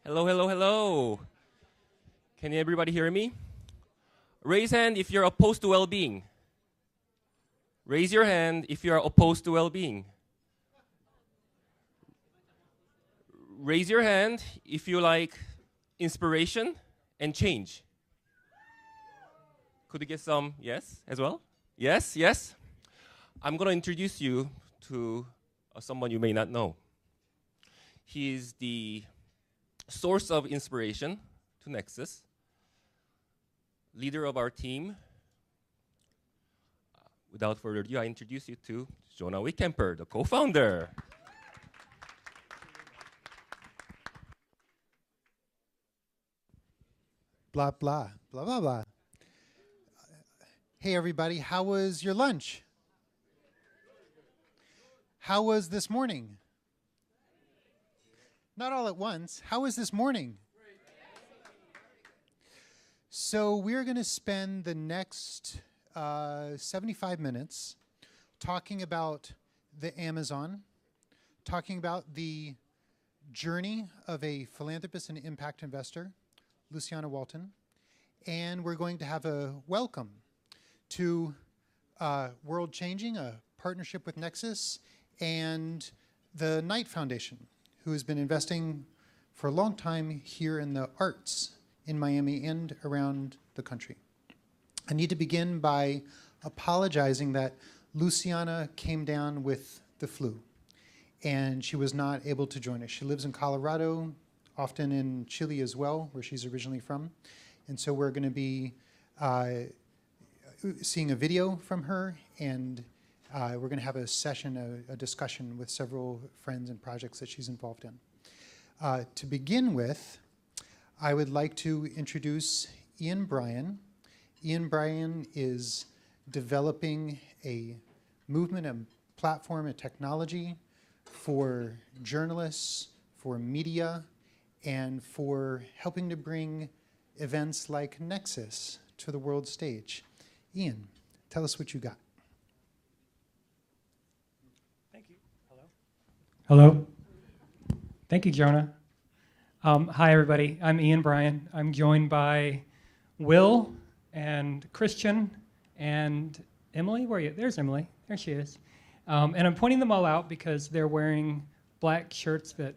Hello, hello, hello. Can everybody hear me? Raise hand if you're opposed to well-being. Raise your hand if you're opposed to well-being. Raise your hand if you like inspiration and change. Could you get some yes as well? Yes, yes. I'm going to introduce you to someone you may not know. He is the source of inspiration to NEXUS, leader of our team. Without further ado, I introduce you to Jonah Wickemper, the co-founder. Blah, blah, blah, blah, blah. Hey, everybody, how was your lunch? How was this morning? Not all at once. How was this morning? So we're going to spend the next 75 minutes talking about the Amazon, talking about the journey of a philanthropist and impact investor, Luciana Walton, and we're going to have a welcome to World Changing, a partnership with NEXUS, and the Knight Foundation, who has been investing for a long time here in the arts in Miami and around the country. I need to begin by apologizing that Luciana came down with the flu, and she was not able to join us. She lives in Colorado, often in Chile as well, where she's originally from. And so we're going to be seeing a video from her, and we're going to have a session, a discussion with several friends and projects that she's involved in. To begin with, I would like to introduce Ian Bryan. Ian Bryan is developing a movement, a platform, a technology for journalists, for media, and for helping to bring events like NEXUS to the world stage. Ian, tell us what you got. Thank you. Hello. Hello. Thank you, Jonah. Hi, everybody. I'm Ian Bryan. I'm joined by Will and Christian and Emily. Where are you? There's Emily. There she is. And I'm pointing them all out because they're wearing black shirts that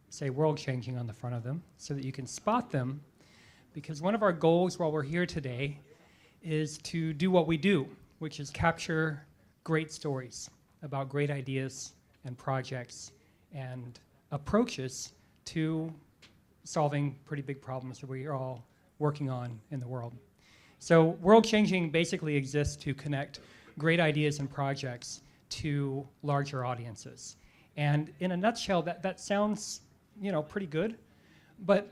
say World Changing on the front of them so that you can spot them, because one of our goals while we're here today is to do what we do, which is capture great stories about great ideas and projects and approaches to solving pretty big problems that we are all working on in the world. So World Changing basically exists to connect great ideas and projects to larger audiences. And in a nutshell, that sounds, pretty good, but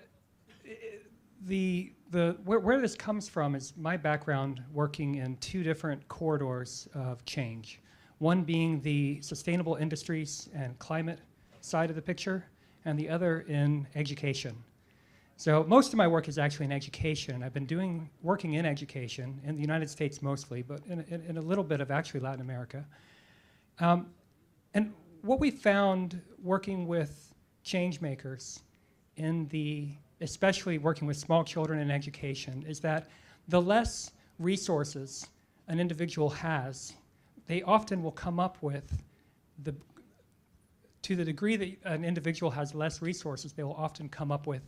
where this comes from is my background working in two different corridors of change. One being the sustainable industries and climate side of the picture, and the other in education. So most of my work is actually in education. I've been working in education in the United States mostly, but in a little bit of actually Latin America. And what we found working with change makers especially working with small children in education, is that the less resources an individual has, they often will come up with to the degree that an individual has less resources, they will often come up with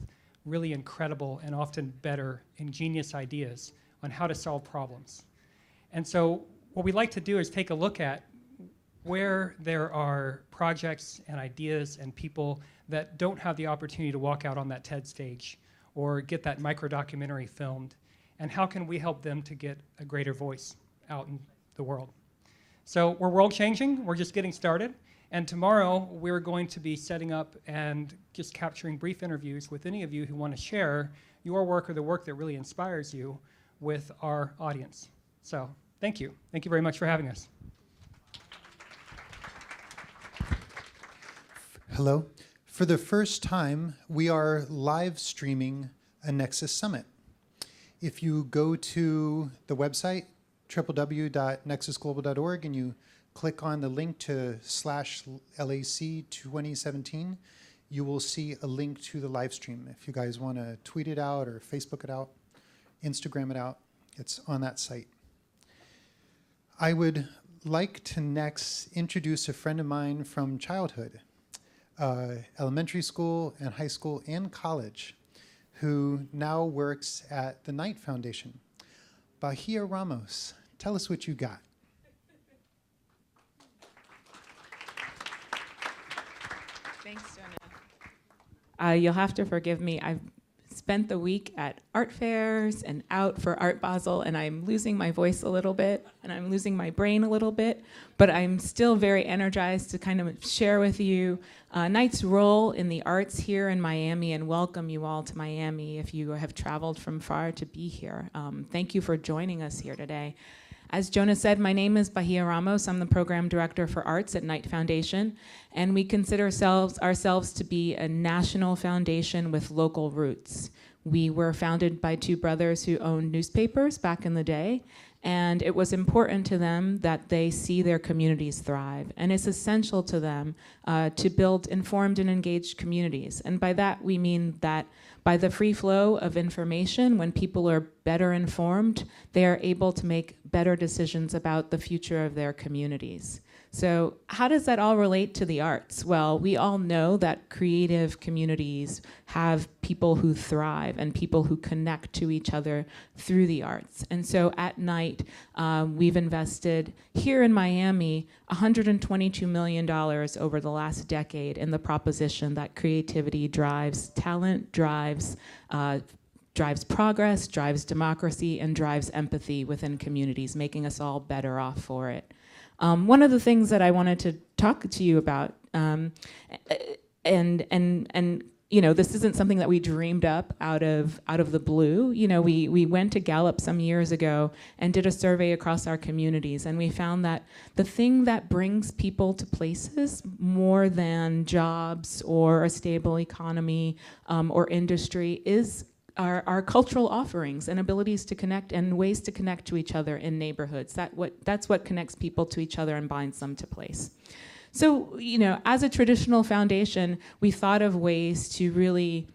really incredible and often better, ingenious ideas on how to solve problems. And so what we like to do is take a look at where there are projects and ideas and people that don't have the opportunity to walk out on that TED stage or get that micro-documentary filmed, and how can we help them to get a greater voice out in the world. So we're world changing, we're just getting started, and tomorrow we're going to be setting up and just capturing brief interviews with any of you who want to share your work or the work that really inspires you with our audience. So thank you. Thank you very much for having us. Hello. For the first time, we are live streaming a NEXUS Summit. If you go to the website, www.nexusglobal.org, and you click on the link to /LAC 2017, you will see a link to the live stream. If you guys want to tweet it out or Facebook it out, Instagram it out, it's on that site. I would like to next introduce a friend of mine from childhood, elementary school and high school and college, who now works at the Knight Foundation. Bahia Ramos, tell us what you got. Thanks, Jonah. You'll have to forgive me. I've spent the week at art fairs and out for Art Basel, and I'm losing my voice a little bit, and I'm losing my brain a little bit, but I'm still very energized to kind of share with you Knight's role in the arts here in Miami and welcome you all to Miami if you have traveled from far to be here. Thank you for joining us here today. As Jonah said, my name is Bahia Ramos. I'm the program director for arts at Knight Foundation, and we consider ourselves to be a national foundation with local roots. We were founded by two brothers who owned newspapers back in the day, and it was important to them that they see their communities thrive. And it's essential to them to build informed and engaged communities. And by that, we mean that by the free flow of information, when people are better informed, they are able to make better decisions about the future of their communities. So how does that all relate to the arts? Well, we all know that creative communities have people who thrive and people who connect to each other through the arts. And so at Knight, we've invested here in Miami $122 million over the last decade in the proposition that creativity drives talent, drives progress, drives democracy, and drives empathy within communities, making us all better off for it. One of the things that I wanted to talk to you about, and you know, this isn't something that we dreamed up out of the blue. You know, we went to Gallup some years ago and did a survey across our communities, and we found that the thing that brings people to places more than jobs or a stable economy or industry is our cultural offerings and abilities to connect and ways to connect to each other in neighborhoods. That's what connects people to each other and binds them to place. So, you know, as a traditional foundation, we thought of ways to really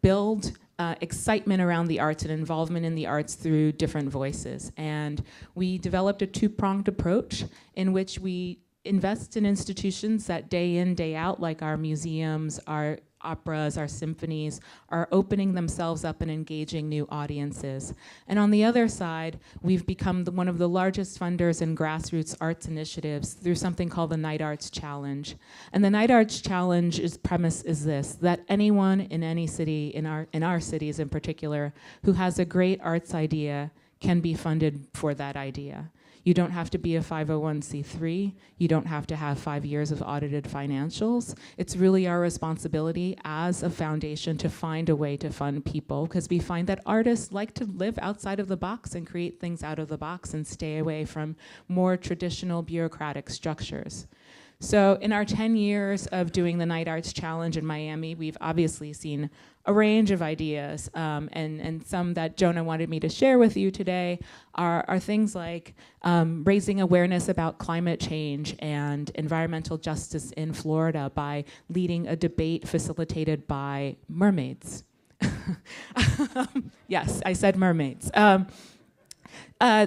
build excitement around the arts and involvement in the arts through different voices. And we developed a two-pronged approach in which we invest in institutions that day in, day out, like our museums, our operas, our symphonies, are opening themselves up and engaging new audiences. And on the other side, we've become one of the largest funders in grassroots arts initiatives through something called the Knight Arts Challenge. And the Knight Arts Challenge's premise is this, that anyone in any city, in our cities in particular, who has a great arts idea can be funded for that idea. You don't have to be a 501c3. You don't have to have 5 years of audited financials. It's really our responsibility as a foundation to find a way to fund people, because we find that artists like to live outside of the box and create things out of the box and stay away from more traditional bureaucratic structures. So in our 10 years of doing the Knight Arts Challenge in Miami, we've obviously seen a range of ideas, and some that Jonah wanted me to share with you today are things like raising awareness about climate change and environmental justice in Florida by leading a debate facilitated by mermaids. Yes, I said mermaids.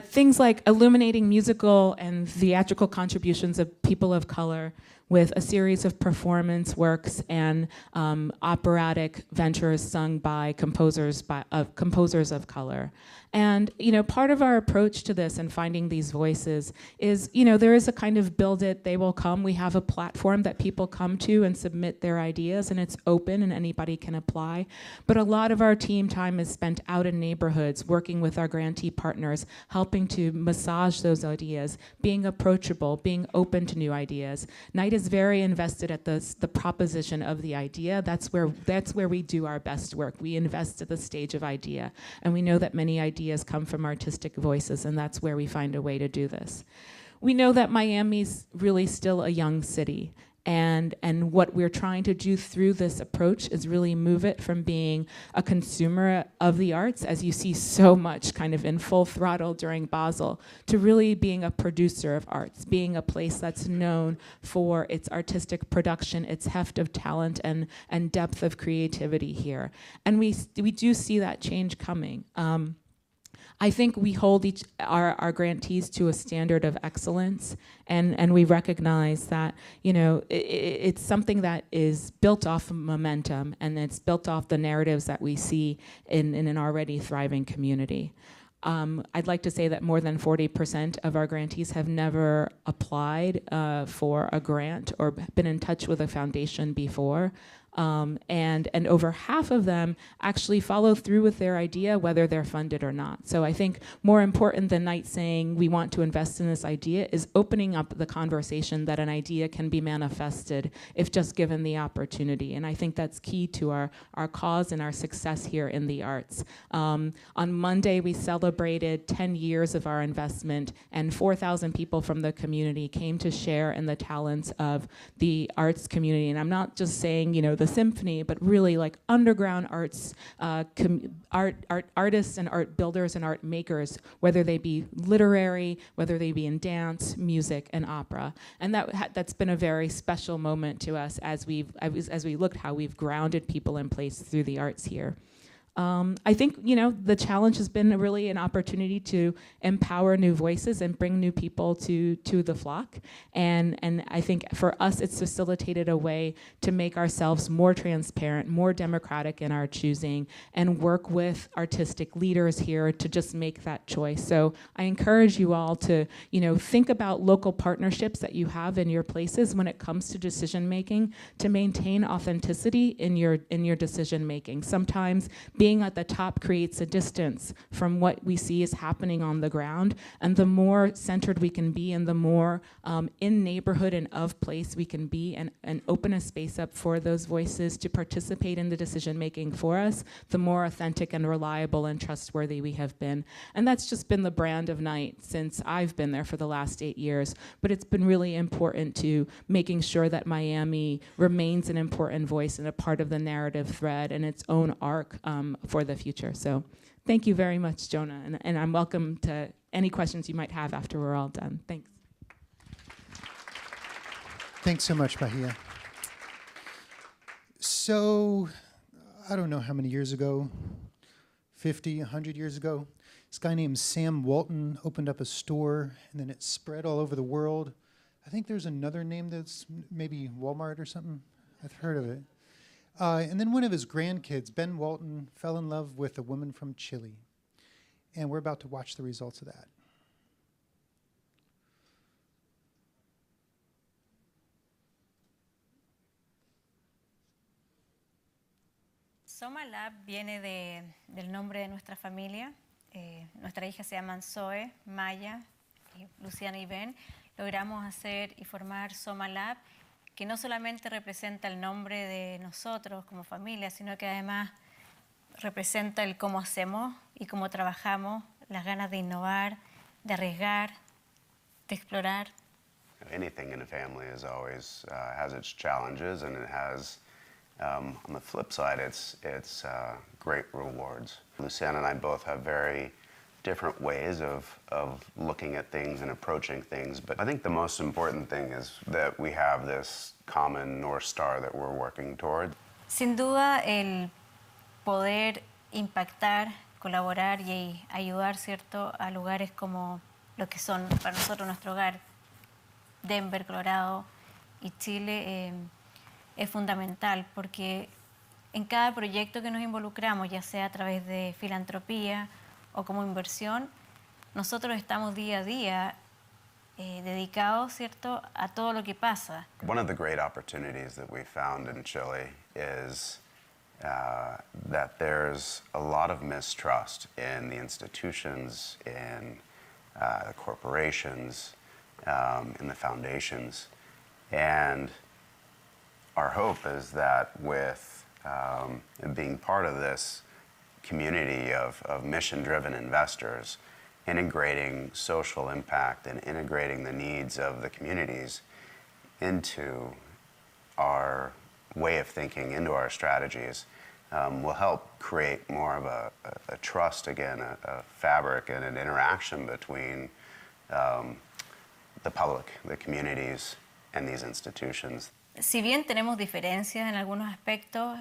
Things like illuminating musical and theatrical contributions of people of color with a series of performance works and operatic ventures sung by composers of color. And, you know, part of our approach to this and finding these voices is, you know, there is a kind of build it, they will come. We have a platform that people come to and submit their ideas, and it's open and anybody can apply. But a lot of our team time is spent out in neighborhoods, working with our grantee partners, helping to massage those ideas, being approachable, being open to new ideas. Knight is very invested at the proposition of the idea. That's where we do our best work. We invest at the stage of idea, and we know that many ideas come from artistic voices, and that's where we find a way to do this. We know that Miami's really still a young city, And what we're trying to do through this approach is really move it from being a consumer of the arts, as you see so much kind of in full throttle during Basel, to really being a producer of arts, being a place that's known for its artistic production, its heft of talent and depth of creativity here. And we do see that change coming. I think we hold our grantees to a standard of excellence, and we recognize that, you know, it's something that is built off of momentum, and it's built off the narratives that we see in an already thriving community. I'd like to say that more than 40% of our grantees have never applied for a grant or been in touch with a foundation before. And over half of them actually follow through with their idea, whether they're funded or not. So I think more important than Knight saying we want to invest in this idea is opening up the conversation that an idea can be manifested if just given the opportunity. And I think that's key to our cause and our success here in the arts. On Monday, we celebrated 10 years of our investment, and 4,000 people from the community came to share in the talents of the arts community. And I'm not just saying, you know, the symphony, but really like underground arts, artists and art builders and art makers, whether they be literary, whether they be in dance, music, and opera. And that's been a very special moment to us as we looked how we've grounded people in place through the arts here. I think, you know, the challenge has been really an opportunity to empower new voices and bring new people to the flock. And I think for us, it's facilitated a way to make ourselves more transparent, more democratic in our choosing, and work with artistic leaders here to just make that choice. So I encourage you all to, you know, think about local partnerships that you have in your places when it comes to decision making, to maintain authenticity in your decision making. Sometimes being at the top creates a distance from what we see is happening on the ground, and the more centered we can be and the more in neighborhood and of place we can be and open a space up for those voices to participate in the decision making for us, the more authentic and reliable and trustworthy we have been. And that's just been the brand of Knight since I've been there for the last 8 years, but it's been really important to making sure that Miami remains an important voice and a part of the narrative thread and its own arc for the future. So thank you very much, Jonah, and I'm welcome to any questions you might have after we're all done. Thanks. Thanks so much, Bahia. So, I don't know how many years ago, 50, 100 years ago, this guy named Sam Walton opened up a store, and then it spread all over the world. I think there's another name that's maybe Walmart or something. I've heard of it. And then one of his grandkids, Ben Walton, fell in love with a woman from Chile. And we're about to watch the results of that. Soma Lab viene del nombre de nuestra familia. Nuestra hija se llaman Zoe, Maya, Luciana y Ben. Logramos hacer y formar Soma Lab, que no solamente representa el nombre de nosotros como familia, sino que además representa el cómo hacemos y cómo trabajamos, las ganas de innovar, de arriesgar, de explorar. Anything in a family is always has its challenges, and it has, on the flip side, it's great rewards. Luciana and I both have very different ways of looking at things and approaching things, but I think the most important thing is that we have this common North Star that we're working toward. Sin duda, el poder impactar, colaborar y ayudar, ¿cierto?, a lugares como lo que son para nosotros nuestro hogar, Denver, Colorado y Chile, es fundamental, porque en cada proyecto que nos involucramos, ya sea a través de filantropía o como inversión, nosotros estamos día a día dedicados, ¿cierto?, a todo lo que pasa. One of the great opportunities that we found in Chile is that there's a lot of mistrust in the institutions, in the corporations, in the foundations. And our hope is that with being part of this community of mission-driven investors, integrating social impact and integrating the needs of the communities into our way of thinking into our strategies will help create more of a trust again, a fabric and an interaction between the public, the communities, and these institutions. Si bien tenemos diferencias en algunos aspectos,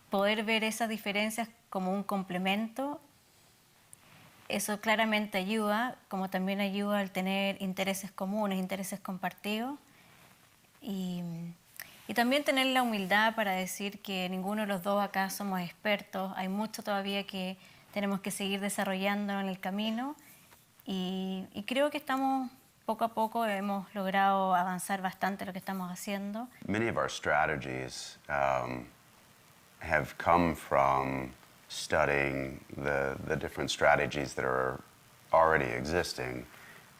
poder ver esas diferencias como un complemento, eso claramente ayuda, como también ayuda al tener intereses comunes, intereses compartidos, y también tener la humildad para decir que ninguno de los dos acá somos expertos, hay mucho todavía que tenemos que seguir desarrollando en el camino, y creo que estamos poco a poco hemos logrado avanzar bastante lo que estamos haciendo. Many of our strategies have come from studying the different strategies that are already existing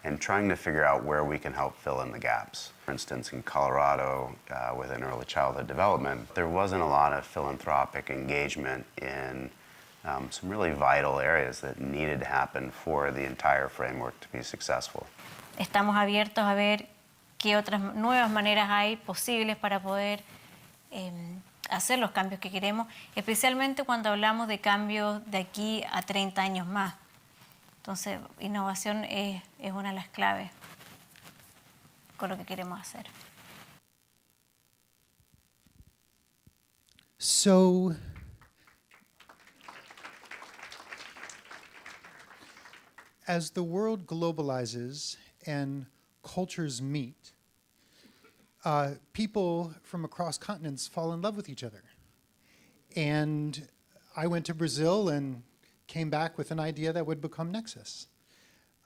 and trying to figure out where we can help fill in the gaps. For instance, in Colorado, within early childhood development, there wasn't a lot of philanthropic engagement in some really vital areas that needed to happen for the entire framework to be successful. Estamos abiertos a ver qué otras nuevas maneras hay posibles para poder hacer los cambios que queremos, especialmente cuando hablamos de cambios de aquí a 30 años más. Entonces, innovación es una de las claves con lo que queremos hacer. So, as the world globalizes and cultures meet, people from across continents fall in love with each other. And I went to Brazil and came back with an idea that would become NEXUS.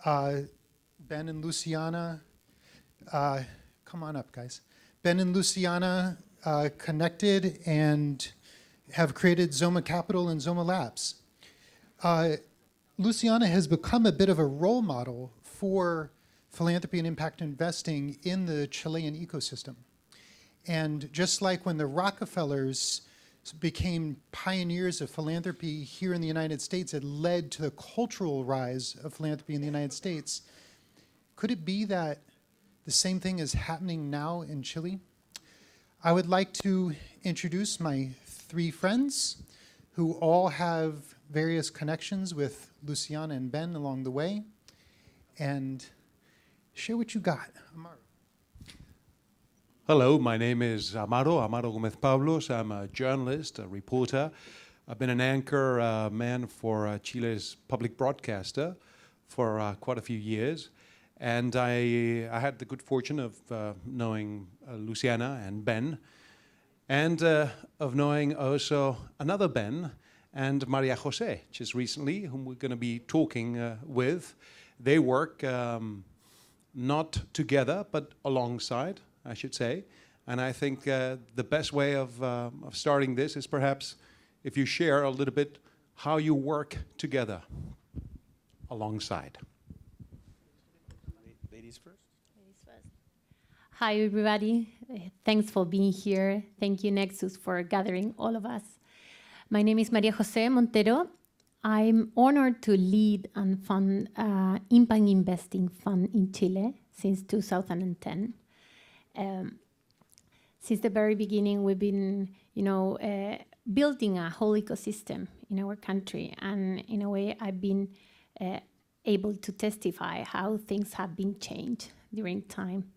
Ben and Luciana, come on up, guys. Ben and Luciana connected and have created Zoma Capital and Zoma Labs. Luciana has become a bit of a role model for philanthropy and impact investing in the Chilean ecosystem. And just like when the Rockefellers became pioneers of philanthropy here in the United States, it led to the cultural rise of philanthropy in the United States. Could it be that the same thing is happening now in Chile? I would like to introduce my three friends who all have various connections with Luciana and Ben along the way, and share what you got. Amaro. Hello, my name is Amaro Gomez Pablos. I'm a journalist, a reporter. I've been an anchor man for Chile's public broadcaster for quite a few years. And I had the good fortune of knowing Luciana and Ben, and of knowing also another Ben and Maria Jose, just recently, whom we're going to be talking with. They work not together, but alongside, I should say. And I think the best way of starting this is perhaps if you share a little bit how you work together alongside. Ladies first. Hi, everybody. Thanks for being here. Thank you, Nexus, for gathering all of us. My name is Maria Jose Montero. I'm honored to lead and fund Impact Investing Fund in Chile since 2010. Since the very beginning, we've been, building a whole ecosystem in our country, and in a way, I've been able to testify how things have been changed during time.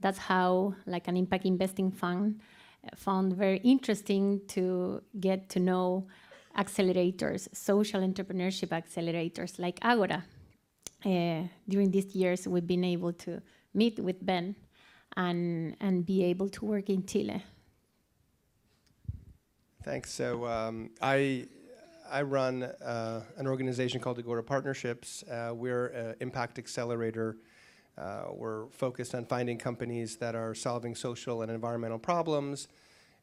That's how, like an impact investing fund, found very interesting to get to know accelerators, social entrepreneurship accelerators like Agora. During these years, we've been able to meet with Ben and be able to work in Chile. Thanks. So I run an organization called Agora Partnerships. We're an impact accelerator. We're focused on finding companies that are solving social and environmental problems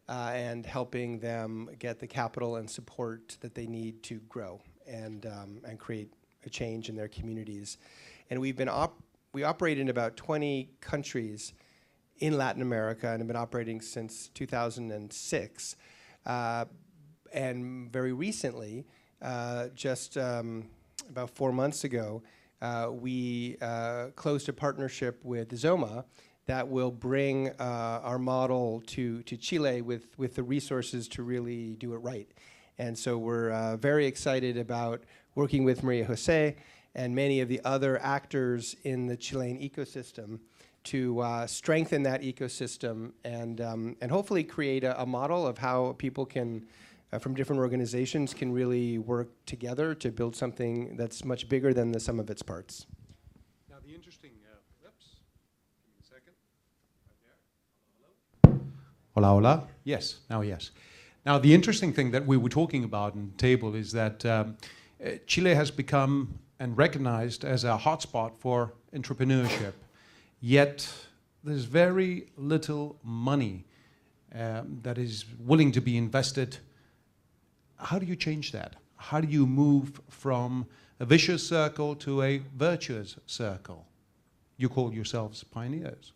and helping them get the capital and support that they need to grow and create a change in their communities. And we operate in about 20 countries in Latin America and have been operating since 2006. And very recently, just about 4 months ago, we closed a partnership with Zoma that will bring our model to Chile with the resources to really do it right. And so we're very excited about working with Maria Jose and many of the other actors in the Chilean ecosystem to strengthen that ecosystem and hopefully create a model of how people can, from different organizations, can really work together to build something that's much bigger than the sum of its parts. Now the interesting, oops, give me a second. Right there. Hola, hola. Yes, now yes. Now the interesting thing that we were talking about on the table is that Chile has become and recognized as a hotspot for entrepreneurship. Yet there's very little money that is willing to be invested. How do you change that? How do you move from a vicious circle to a virtuous circle? You call yourselves pioneers.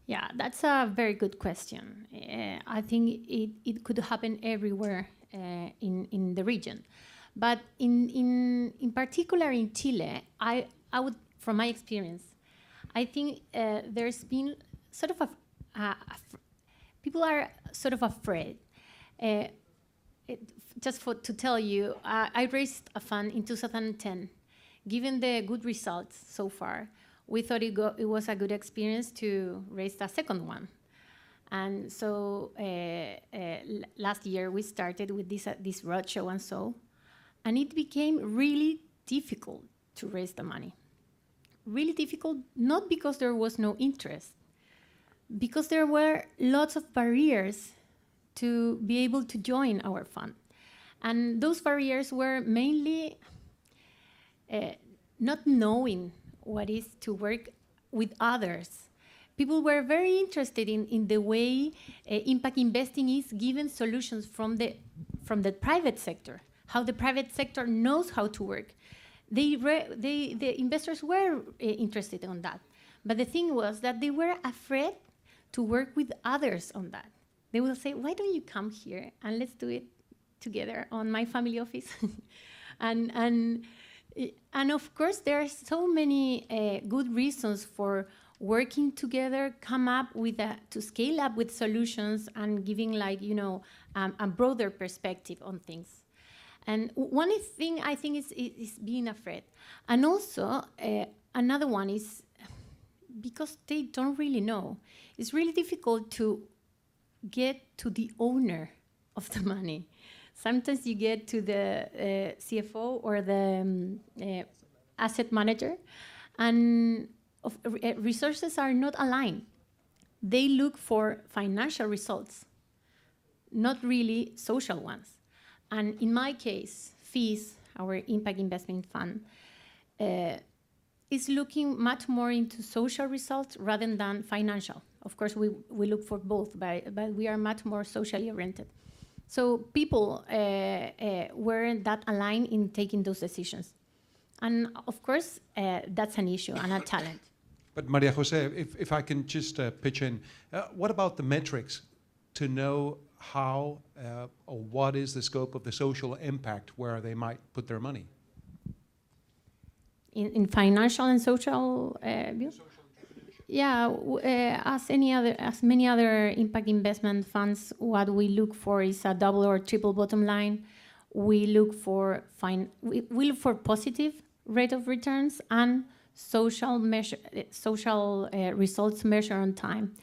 Yeah, that's a very good question. I think it could happen everywhere in the region. But in particular in Chile, I would, from my experience, I think there's been sort of people are sort of afraid. To tell you, I raised a fund in 2010. Given the good results so far, we thought it was a good experience to raise a second one. And so last year we started with this roadshow and so, and it became really difficult to raise the money. Really difficult, not because there was no interest, because there were lots of barriers to be able to join our fund. And those barriers were mainly not knowing what is to work with others. People were very interested in the way impact investing is given solutions from the private sector, how the private sector knows how to work. The investors were interested in that. But the thing was that they were afraid to work with others on that. They will say, why don't you come here and let's do it together on my family office? and of course, there are so many good reasons for working together, come up with to scale up with solutions and giving a broader perspective on things. And one thing I think is being afraid. And also, another one is because they don't really know. It's really difficult to get to the owner of the money. Sometimes you get to the CFO or the asset manager, and resources are not aligned. They look for financial results, not really social ones. And in my case, FEES, our impact investment fund, is looking much more into social results rather than financial. Of course, we look for both, but we are much more socially oriented. So people weren't that aligned in taking those decisions. And of course, that's an issue and a challenge. But Maria Jose, if I can just pitch in, what about the metrics to know how or what is the scope of the social impact where they might put their money? In financial and social view? Yeah, as many other impact investment funds, what we look for is a double or triple bottom line. We look for positive rate of returns and social results measured on time.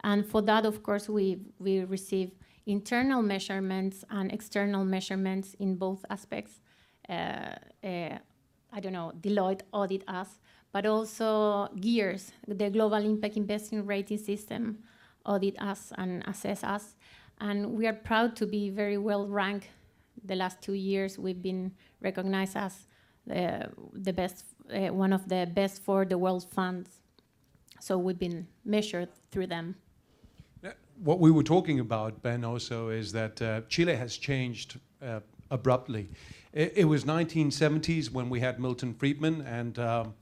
And for that, of course, we receive internal measurements and external measurements in both aspects. Deloitte audit us, but also GEARS, the Global Impact Investing Rating System, audit us and assess us. And we are proud to be very well ranked. The last 2 years, we've been recognized as the best, one of the best for the world funds. So we've been measured through them. What we were talking about, Ben, also is that Chile has changed abruptly. It was 1970s when we had Milton Friedman, and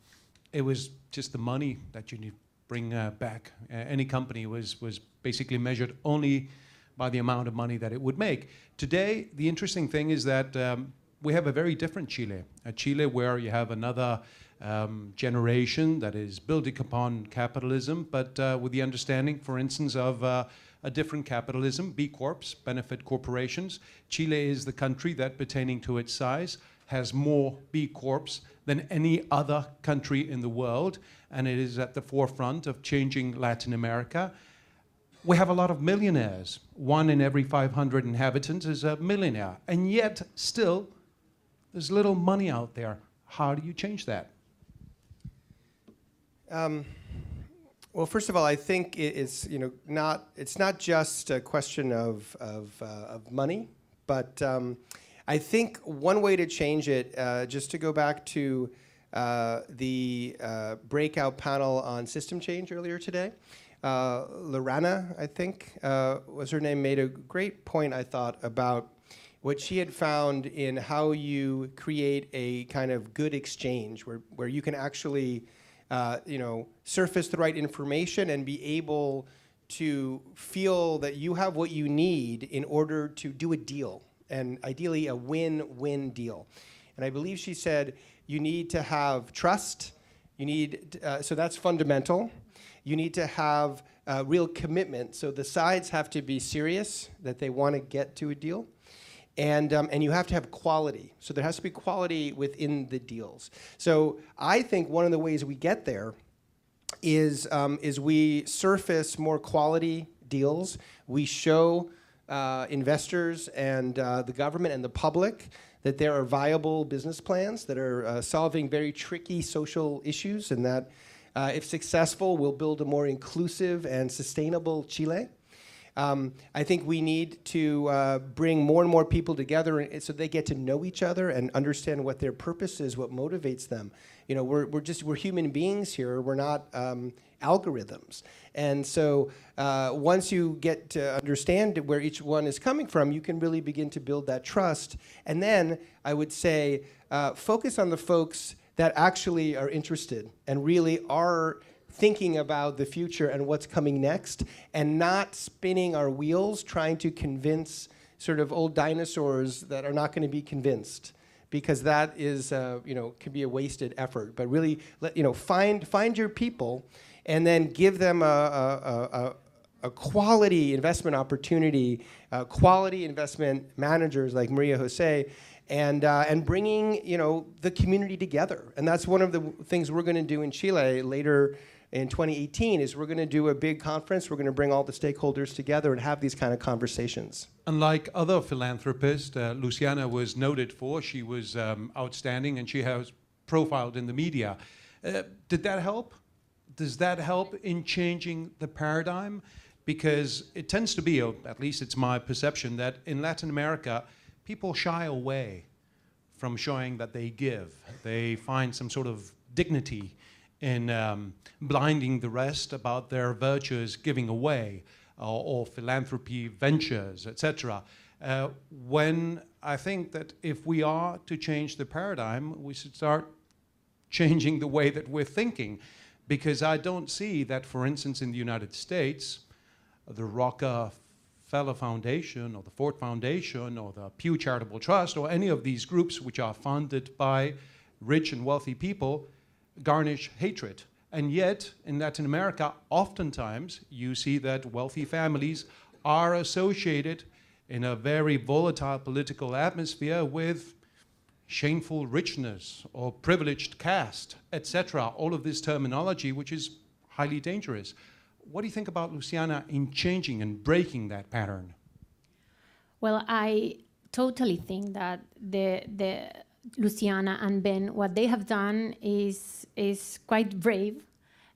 it was just the money that you need to bring back. Any company was basically measured only by the amount of money that it would make. Today, the interesting thing is that we have a very different Chile, a Chile where you have another generation that is building upon capitalism, but with the understanding, for instance, of a different capitalism, B Corps, benefit corporations. Chile is the country that, pertaining to its size, has more B Corps than any other country in the world, and it is at the forefront of changing Latin America. We have a lot of millionaires. 1 in every 500 inhabitants is a millionaire, and yet still there's little money out there. How do you change that? Well, first of all, I think it's not just a question of money, but I think one way to change it, just to go back to the breakout panel on system change earlier today, Lorana, I think was her name, made a great point, I thought, about what she had found in how you create a kind of good exchange where you can actually surface the right information and be able to feel that you have what you need in order to do a deal, and ideally a win-win deal. And I believe she said you need to have trust, you need, so that's fundamental. You need to have real commitment, so the sides have to be serious, that they want to get to a deal. And you have to have quality. So there has to be quality within the deals. So I think one of the ways we get there is we surface more quality deals. We show investors and the government and the public that there are viable business plans that are solving very tricky social issues, and that if successful, will build a more inclusive and sustainable Chile. I think we need to bring more and more people together so they get to know each other and understand what their purpose is, what motivates them. You know, we're human beings here. We're not algorithms. And so once you get to understand where each one is coming from, you can really begin to build that trust. And then I would say focus on the folks that actually are interested and really are thinking about the future and what's coming next, and not spinning our wheels trying to convince sort of old dinosaurs that are not going to be convinced, because that is can be a wasted effort. But really, find your people, and then give them a quality investment opportunity, quality investment managers like Maria Jose, and bringing the community together. And that's one of the things we're going to do in Chile later in 2018, is we're going to do a big conference. We're going to bring all the stakeholders together and have these kind of conversations. Unlike other philanthropists, Luciana was noted for, she was outstanding, and she has profiled in the media. Did that help? Does that help in changing the paradigm? Because it tends to be, or at least it's my perception, that in Latin America, people shy away from showing that they give. They find some sort of dignity in blinding the rest about their virtues giving away, or philanthropy ventures, etc. When I think that if we are to change the paradigm, we should start changing the way that we're thinking. Because I don't see that, for instance, in the United States, the Rockefeller Foundation or the Ford Foundation or the Pew Charitable Trust or any of these groups which are funded by rich and wealthy people garnish hatred. And yet, in Latin America, oftentimes you see that wealthy families are associated in a very volatile political atmosphere with shameful richness or privileged caste, etc. All of this terminology, which is highly dangerous. What do you think about Luciana in changing and breaking that pattern? Well, I totally think that the Luciana and Ben, what they have done is quite brave,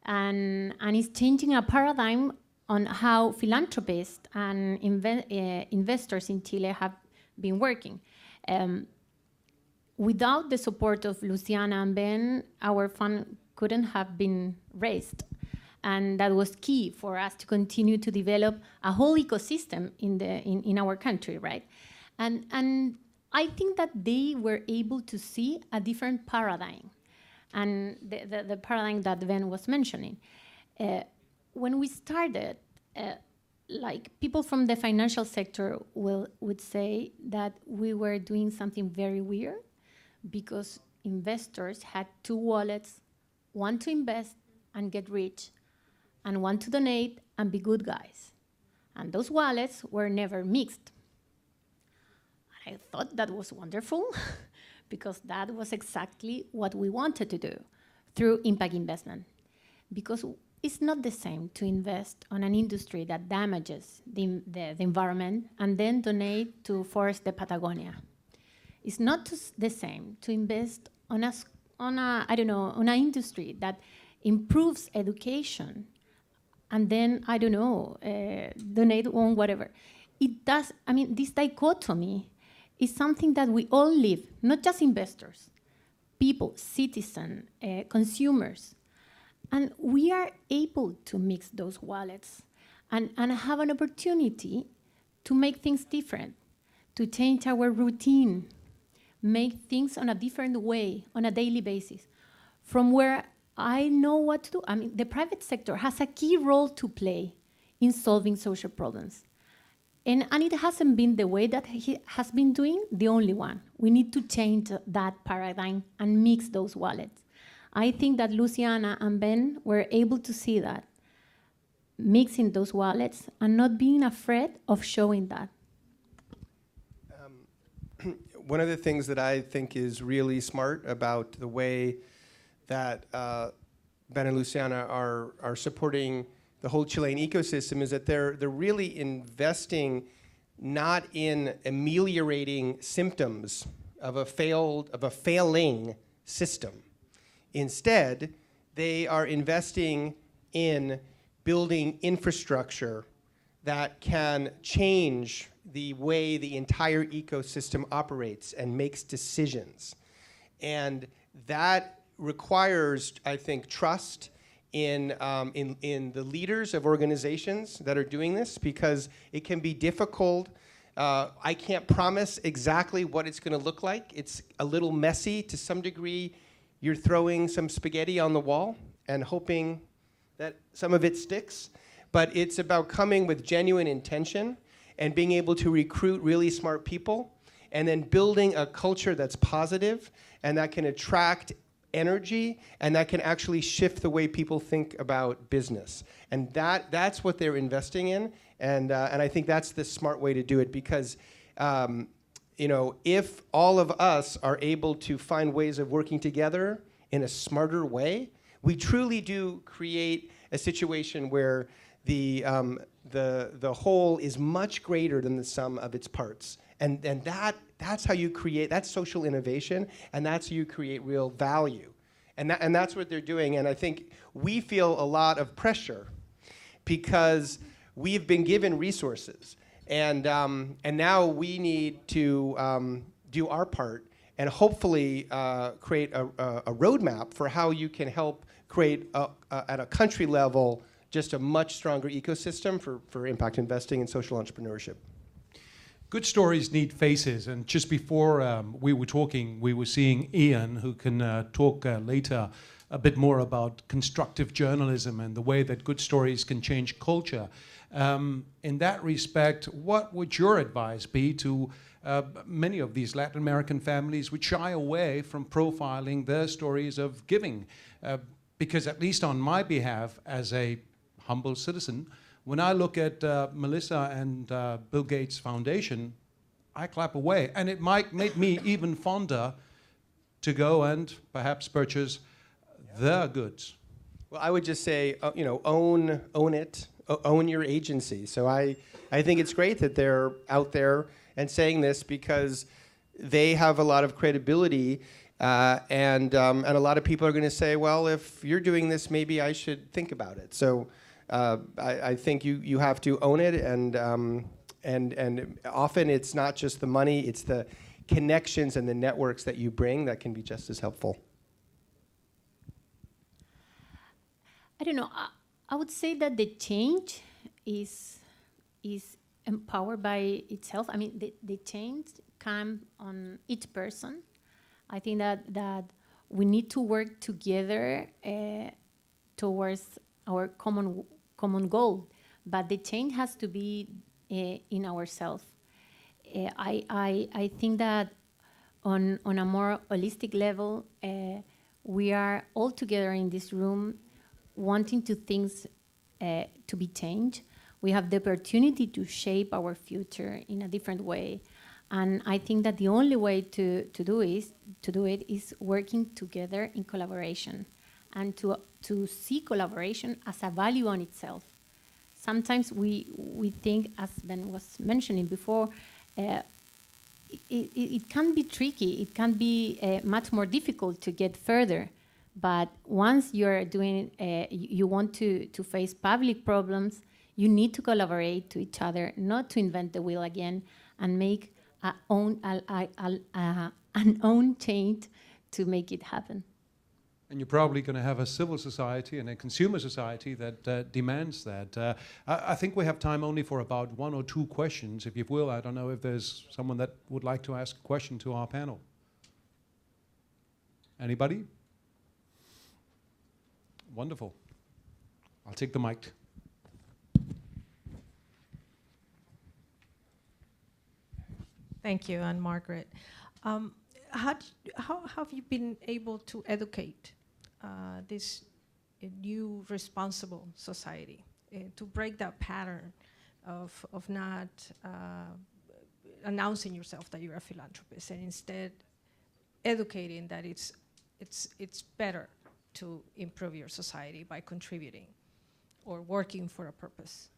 and is changing a paradigm on how philanthropists and investors in Chile have been working. Without the support of Luciana and Ben, our fund couldn't have been raised. And that was key for us to continue to develop a whole ecosystem in our country, right? And I think that they were able to see a different paradigm, and the paradigm that Ben was mentioning. When we started, like people from the financial sector would say that we were doing something very weird, because investors had two wallets, one to invest and get rich, and one to donate and be good guys. And those wallets were never mixed. I thought that was wonderful because that was exactly what we wanted to do through impact investment. Because it's not the same to invest on an industry that damages the environment and then donate to Forest de Patagonia. It's not the same to invest on an industry that improves education and then, donate on whatever. It does, this dichotomy is something that we all live, not just investors, people, citizens, consumers. And we are able to mix those wallets and have an opportunity to make things different, to change our routine, make things on a different way, on a daily basis. From where I know what to do. The private sector has a key role to play in solving social problems. And it hasn't been the way that he has been doing, the only one. We need to change that paradigm and mix those wallets. I think that Luciana and Ben were able to see that, mixing those wallets and not being afraid of showing that. One of the things that I think is really smart about the way that Ben and Luciana are supporting the whole Chilean ecosystem is that they're really investing not in ameliorating symptoms of a failing system. Instead, they are investing in building infrastructure that can change the way the entire ecosystem operates and makes decisions. And that requires, I think, trust in the leaders of organizations that are doing this, because it can be difficult. I can't promise exactly what it's going to look like. It's a little messy to some degree. You're throwing some spaghetti on the wall and hoping that some of it sticks. But it's about coming with genuine intention and being able to recruit really smart people and then building a culture that's positive and that can attract energy and that can actually shift the way people think about business. And that's what they're investing in. And I think that's the smart way to do it, because if all of us are able to find ways of working together in a smarter way, we truly do create a situation where the whole is much greater than the sum of its parts. And that's how you create, that's social innovation, and that's how you create real value. And that's what they're doing. And I think we feel a lot of pressure because we've been given resources. And now we need to do our part and hopefully create a roadmap for how you can help create, at a country level, just a much stronger ecosystem for impact investing and social entrepreneurship. Good stories need faces, and just before we were talking, we were seeing Ian, who can talk later a bit more about constructive journalism and the way that good stories can change culture. In that respect, what would your advice be to many of these Latin American families which shy away from profiling their stories of giving? Because at least on my behalf, as a humble citizen, when I look at Melissa and Bill Gates Foundation, I clap away. And it might make me even fonder to go and perhaps purchase their goods. Well, I would just say, own it, own your agency. So I think it's great that they're out there and saying this, because they have a lot of credibility, and a lot of people are going to say, well, if you're doing this, maybe I should think about it. So I think you have to own it, and often it's not just the money, it's the connections and the networks that you bring that can be just as helpful. I don't know. I would say that the change is empowered by itself. I mean, the change comes on each person. I think that we need to work together towards our common goal, but the change has to be in ourselves. I think that on a more holistic level, we are all together in this room wanting to things to be changed. We have the opportunity to shape our future in a different way. And I think that the only way to do it is working together in collaboration, and to see collaboration as a value on itself. Sometimes we think, as Ben was mentioning before, it can be tricky. It can be much more difficult to get further. But once you're doing, you want to face public problems, you need to collaborate to each other, not to invent the wheel again, and make an own change to make it happen. And you're probably going to have a civil society and a consumer society that demands that. I think we have time only for about 1 or 2 questions, if you will. I don't know if there's someone that would like to ask a question to our panel. Anybody? Wonderful. I'll take the mic. Thank you, Anne Margaret. How have you been able to educate this new responsible society to break that pattern of not announcing yourself that you're a philanthropist, and instead educating that it's better to improve your society by contributing or working for a purpose?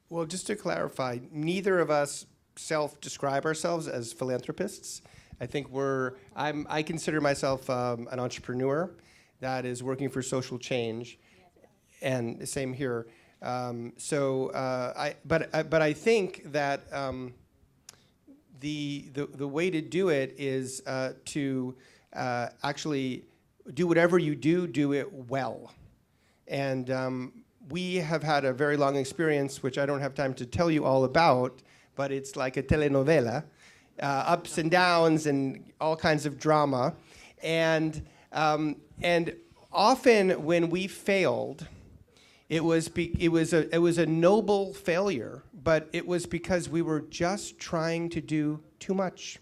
Well, just to clarify, neither of us self-describe ourselves as philanthropists. I think I consider myself an entrepreneur that is working for social change, and the same here. But I think that the way to do it is to actually do whatever you do it well, and we have had a very long experience, which I don't have time to tell you all about, but it's like a telenovela, ups and downs and all kinds of drama. And often when we failed, it was a noble failure, but it was because we were just trying to do too much.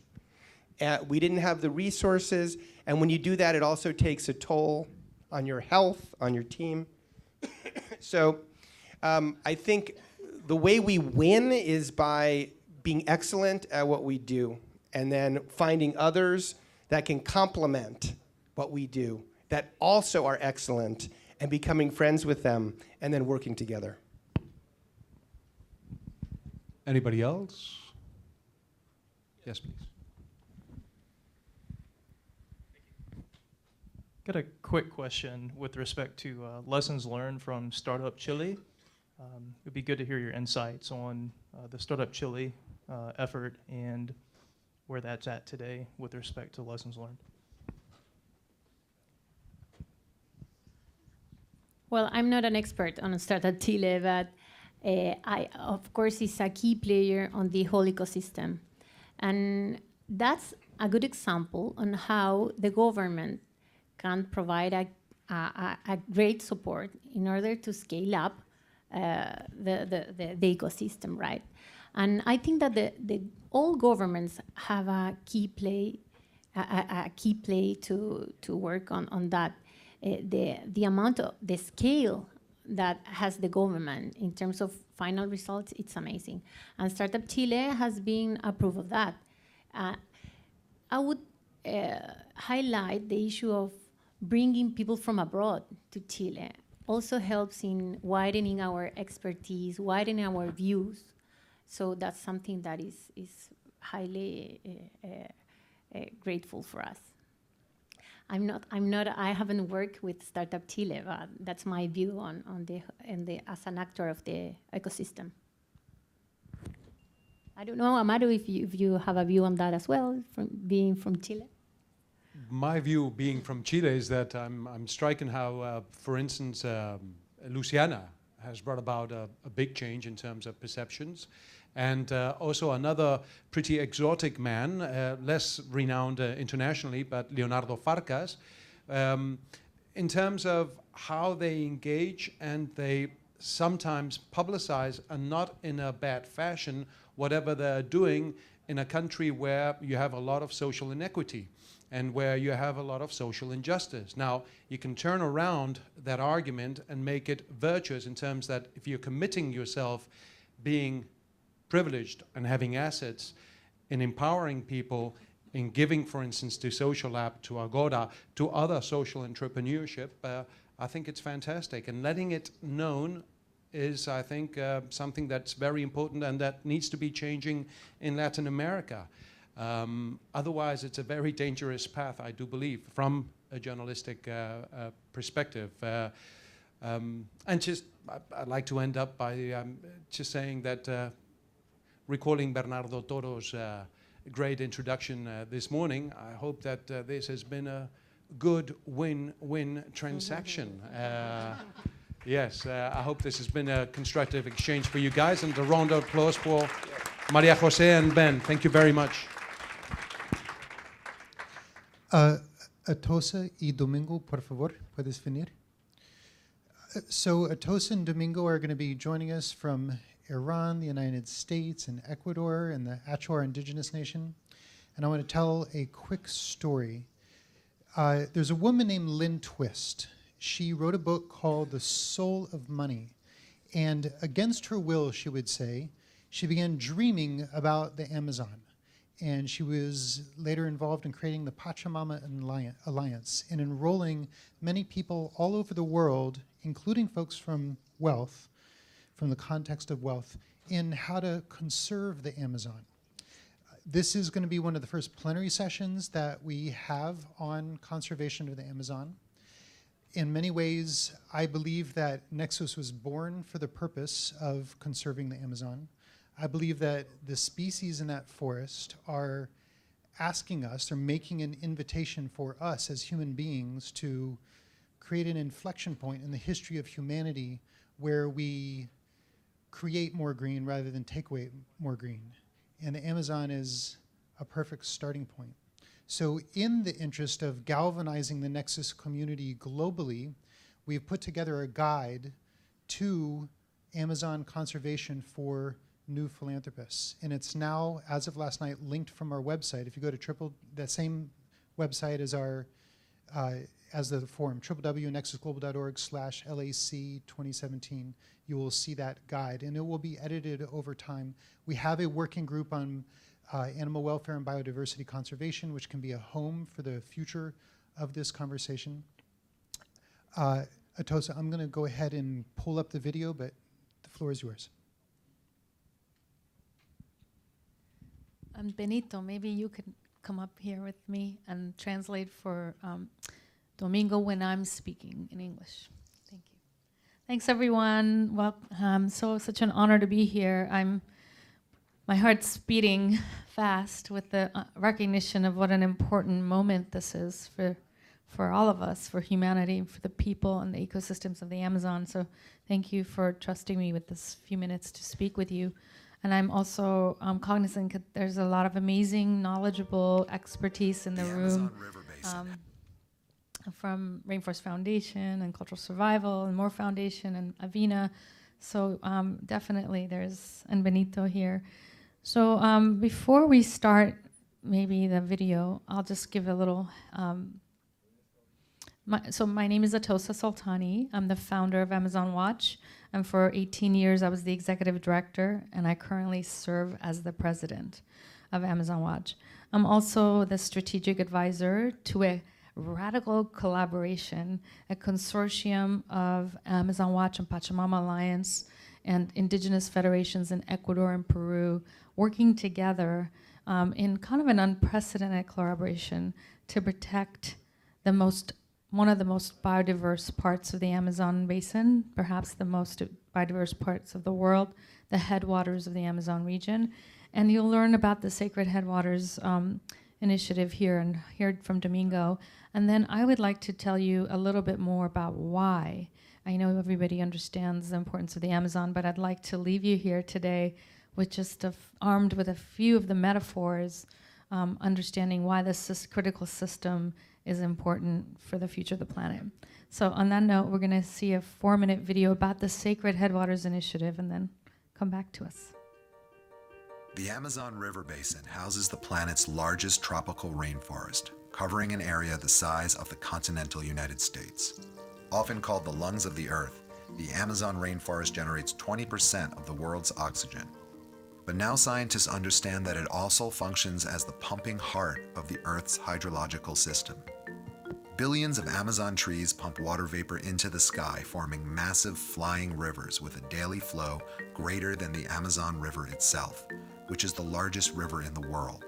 We didn't have the resources, and when you do that, it also takes a toll on your health, on your team. So I think the way we win is by being excellent at what we do, and then finding others that can complement what we do, that also are excellent, and becoming friends with them, and then working together. Anybody else? Yes, please. Got a quick question with respect to lessons learned from Startup Chile. It would be good to hear your insights on the Startup Chile effort and where that's at today with respect to lessons learned. Well, I'm not an expert on Startup Chile, but of course, it's a key player on the whole ecosystem. And that's a good example on how the government can provide a great support in order to scale up the ecosystem, right? And I think that all governments have a key play to work on that. The amount of the scale that has the government in terms of final results, it's amazing. And Startup Chile has been a proof of that. I would highlight the issue of bringing people from abroad to Chile. Also helps in widening our expertise, widening our views. So that's something that is highly grateful for us. I haven't worked with Startup Chile, but that's my view on as an actor of the ecosystem. I don't know, Amado, if you have a view on that as well, from being from Chile. My view, being from Chile, is that I'm striking how, for instance, Luciana has brought about a big change in terms of perceptions. And also another pretty exotic man, less renowned internationally, but Leonardo Farcas, in terms of how they engage, and they sometimes publicize, and not in a bad fashion, whatever they're doing in a country where you have a lot of social inequity and where you have a lot of social injustice. Now, you can turn around that argument and make it virtuous in terms that if you're committing yourself being privileged and having assets, in empowering people, in giving, for instance, to Social Lab, to Agora, to other social entrepreneurship, I think it's fantastic. And letting it known is, I think, something that's very important and that needs to be changing in Latin America. Otherwise, it's a very dangerous path, I do believe, from a journalistic perspective. And just, I'd like to end up by just saying that, recalling Bernardo Toro's great introduction this morning, I hope that this has been a good win-win transaction. Yes, I hope this has been a constructive exchange for you guys, and a round of applause for Maria Jose and Ben. Thank you very much. Atosa y Domingo, por favor, puedes venir. So Atosa and Domingo are going to be joining us from Iran, the United States, and Ecuador, and the Achuar Indigenous Nation. And I want to tell a quick story. There's a woman named Lynn Twist. She wrote a book called The Soul of Money. And against her will, she would say, she began dreaming about the Amazon. And she was later involved in creating the Pachamama Alliance and enrolling many people all over the world, including folks from wealth, from the context of wealth, in how to conserve the Amazon. This is going to be one of the first plenary sessions that we have on conservation of the Amazon. In many ways, I believe that Nexus was born for the purpose of conserving the Amazon. I believe that the species in that forest are asking us, they're making an invitation for us as human beings to create an inflection point in the history of humanity where we create more green rather than take away more green. And the Amazon is a perfect starting point. So in the interest of galvanizing the Nexus community globally, we've put together a guide to Amazon conservation for new philanthropists. And it's now, as of last night, linked from our website. If you go to that same website as our as the forum, www.nexusglobal.org/LAC 2017, you will see that guide, and it will be edited over time. We have a working group on animal welfare and biodiversity conservation, which can be a home for the future of this conversation. Atosa, I'm going to go ahead and pull up the video, but the floor is yours. Benito, maybe you could come up here with me and translate for Domingo when I'm speaking in English. Thank you. Thanks, everyone. Well, such an honor to be here. My heart's beating fast with the recognition of what an important moment this is for all of us, for humanity, for the people and the ecosystems of the Amazon. So thank you for trusting me with this few minutes to speak with you. And I'm also cognizant that there's a lot of amazing, knowledgeable expertise in the room from Rainforest Foundation and Cultural Survival and More Foundation and Avena. So definitely there's, and Benito here. So before we start maybe the video, I'll just give a little, my name is Atosa Soltani. I'm the founder of Amazon Watch. And for 18 years, I was the executive director, and I currently serve as the president of Amazon Watch. I'm also the strategic advisor to a radical collaboration, a consortium of Amazon Watch and Pachamama Alliance and indigenous federations in Ecuador and Peru working together in kind of an unprecedented collaboration to protect one of the most biodiverse parts of the Amazon basin, perhaps the most biodiverse parts of the world, the headwaters of the Amazon region. And you'll learn about the Sacred Headwaters initiative here and hear from Domingo. And then I would like to tell you a little bit more about why. I know everybody understands the importance of the Amazon, but I'd like to leave you here today with just armed with a few of the metaphors, understanding why this critical system is important for the future of the planet. So on that note, we're going to see a 4-minute video about the Sacred Headwaters Initiative and then come back to us. The Amazon River Basin houses the planet's largest tropical rainforest, covering an area the size of the continental United States. Often called the lungs of the Earth, the Amazon rainforest generates 20% of the world's oxygen. But now scientists understand that it also functions as the pumping heart of the Earth's hydrological system. Billions of Amazon trees pump water vapor into the sky, forming massive flying rivers with a daily flow greater than the Amazon River itself, which is the largest river in the world,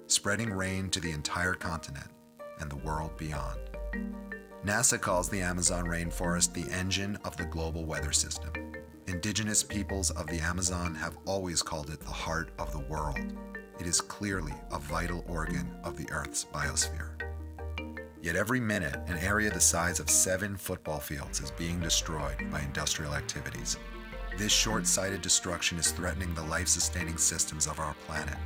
spreading rain to the entire continent and the world beyond. NASA calls the Amazon rainforest the engine of the global weather system. Indigenous peoples of the Amazon have always called it the heart of the world. It is clearly a vital organ of the Earth's biosphere. Yet every minute, an area the size of 7 football fields is being destroyed by industrial activities. This short-sighted destruction is threatening the life-sustaining systems of our planet,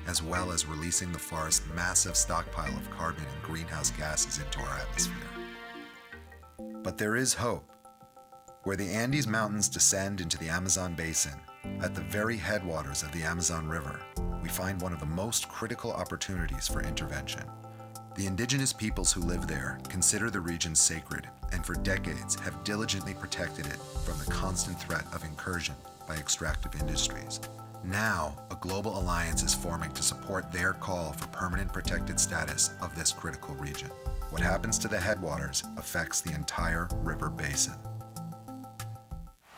as well as releasing the forest's massive stockpile of carbon and greenhouse gases into our atmosphere. But there is hope. Where the Andes Mountains descend into the Amazon basin, at the very headwaters of the Amazon River, we find one of the most critical opportunities for intervention. The indigenous peoples who live there consider the region sacred and for decades have diligently protected it from the constant threat of incursion by extractive industries. Now, a global alliance is forming to support their call for permanent protected status of this critical region. What happens to the headwaters affects the entire river basin.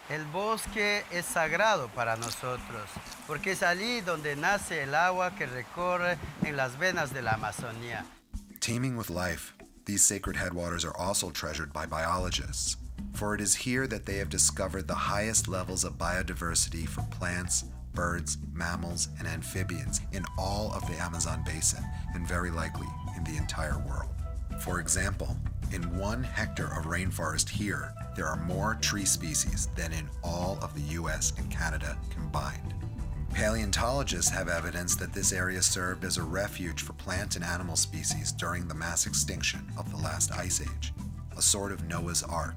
El bosque es sagrado para nosotros, porque es allí donde nace el agua que recorre en las venas de la Amazonía. Teeming with life, these sacred headwaters are also treasured by biologists, for it is here that they have discovered the highest levels of biodiversity for plants, birds, mammals, and amphibians in all of the Amazon basin, and very likely in the entire world. For example, in 1 hectare of rainforest here, there are more tree species than in all of the US and Canada combined. Paleontologists have evidence that this area served as a refuge for plant and animal species during the mass extinction of the last ice age, a sort of Noah's Ark,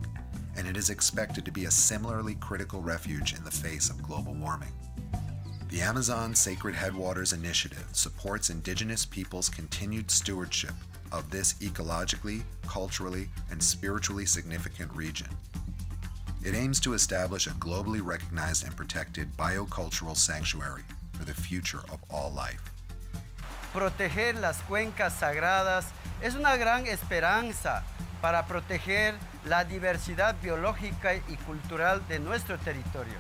and it is expected to be a similarly critical refuge in the face of global warming. The Amazon Sacred Headwaters Initiative supports indigenous peoples' continued stewardship of this ecologically, culturally, and spiritually significant region. It aims to establish a globally recognized and protected biocultural sanctuary for the future of all life. Proteger las cuencas sagradas es una gran esperanza para proteger la diversidad biológica y cultural de nuestro territorio,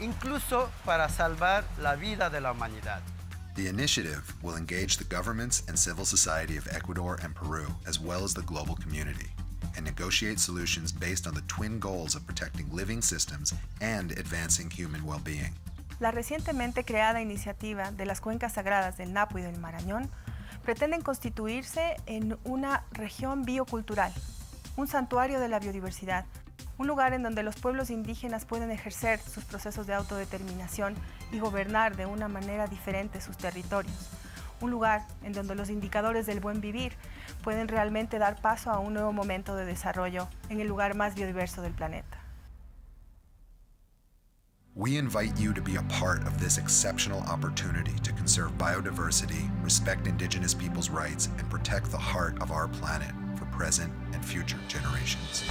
incluso para salvar la vida de la humanidad. The initiative will engage the governments and civil society of Ecuador and Peru, as well as the global community, and negotiate solutions based on the twin goals of protecting living systems and advancing human well-being. La recientemente creada iniciativa de las cuencas sagradas del Napo y del Marañón pretenden constituirse en una región biocultural, un santuario de la biodiversidad, un lugar en donde los pueblos indígenas pueden ejercer sus procesos de autodeterminación y gobernar de una manera diferente sus territorios. Un lugar en donde los indicadores del buen vivir pueden realmente dar paso a un nuevo momento de desarrollo en el lugar más biodiverso del planeta. We invite you to be a part of this exceptional opportunity to conserve biodiversity, respect indigenous peoples' rights, and protect the heart of our planet for present and future generations.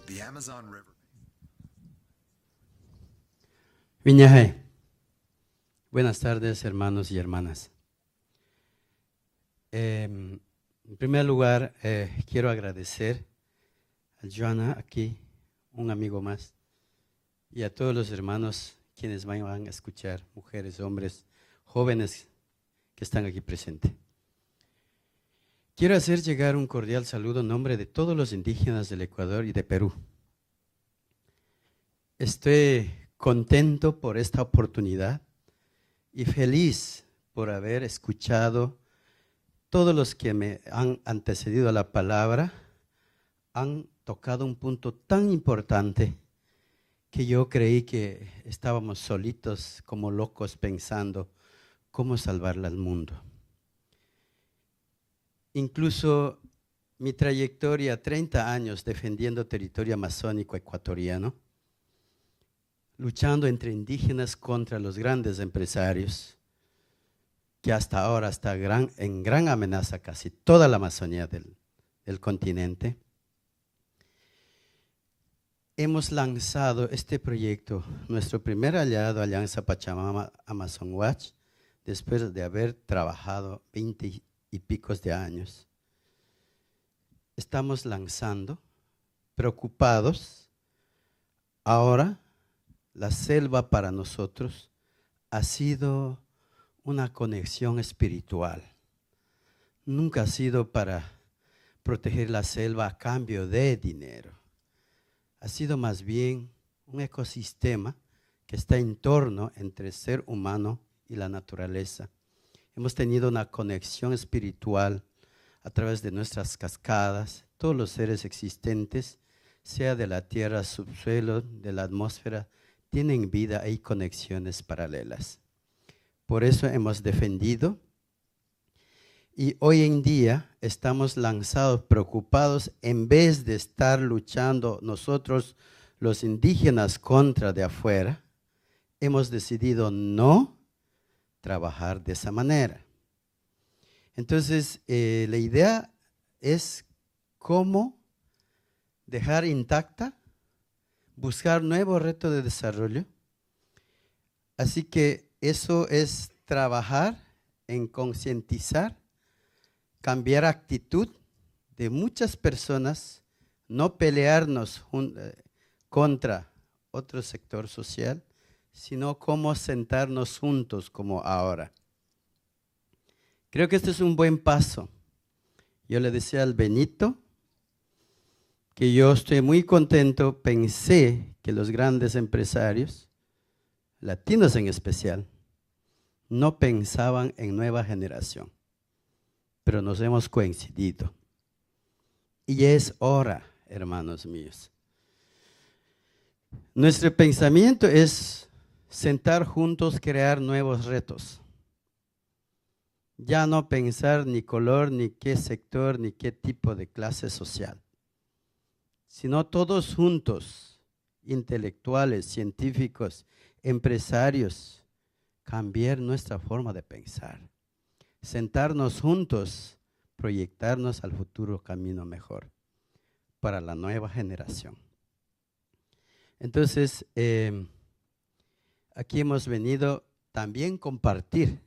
The Amazon River. Viñaje. Buenas tardes, hermanos y hermanas. En primer lugar, quiero agradecer a Joana, aquí, un amigo más, y a todos los hermanos quienes van a escuchar, mujeres, hombres, jóvenes que están aquí presentes. Quiero hacer llegar un cordial saludo en nombre de todos los indígenas del Ecuador y de Perú. Estoy contento por esta oportunidad y feliz por haber escuchado Todos los que me han antecedido a la palabra han tocado un punto tan importante que yo creí que estábamos solitos como locos pensando cómo salvarla al mundo. Incluso mi trayectoria, 30 años defendiendo territorio amazónico ecuatoriano, luchando entre indígenas contra los grandes empresarios, que hasta ahora está en gran amenaza casi toda la Amazonía del continente. Hemos lanzado este proyecto, nuestro primer aliado, Alianza Pachamama Amazon Watch, después de haber trabajado 20 y picos de años. Estamos lanzando, preocupados. Ahora, la selva para nosotros ha sido una conexión espiritual. Nunca ha sido para proteger la selva a cambio de dinero. Ha sido más bien un ecosistema que está en torno entre el ser humano y la naturaleza. Hemos tenido una conexión espiritual a través de nuestras cascadas. Todos los seres existentes, sea de la tierra, subsuelo, de la atmósfera, tienen vida y conexiones paralelas. Por eso hemos defendido y hoy en día estamos lanzados, preocupados, en vez de estar luchando nosotros, los indígenas, contra de afuera, hemos decidido no trabajar de esa manera. Entonces, la idea es cómo dejar intacta, buscar nuevos retos de desarrollo. Así que eso es trabajar en concientizar, cambiar actitud de muchas personas, no pelearnos contra otro sector social, sino cómo sentarnos juntos como ahora. Creo que este es un buen paso. Yo le decía al Benito que yo estoy muy contento, pensé que los grandes empresarios, latinos en especial, no pensaban en nueva generación, pero nos hemos coincidido. Y es hora, hermanos míos. Nuestro pensamiento es sentar juntos, crear nuevos retos. Ya no pensar ni color, ni qué sector, ni qué tipo de clase social, sino todos juntos, intelectuales, científicos, empresarios, cambiar nuestra forma de pensar, sentarnos juntos, proyectarnos al futuro camino mejor para la nueva generación. Entonces, aquí hemos venido también compartir,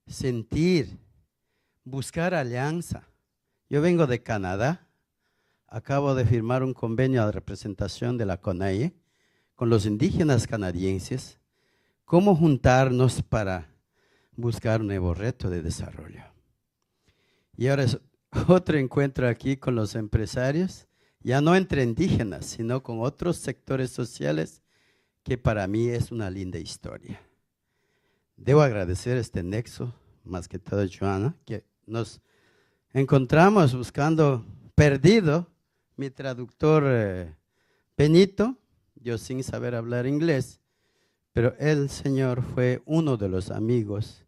sentir, buscar alianza. Yo vengo de Canadá, acabo de firmar un convenio de representación de la CONAIE con los indígenas canadienses, cómo juntarnos para buscar un nuevo reto de desarrollo. Y ahora es otro encuentro aquí con los empresarios, ya no entre indígenas, sino con otros sectores sociales, que para mí es una linda historia. Debo agradecer este nexo, más que todo Joana, que nos encontramos buscando, perdido, mi traductor Benito, yo sin saber hablar inglés, pero el Señor fue uno de los amigos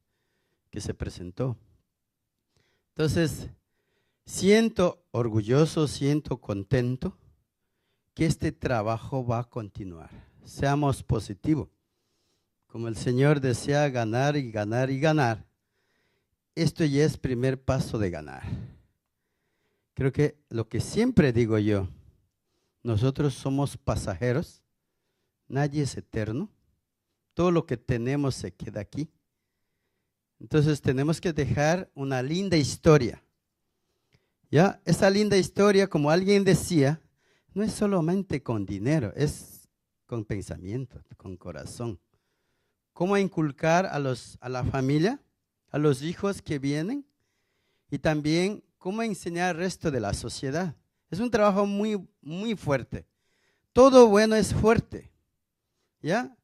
que se presentó. Entonces, siento orgulloso, siento contento que este trabajo va a continuar. Seamos positivos. Como el Señor desea ganar y ganar y ganar, esto ya es primer paso de ganar. Creo que lo que siempre digo yo, nosotros somos pasajeros, nadie es eterno, todo lo que tenemos se queda aquí. Entonces tenemos que dejar una linda historia. ¿Ya? Esa linda historia, como alguien decía, no es solamente con dinero, es con pensamiento, con corazón. ¿Cómo inculcar a la familia, a los hijos que vienen? Y también cómo enseñar al resto de la sociedad. Es un trabajo muy, muy fuerte. Todo bueno es fuerte. ¿Ya?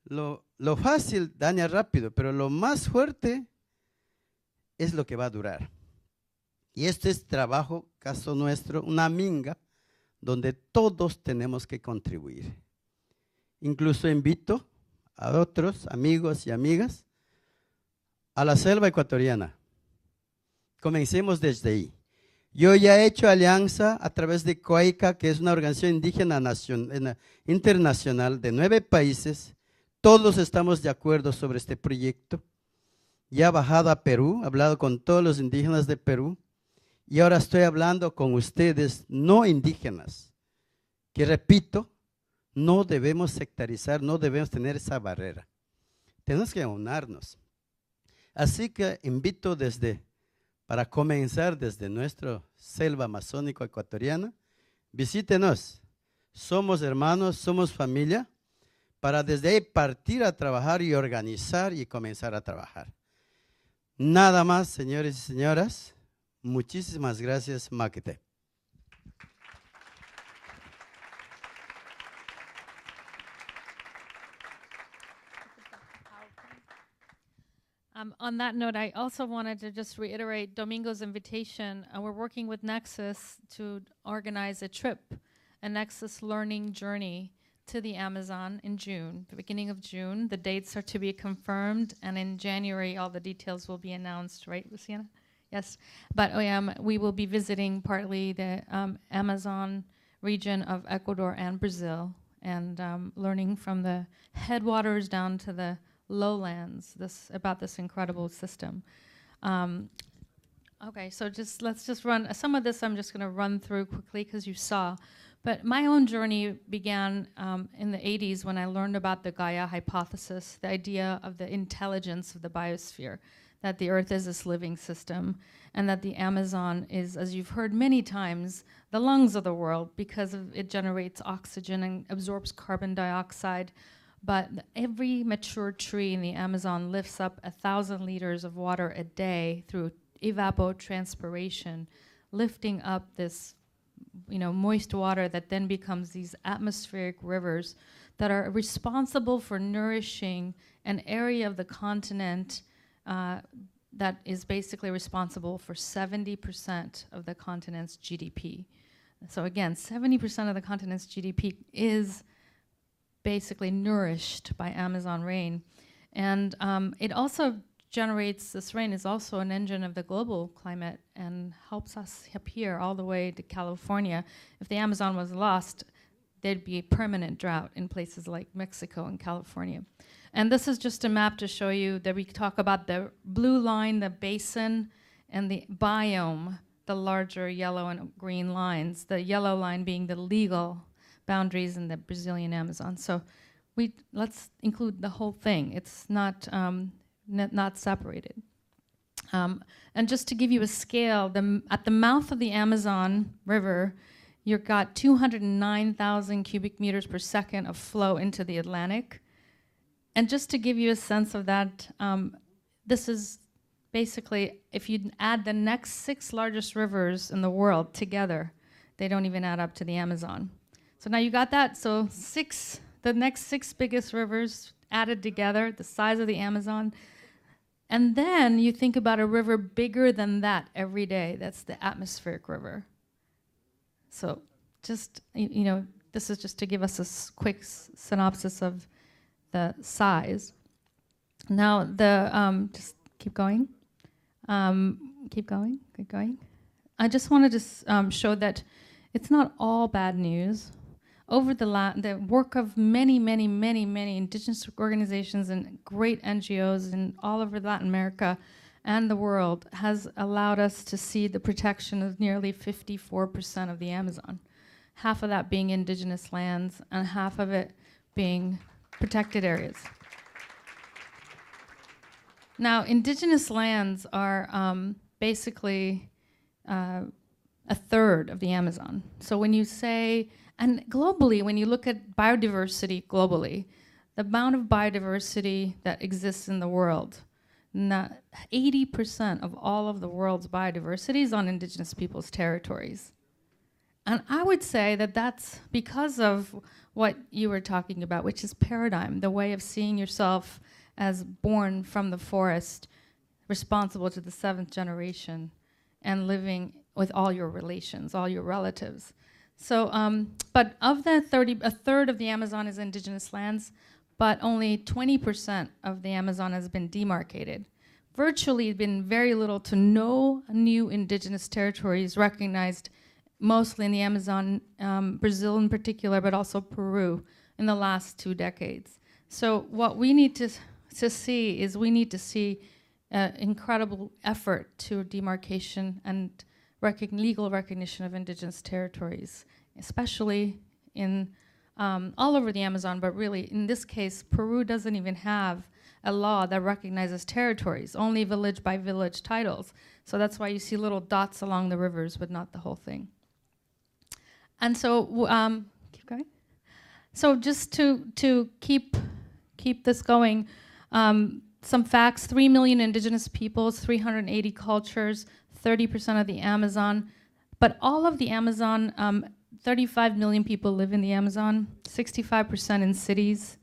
Lo fácil daña rápido, pero lo más fuerte es lo que va a durar. Y esto es trabajo, caso nuestro, una minga donde todos tenemos que contribuir. Incluso invito a otros amigos y amigas a la selva ecuatoriana. Comencemos desde ahí. Yo ya he hecho alianza a través de COICA, que es una organización indígena internacional de 9 países. Todos estamos de acuerdo sobre este proyecto. Ya he bajado a Perú, he hablado con todos los indígenas de Perú. Y ahora estoy hablando con ustedes no indígenas, que repito, no debemos sectarizar, no debemos tener esa barrera. Tenemos que unirnos. Así que invito para comenzar desde nuestra selva amazónica ecuatoriana, visítenos. Somos hermanos, somos familia, para desde ahí partir a trabajar y organizar y comenzar a trabajar. Nada más, señores y señoras. Muchísimas gracias, Maquete. On that note, I also wanted to just reiterate Domingo's invitation. We're working with NEXUS to organize a trip, a NEXUS learning journey to the Amazon in June, the beginning of June. The dates are to be confirmed, and in January, all the details will be announced, right, Luciana? Yes, but we will be visiting partly the Amazon region of Ecuador and Brazil, and learning from the headwaters down to the lowlands about this incredible system. Okay, so let's just run some of this. I'm just going to run through quickly because you saw. But my own journey began in the 80s when I learned about the Gaia hypothesis, the idea of the intelligence of the biosphere, that the Earth is this living system, and that the Amazon is, as you've heard many times, the lungs of the world because it generates oxygen and absorbs carbon dioxide. But every mature tree in the Amazon lifts up 1,000 liters of water a day through evapotranspiration, lifting up this moist water that then becomes these atmospheric rivers that are responsible for nourishing an area of the continent that is basically responsible for 70% of the continent's GDP. So again, 70% of the continent's GDP is basically nourished by Amazon rain. And it also generates, this rain is also an engine of the global climate and helps us up here all the way to California. If the Amazon was lost, there'd be a permanent drought in places like Mexico and California. And this is just a map to show you that we talk about the blue line, the basin, and the biome, the larger yellow and green lines, the yellow line being the legal boundaries in the Brazilian Amazon. So let's include the whole thing. It's not separated. And just to give you a scale, at the mouth of the Amazon River, you've got 209,000 cubic meters per second of flow into the Atlantic. And just to give you a sense of that, this is basically, if you add the next 6 largest rivers in the world together, they don't even add up to the Amazon. So now you got that? So the next 6 biggest rivers added together, the size of the Amazon. And then you think about a river bigger than that every day. That's the atmospheric river. So just, this is just to give us a quick synopsis of the size. Now, just keep going. Keep going. I just wanted to show that it's not all bad news. Over the work of many indigenous organizations and great NGOs in all over Latin America and the world has allowed us to see the protection of nearly 54% of the Amazon. Half of that being indigenous lands and half of it being protected areas. Now, indigenous lands are basically a third of the Amazon. So when you say, and globally, when you look at biodiversity globally, the amount of biodiversity that exists in the world, 80% of all of the world's biodiversity is on indigenous peoples' territories. And I would say that that's because of what you were talking about, which is paradigm, the way of seeing yourself as born from the forest, responsible to the 7th generation and living with all your relations, all your relatives. So, but of the 30, a third of the Amazon is indigenous lands, but only 20% of the Amazon has been demarcated. Virtually been very little to no new indigenous territories recognized, mostly in the Amazon, Brazil in particular, but also Peru in the last 2 decades. So what we need to see is we need to see incredible effort to demarcation and legal recognition of indigenous territories, especially in all over the Amazon, but really in this case, Peru doesn't even have a law that recognizes territories, only village by village titles. So that's why you see little dots along the rivers, but not the whole thing. And so, keep going. So just to keep this going, some facts: 3 million indigenous peoples, 380 cultures, 30% of the Amazon. But all of the Amazon, 35 million people live in the Amazon, 65% in cities.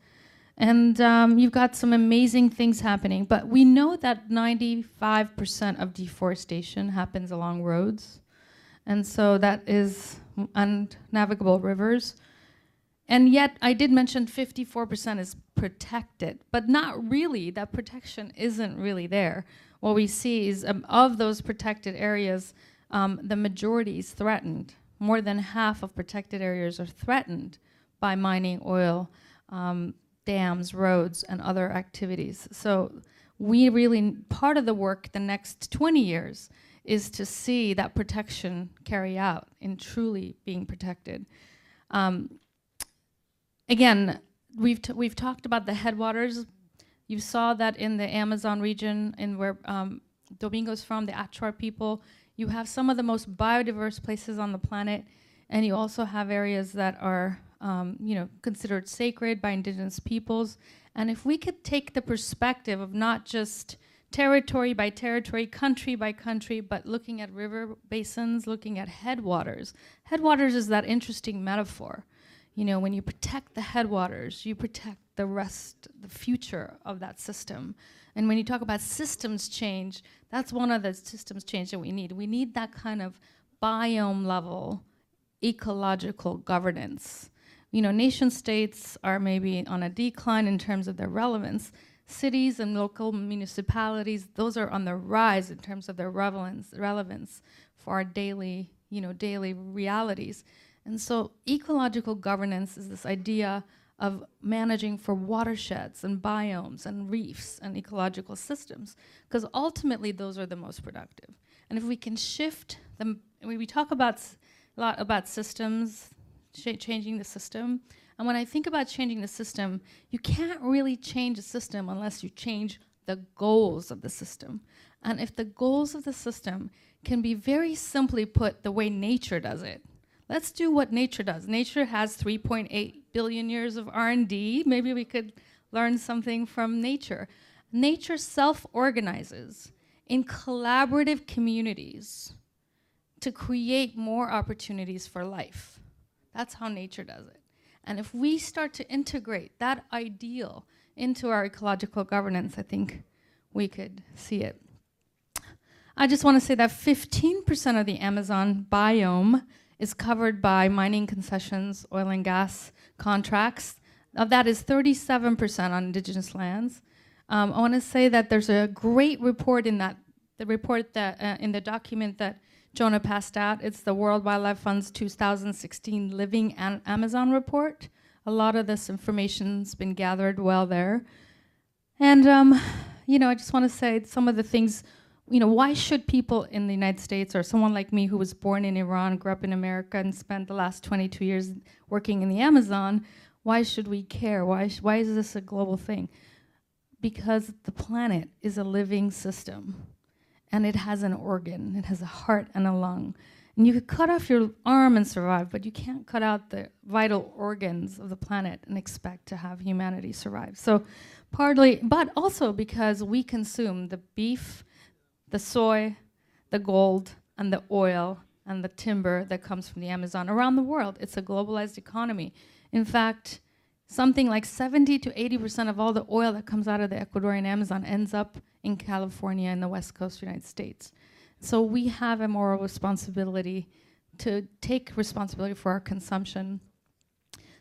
And you've got some amazing things happening. But we know that 95% of deforestation happens along roads. And so that is unnavigable rivers. And yet, I did mention 54% is protected, but not really. That protection isn't really there. What we see is of those protected areas, the majority is threatened. More than half of protected areas are threatened by mining, oil, dams, roads, and other activities. So we really, part of the work the next 20 years is to see that protection carry out in truly being protected. Again, we've talked about the headwaters. You saw that in the Amazon region, in where Domingo's from, the Achuar people. You have some of the most biodiverse places on the planet, and you also have areas that are considered sacred by indigenous peoples. And if we could take the perspective of not just territory by territory, country by country, but looking at river basins, looking at headwaters. Headwaters is that interesting metaphor. You know, when you protect the headwaters, you protect the rest, the future of that system. And when you talk about systems change, that's one of the systems change that we need. We need that kind of biome level ecological governance. You know, nation states are maybe on a decline in terms of their relevance. Cities and local municipalities, those are on the rise in terms of their relevance for our daily realities. And so ecological governance is this idea of managing for watersheds and biomes and reefs and ecological systems, because ultimately those are the most productive. And if we can shift them, we talk a lot about systems, changing the system. And when I think about changing the system, you can't really change a system unless you change the goals of the system. And if the goals of the system can be very simply put the way nature does it, let's do what nature does. Nature has 3.8 billion years of R&D. Maybe we could learn something from nature. Nature self-organizes in collaborative communities to create more opportunities for life. That's how nature does it. And if we start to integrate that ideal into our ecological governance, I think we could see it. I just want to say that 15% of the Amazon biome is covered by mining concessions, oil and gas contracts. Of that is 37% on indigenous lands. I want to say that there's a great report in that, in the document that Jonah passed out. It's the World Wildlife Fund's 2016 Living Amazon report. A lot of this information's been gathered well there. And, I just want to say some of the things, why should people in the United States, or someone like me who was born in Iran, grew up in America, and spent the last 22 years working in the Amazon, why should we care? Why is this a global thing? Because the planet is a living system, and it has an organ. It has a heart and a lung. And you could cut off your arm and survive, but you can't cut out the vital organs of the planet and expect to have humanity survive. So partly, but also because we consume the beef, the soy, the gold, and the oil, and the timber that comes from the Amazon around the world. It's a globalized economy. In fact, something like 70 to 80% of all the oil that comes out of the Ecuadorian Amazon ends up in California and the West Coast United States. So we have a moral responsibility to take responsibility for our consumption.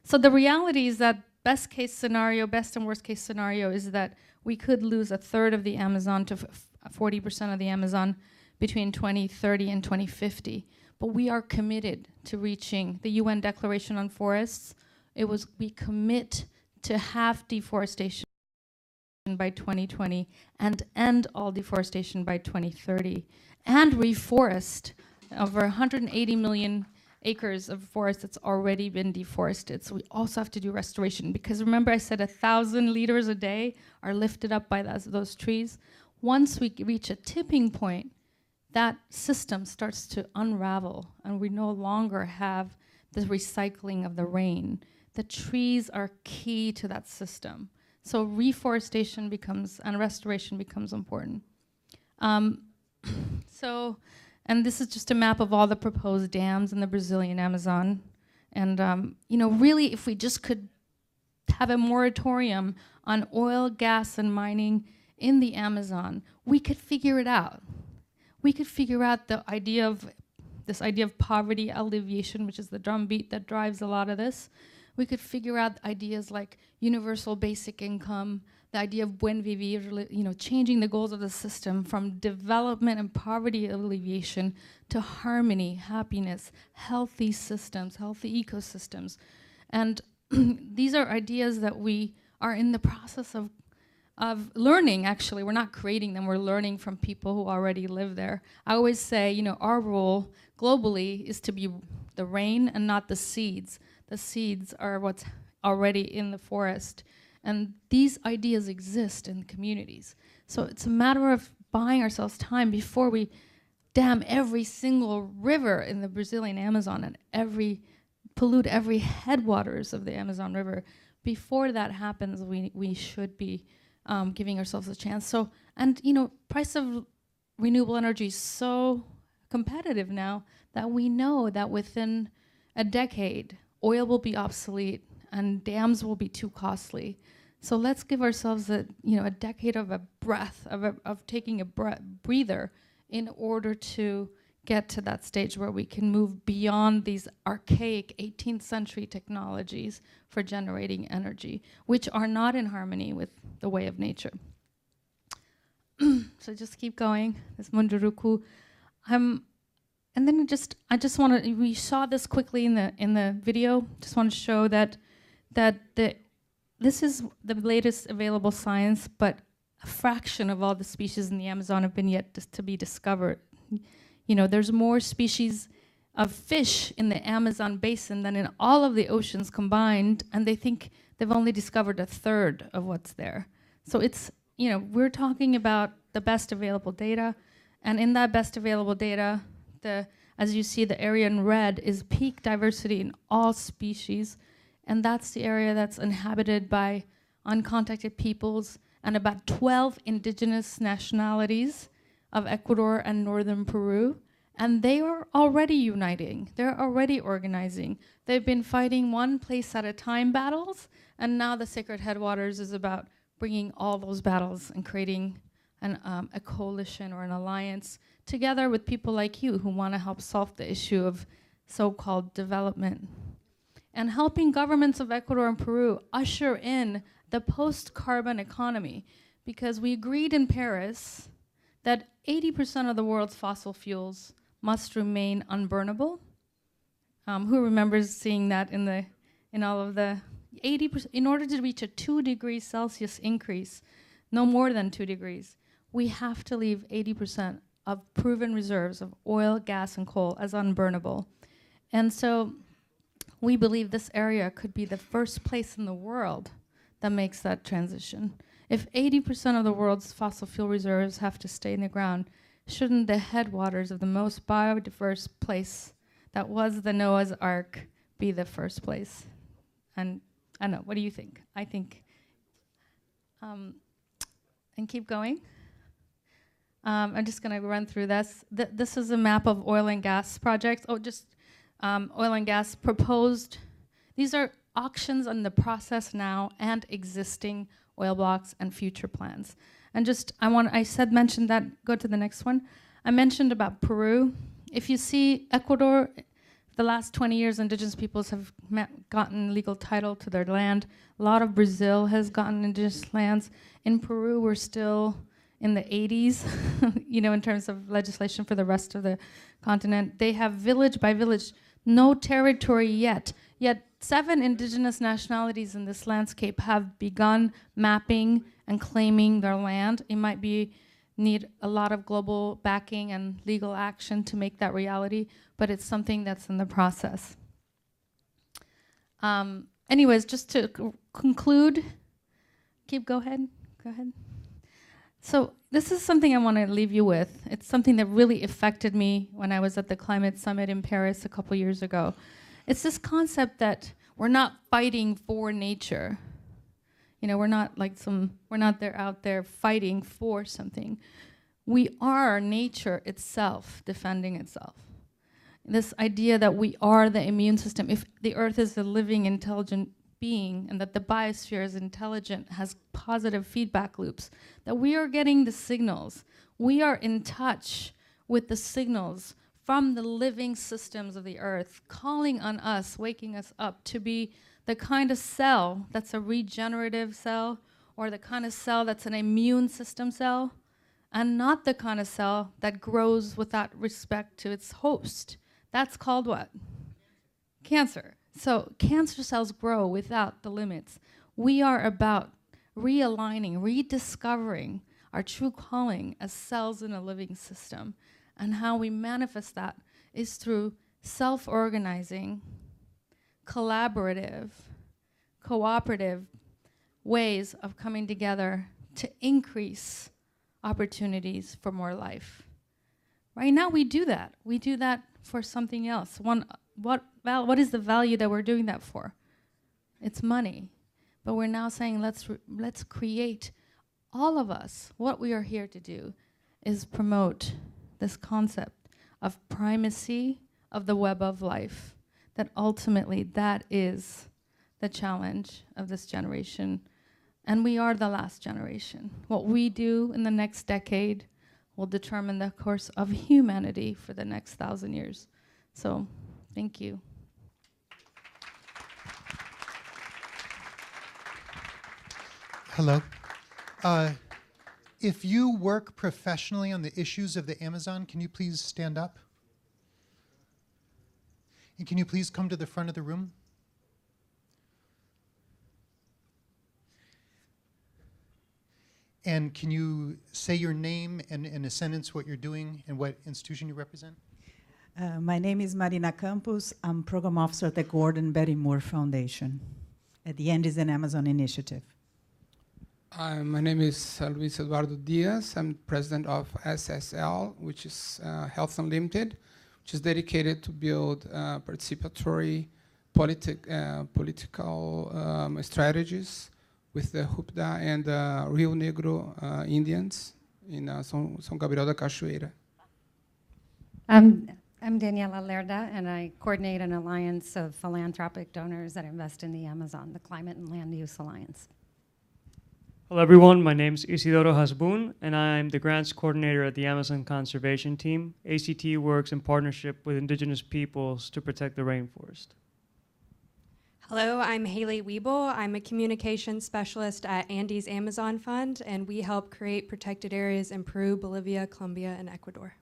So the reality is that best case scenario, best and worst case scenario is that we could lose a third of the Amazon to 40% of the Amazon between 2030 and 2050. But we are committed to reaching the UN Declaration on Forests. We commit to half deforestation by 2020 and end all deforestation by 2030 and reforest over 180 million acres of forest that's already been deforested. So we also have to do restoration because remember I said 1,000 liters a day are lifted up by those trees. Once we reach a tipping point, that system starts to unravel and we no longer have the recycling of the rain. The trees are key to that system. So reforestation becomes, and restoration becomes important. And this is just a map of all the proposed dams in the Brazilian Amazon. And really, if we just could have a moratorium on oil, gas, and mining in the Amazon, we could figure it out. We could figure out this idea of poverty alleviation, which is the drumbeat that drives a lot of this. We could figure out ideas like universal basic income, the idea of buen vivir, changing the goals of the system from development and poverty alleviation to harmony, happiness, healthy systems, healthy ecosystems. And these are ideas that we are in the process of learning, actually. We're not creating them, we're learning from people who already live there. I always say, our role globally is to be the rain and not the seeds. The seeds are what's already in the forest. And these ideas exist in communities. So it's a matter of buying ourselves time before we dam every single river in the Brazilian Amazon and pollute every headwaters of the Amazon River. Before that happens, we should be giving ourselves a chance. So, price of renewable energy is so competitive now that we know that within a decade, oil will be obsolete and dams will be too costly. So let's give ourselves a decade of a breath, of taking a breather in order to get to that stage where we can move beyond these archaic 18th century technologies for generating energy, which are not in harmony with the way of nature. So just keep going, this Munduruku. And then I just want to, we saw this quickly in the video, just want to show that this is the latest available science, but a fraction of all the species in the Amazon have been yet to be discovered. There's more species of fish in the Amazon basin than in all of the oceans combined, and they think they've only discovered a third of what's there. So it's, we're talking about the best available data, and in that best available data, as you see, the area in red is peak diversity in all species, and that's the area that's inhabited by uncontacted peoples and about 12 indigenous nationalities of Ecuador and northern Peru. And they are already uniting. They're already organizing. They've been fighting one place at a time battles, and now the Sacred Headwaters is about bringing all those battles and creating a coalition or an alliance together with people like you who want to help solve the issue of so-called development. And helping governments of Ecuador and Peru usher in the post-carbon economy, because we agreed in Paris that 80% of the world's fossil fuels must remain unburnable. Who remembers seeing that in all of the 80%? In order to reach a 2 degrees Celsius increase, no more than 2 degrees, we have to leave 80% of proven reserves of oil, gas, and coal as unburnable. And so we believe this area could be the first place in the world that makes that transition. If 80% of the world's fossil fuel reserves have to stay in the ground, shouldn't the headwaters of the most biodiverse place that was the Noah's Ark be the first place? And I don't know, what do you think? I think, and keep going. I'm just gonna run through this. This is a map of oil and gas projects. Oil and gas proposed. These are auctions in the process now and existing oil blocks and future plans. And just, mentioned that, go to the next one. I mentioned about Peru. If you see Ecuador, the last 20 years, indigenous peoples have gotten legal title to their land. A lot of Brazil has gotten indigenous lands. In Peru, we're still in the 80s, in terms of legislation for the rest of the continent. They have village by village, no territory yet. Yet 7 indigenous nationalities in this landscape have begun mapping and claiming their land. It might need a lot of global backing and legal action to make that reality, but it's something that's in the process. Anyways, just to conclude, go ahead. So this is something I want to leave you with. It's something that really affected me when I was at the Climate Summit in Paris a couple years ago. It's this concept that we're not fighting for nature. We're not out there fighting for something. We are nature itself defending itself. This idea that we are the immune system, if the Earth is a living, intelligent being, and that the biosphere is intelligent, has positive feedback loops, that we are getting the signals. We are in touch with the signals from the living systems of the Earth, calling on us, waking us up to be the kind of cell that's a regenerative cell, or the kind of cell that's an immune system cell, and not the kind of cell that grows without respect to its host. That's called what? Cancer. So cancer cells grow without the limits. We are about realigning, rediscovering our true calling as cells in a living system. And how we manifest that is through self-organizing, collaborative, cooperative ways of coming together to increase opportunities for more life. Right now we do that. We do that for something else. What is the value that we're doing that for? It's money. But we're now saying let's create, all of us, what we are here to do is promote this concept of primacy of the web of life, that ultimately that is the challenge of this generation. And we are the last generation. What we do in the next decade will determine the course of humanity for the next 1,000 years. So, thank you. Hello. If you work professionally on the issues of the Amazon, can you please stand up? And can you please come to the front of the room? And can you say your name and in a sentence what you're doing and what institution you represent? My name is Marina Campos. I'm Program Officer at the Gordon Betty Moore Foundation. At the end is an Amazon initiative. My name is Luis Eduardo Diaz. I'm president of SSL, which is Health Unlimited, which is dedicated to build participatory political strategies with the Hupda and Rio Negro Indians in São Gabriel da Cachoeira. I'm Daniela Lerda, and I coordinate an alliance of philanthropic donors that invest in the Amazon, the Climate and Land Use Alliance. Hello everyone, my name is Isidoro Hasbun, and I'm the grants coordinator at the Amazon Conservation Team. ACT works in partnership with indigenous peoples to protect the rainforest. Hello, I'm Haley Wiebel. I'm a communications specialist at Andes Amazon Fund, and we help create protected areas in Peru, Bolivia, Colombia, and Ecuador.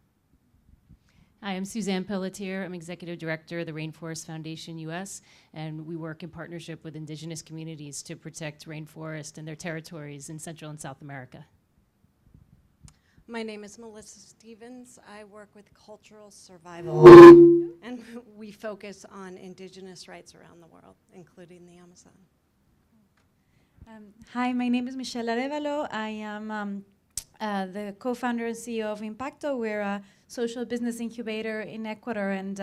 Hi, I'm Suzanne Pelletier. I'm Executive Director of the Rainforest Foundation US, and we work in partnership with indigenous communities to protect rainforest and their territories in Central and South America. My name is Melissa Stevens. I work with cultural survival, and we focus on indigenous rights around the world, including the Amazon. Hi, my name is Michelle Arevalo. I am the co-founder and CEO of Impacto. We're a social business incubator in Ecuador, and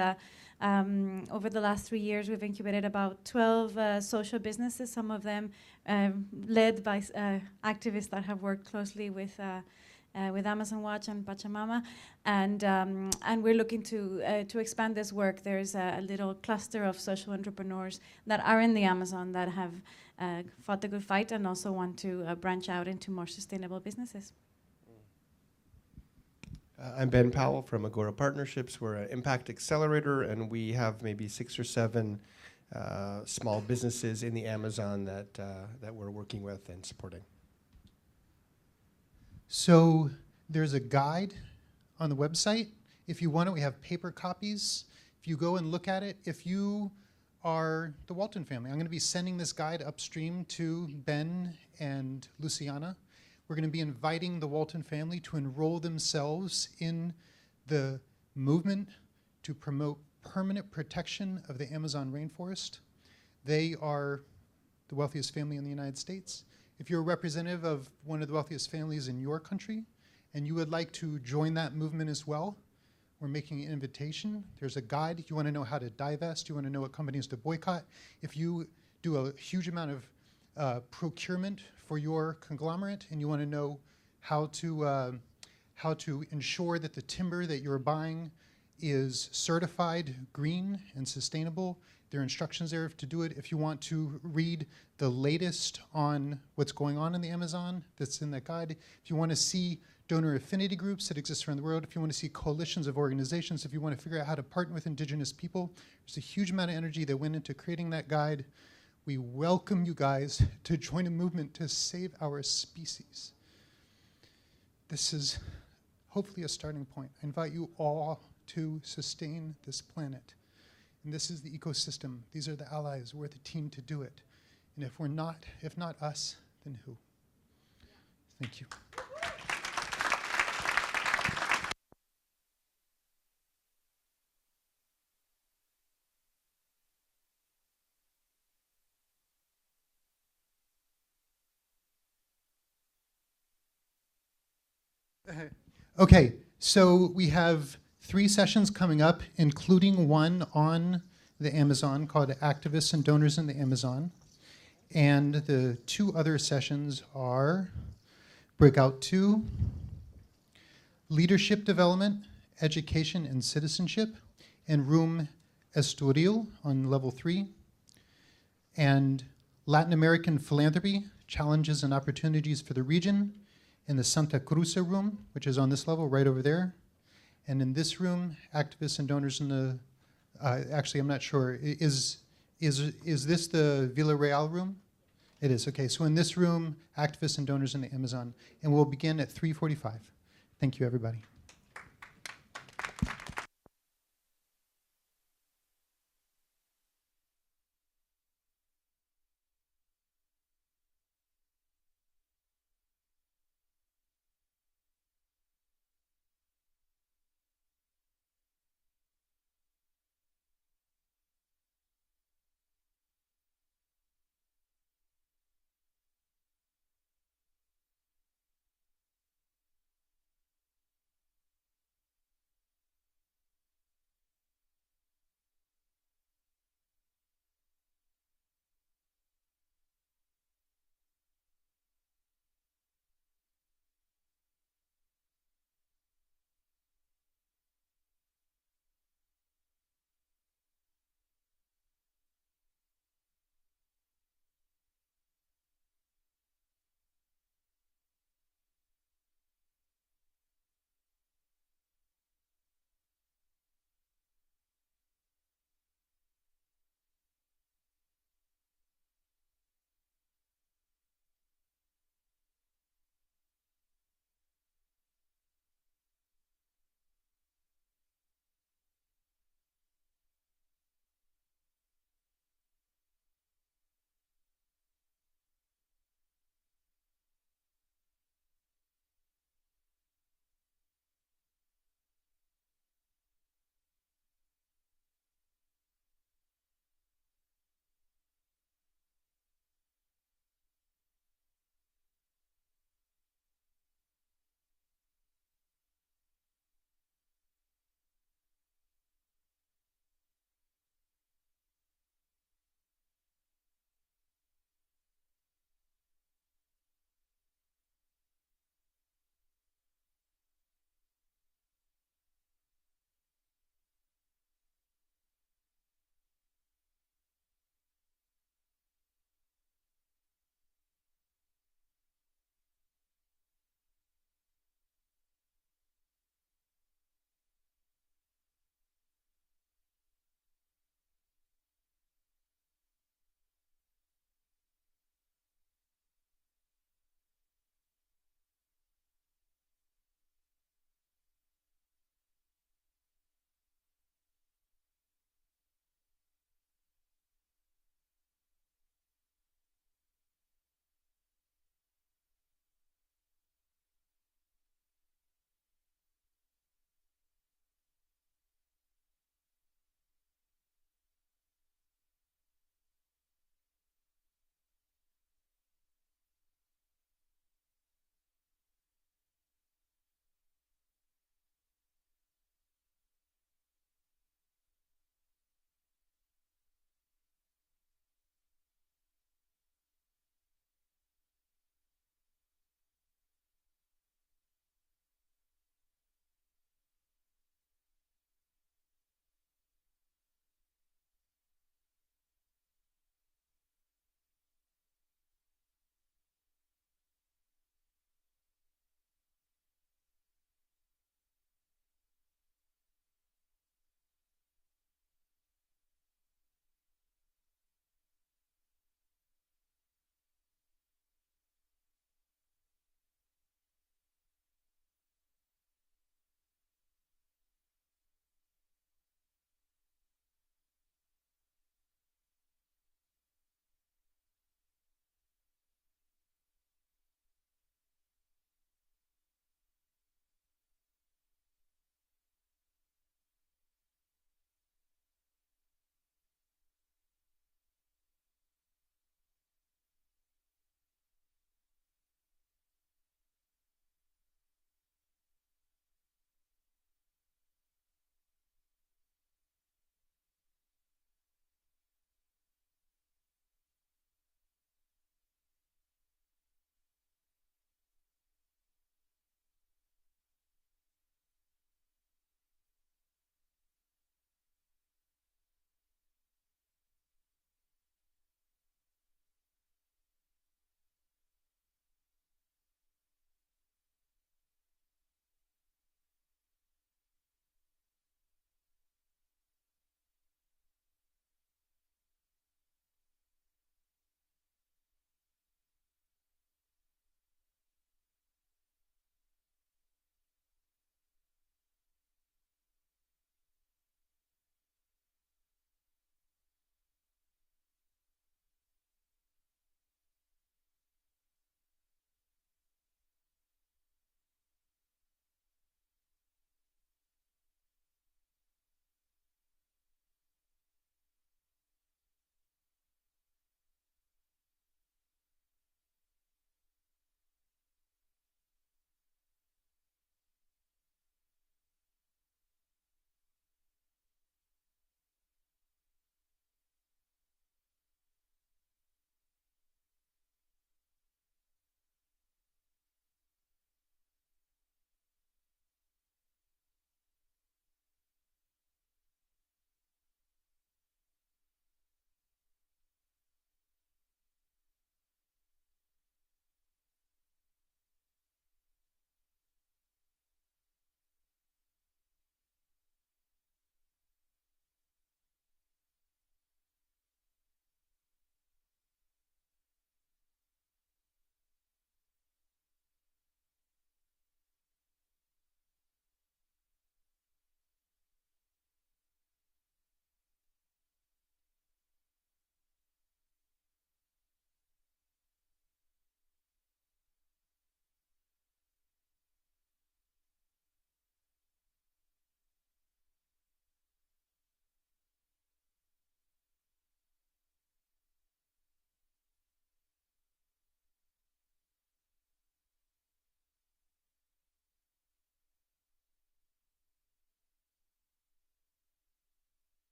over the last 3 years, we've incubated about 12 social businesses, some of them led by activists that have worked closely with with Amazon Watch and Pachamama, and we're looking to expand this work. There's a little cluster of social entrepreneurs that are in the Amazon that have fought the good fight and also want to branch out into more sustainable businesses. I'm Ben Powell from Agora Partnerships. We're an impact accelerator, and we have maybe 6 or 7 small businesses in the Amazon that we're working with and supporting. So there's a guide on the website. If you want it, we have paper copies. If you go and look at it, if you are the Walton family, I'm going to be sending this guide upstream to Ben and Luciana. We're going to be inviting the Walton family to enroll themselves in the movement to promote permanent protection of the Amazon rainforest. They are the wealthiest family in the United States. If you're a representative of one of the wealthiest families in your country and you would like to join that movement as well, we're making an invitation. There's a guide. You want to know how to divest. You want to know what companies to boycott. If you do a huge amount of procurement for your conglomerate and you want to know how to ensure that the timber that you're buying is certified green and sustainable, there are instructions there to do it. If you want to read the latest on what's going on in the Amazon, that's in that guide. If you want to see donor affinity groups that exist around the world, if you want to see coalitions of organizations, if you want to figure out how to partner with indigenous people, there's a huge amount of energy that went into creating that guide. We welcome you guys to join a movement to save our species. This is hopefully a starting point. I invite you all to sustain this planet. And this is the ecosystem. These are the allies. We're the team to do it. And if not us, then who? Thank you. Okay, so we have 3 sessions coming up, including one on the Amazon called Activists and Donors in the Amazon. And the 2 other sessions are Breakout 2, Leadership Development, Education and Citizenship, and Room Estoril on level 3, and Latin American Philanthropy, Challenges and Opportunities for the Region, in the Santa Cruz room, which is on this level right over there. And in this room, activists and donors in the, actually I'm not sure, is this the Villarreal room? It is, okay. So in this room, activists and donors in the Amazon. And we'll begin at 3:45. Thank you, everybody.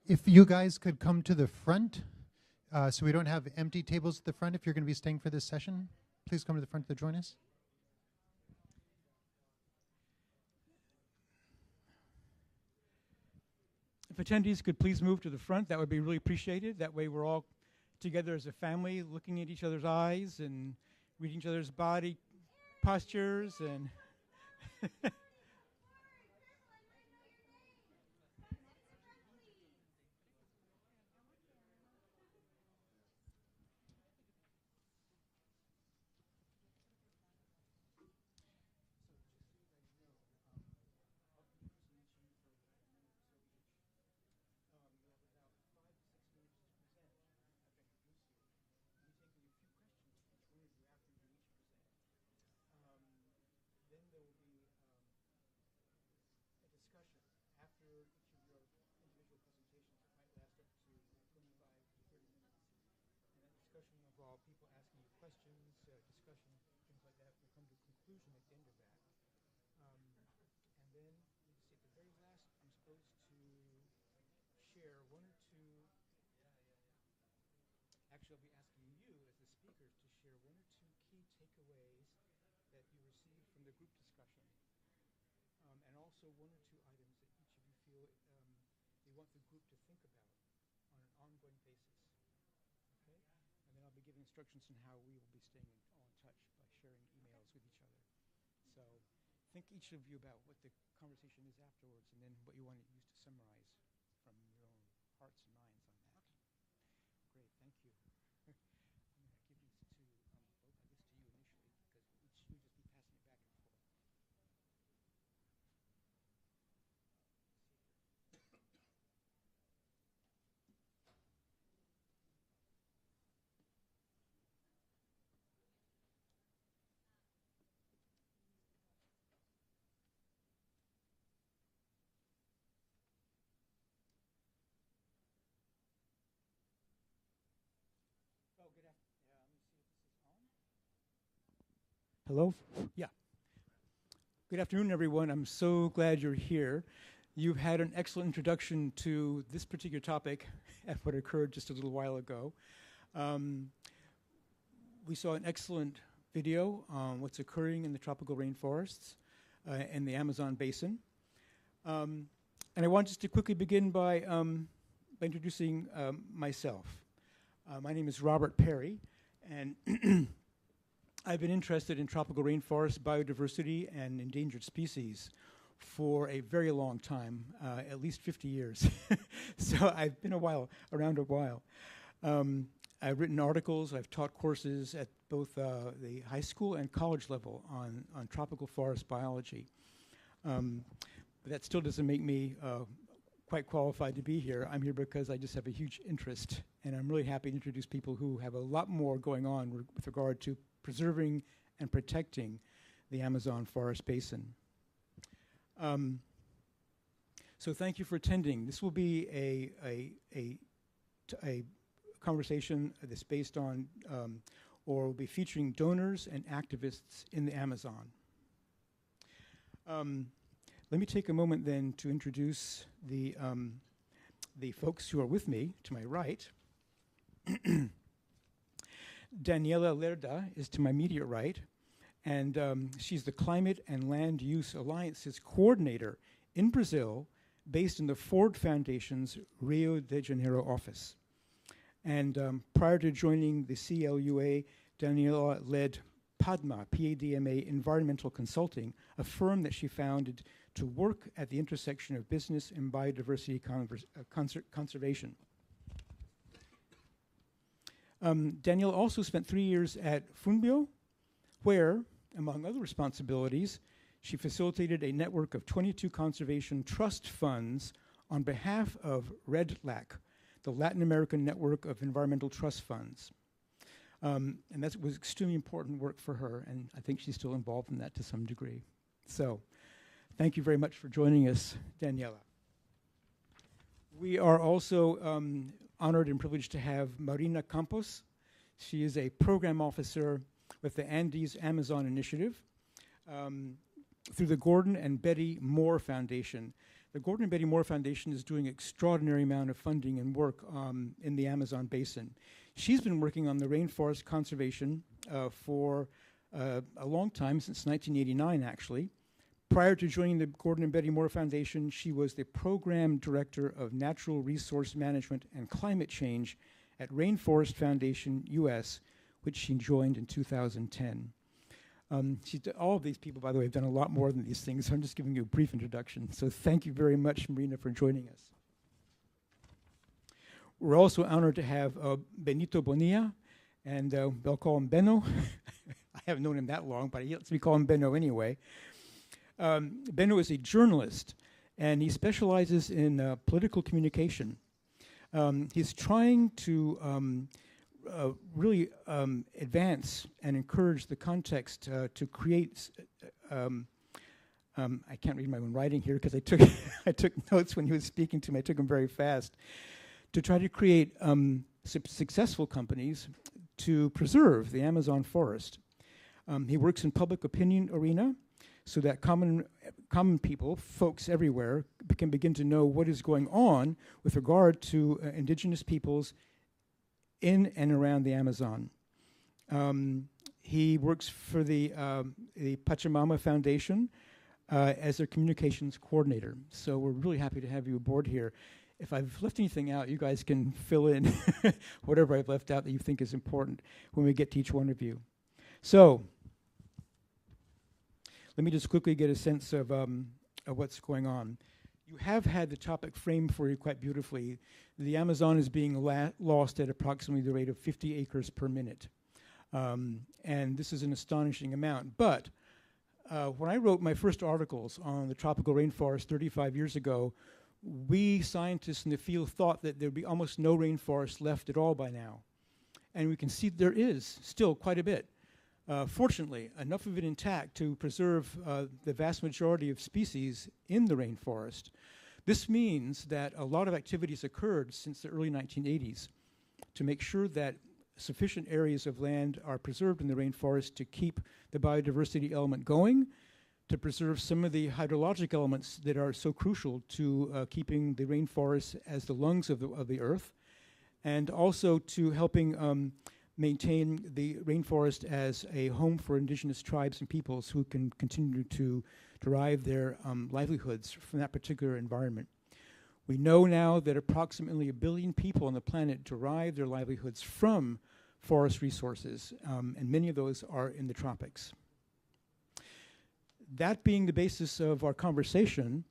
If you guys could come to the front, so we don't have empty tables at the front if you're going to be staying for this session, please come to the front to join us. If attendees could please move to the front, that would be really appreciated. That way we're all together as a family, looking at each other's eyes and reading each other's body postures and involve people asking you questions, discussion, things like that. We'll come to a conclusion at the end of that. And then, let's see, at the very last, I'm supposed to share one or two. Actually, I'll be asking you, as the speakers, to share one or two key takeaways that you received from the group discussion. And also one or two items that each of you feel you want the group to think about on an ongoing basis. And then I'll be giving instructions on how we will be staying all in touch by sharing emails with each other. So think each of you about what the conversation is afterwards and then what you want to use to summarize from your own hearts and minds on that. Okay. Great, thank you. I'm going to give these to both, I guess, to you initially, because each you just be passing it back and forth. Oh, good afternoon. Let me see if this is on. Hello? Yeah. Good afternoon, everyone. I'm so glad you're here. You've had an excellent introduction to this particular topic at what occurred just a little while ago. We saw an excellent video on what's occurring in the tropical rainforests in the Amazon basin. And I want just to quickly begin by introducing myself. My name is Robert Perry, and I've been interested in tropical rainforest biodiversity and endangered species for a very long time, at least 50 years. So I've been around a while. I've written articles, I've taught courses at both the high school and college level on tropical forest biology. But that still doesn't make me quite qualified to be here. I'm here because I just have a huge interest, and I'm really happy to introduce people who have a lot more going on with regard to preserving and protecting the Amazon forest basin. So thank you for attending. This will be a conversation that's based on, or will be featuring donors and activists in the Amazon. Let me take a moment then to introduce the folks who are with me to my right. Daniela Lerda is to my immediate right, and she's the Climate and Land Use Alliance's coordinator in Brazil, based in the Ford Foundation's Rio de Janeiro office. And prior to joining the CLUA, Daniela led PADMA, P-A-D-M-A, Environmental Consulting, a firm that she founded to work at the intersection of business and biodiversity conservation. Daniela also spent 3 years at Funbio, where, among other responsibilities, she facilitated a network of 22 conservation trust funds on behalf of REDLAC, the Latin American Network of Environmental Trust Funds. And that was extremely important work for her, and I think she's still involved in that to some degree. So, thank you very much for joining us, Daniela. We are also honored and privileged to have Marina Campos. She is a program officer with the Andes Amazon Initiative through the Gordon and Betty Moore Foundation. the Gordon and Betty Moore Foundation is doing extraordinary amount of funding and work in the Amazon basin. She's been working on the rainforest conservation for a long time, since 1989 actually. Prior to joining the Gordon and Betty Moore Foundation, she was the Program Director of Natural Resource Management and Climate Change at Rainforest Foundation US, which she joined in 2010. All of these people, by the way, have done a lot more than these things, so I'm just giving you a brief introduction. So thank you very much, Marina, for joining us. We're also honored to have Benito Bonilla, and they'll call him Benno. I haven't known him that long, but he lets me call him Benno anyway. Benno is a journalist, and he specializes in political communication. He's trying to really advance and encourage the context to create. I can't read my own writing here because I took notes when he was speaking to me. I took them very fast. To try to create successful companies to preserve the Amazon forest. He works in public opinion arena, so that common people, folks everywhere, can begin to know what is going on with regard to indigenous peoples in and around the Amazon. He works for the Pachamama Foundation as their communications coordinator. So we're really happy to have you aboard here. If I've left anything out, you guys can fill in whatever I've left out that you think is important when we get to each one of you. So let me just quickly get a sense of what's going on. You have had the topic framed for you quite beautifully. The Amazon is being lost at approximately the rate of 50 acres per minute. And this is an astonishing amount. But when I wrote my first articles on the tropical rainforest 35 years ago, we scientists in the field thought that there'd be almost no rainforest left at all by now. And we can see there is still quite a bit. Fortunately, enough of it intact to preserve the vast majority of species in the rainforest. This means that a lot of activities occurred since the early 1980s to make sure that sufficient areas of land are preserved in the rainforest to keep the biodiversity element going, to preserve some of the hydrologic elements that are so crucial to keeping the rainforest as the lungs of the earth, and also to helping maintain the rainforest as a home for indigenous tribes and peoples who can continue to derive their livelihoods from that particular environment. We know now that approximately 1 billion people on the planet derive their livelihoods from forest resources, and many of those are in the tropics. That being the basis of our conversation,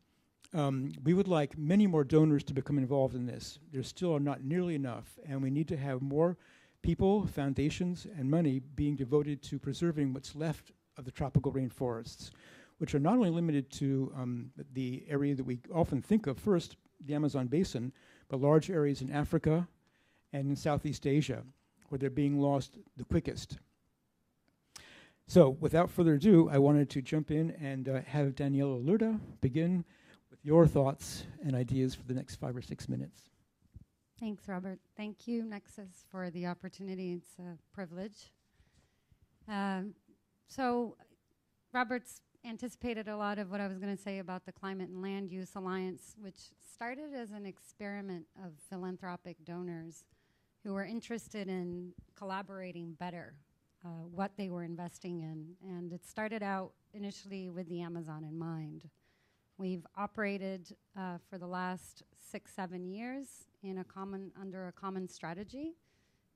we would like many more donors to become involved in this. There still are not nearly enough, and we need to have more people, foundations, and money being devoted to preserving what's left of the tropical rainforests, which are not only limited to the area that we often think of first, the Amazon basin, but large areas in Africa and in Southeast Asia, where they're being lost the quickest. So without further ado, I wanted to jump in and have Daniela Lerda begin with your thoughts and ideas for the next 5 or 6 minutes. Thanks, Robert. Thank you, NEXUS, for the opportunity. It's a privilege. So Robert's anticipated a lot of what I was going to say about the Climate and Land Use Alliance, which started as an experiment of philanthropic donors who were interested in collaborating better what they were investing in. And it started out initially with the Amazon in mind. We've operated for the last 6-7 years in under a common strategy.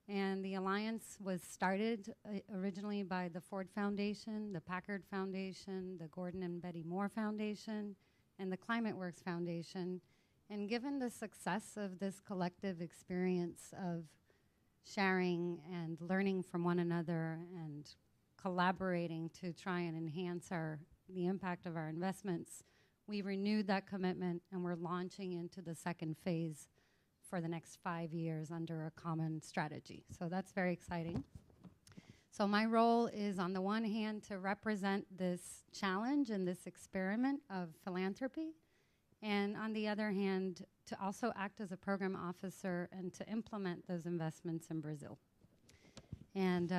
And the alliance was started originally by the Ford Foundation, the Packard Foundation, the Gordon and Betty Moore Foundation, and the Climate Works Foundation. And given the success of this collective experience of sharing and learning from one another and collaborating to try and enhance the impact of our investments, we renewed that commitment and we're launching into the second phase for the next 5 years under a common strategy. So that's very exciting. So my role is, on the one hand, to represent this challenge and this experiment of philanthropy, and on the other hand, to also act as a program officer and to implement those investments in Brazil. And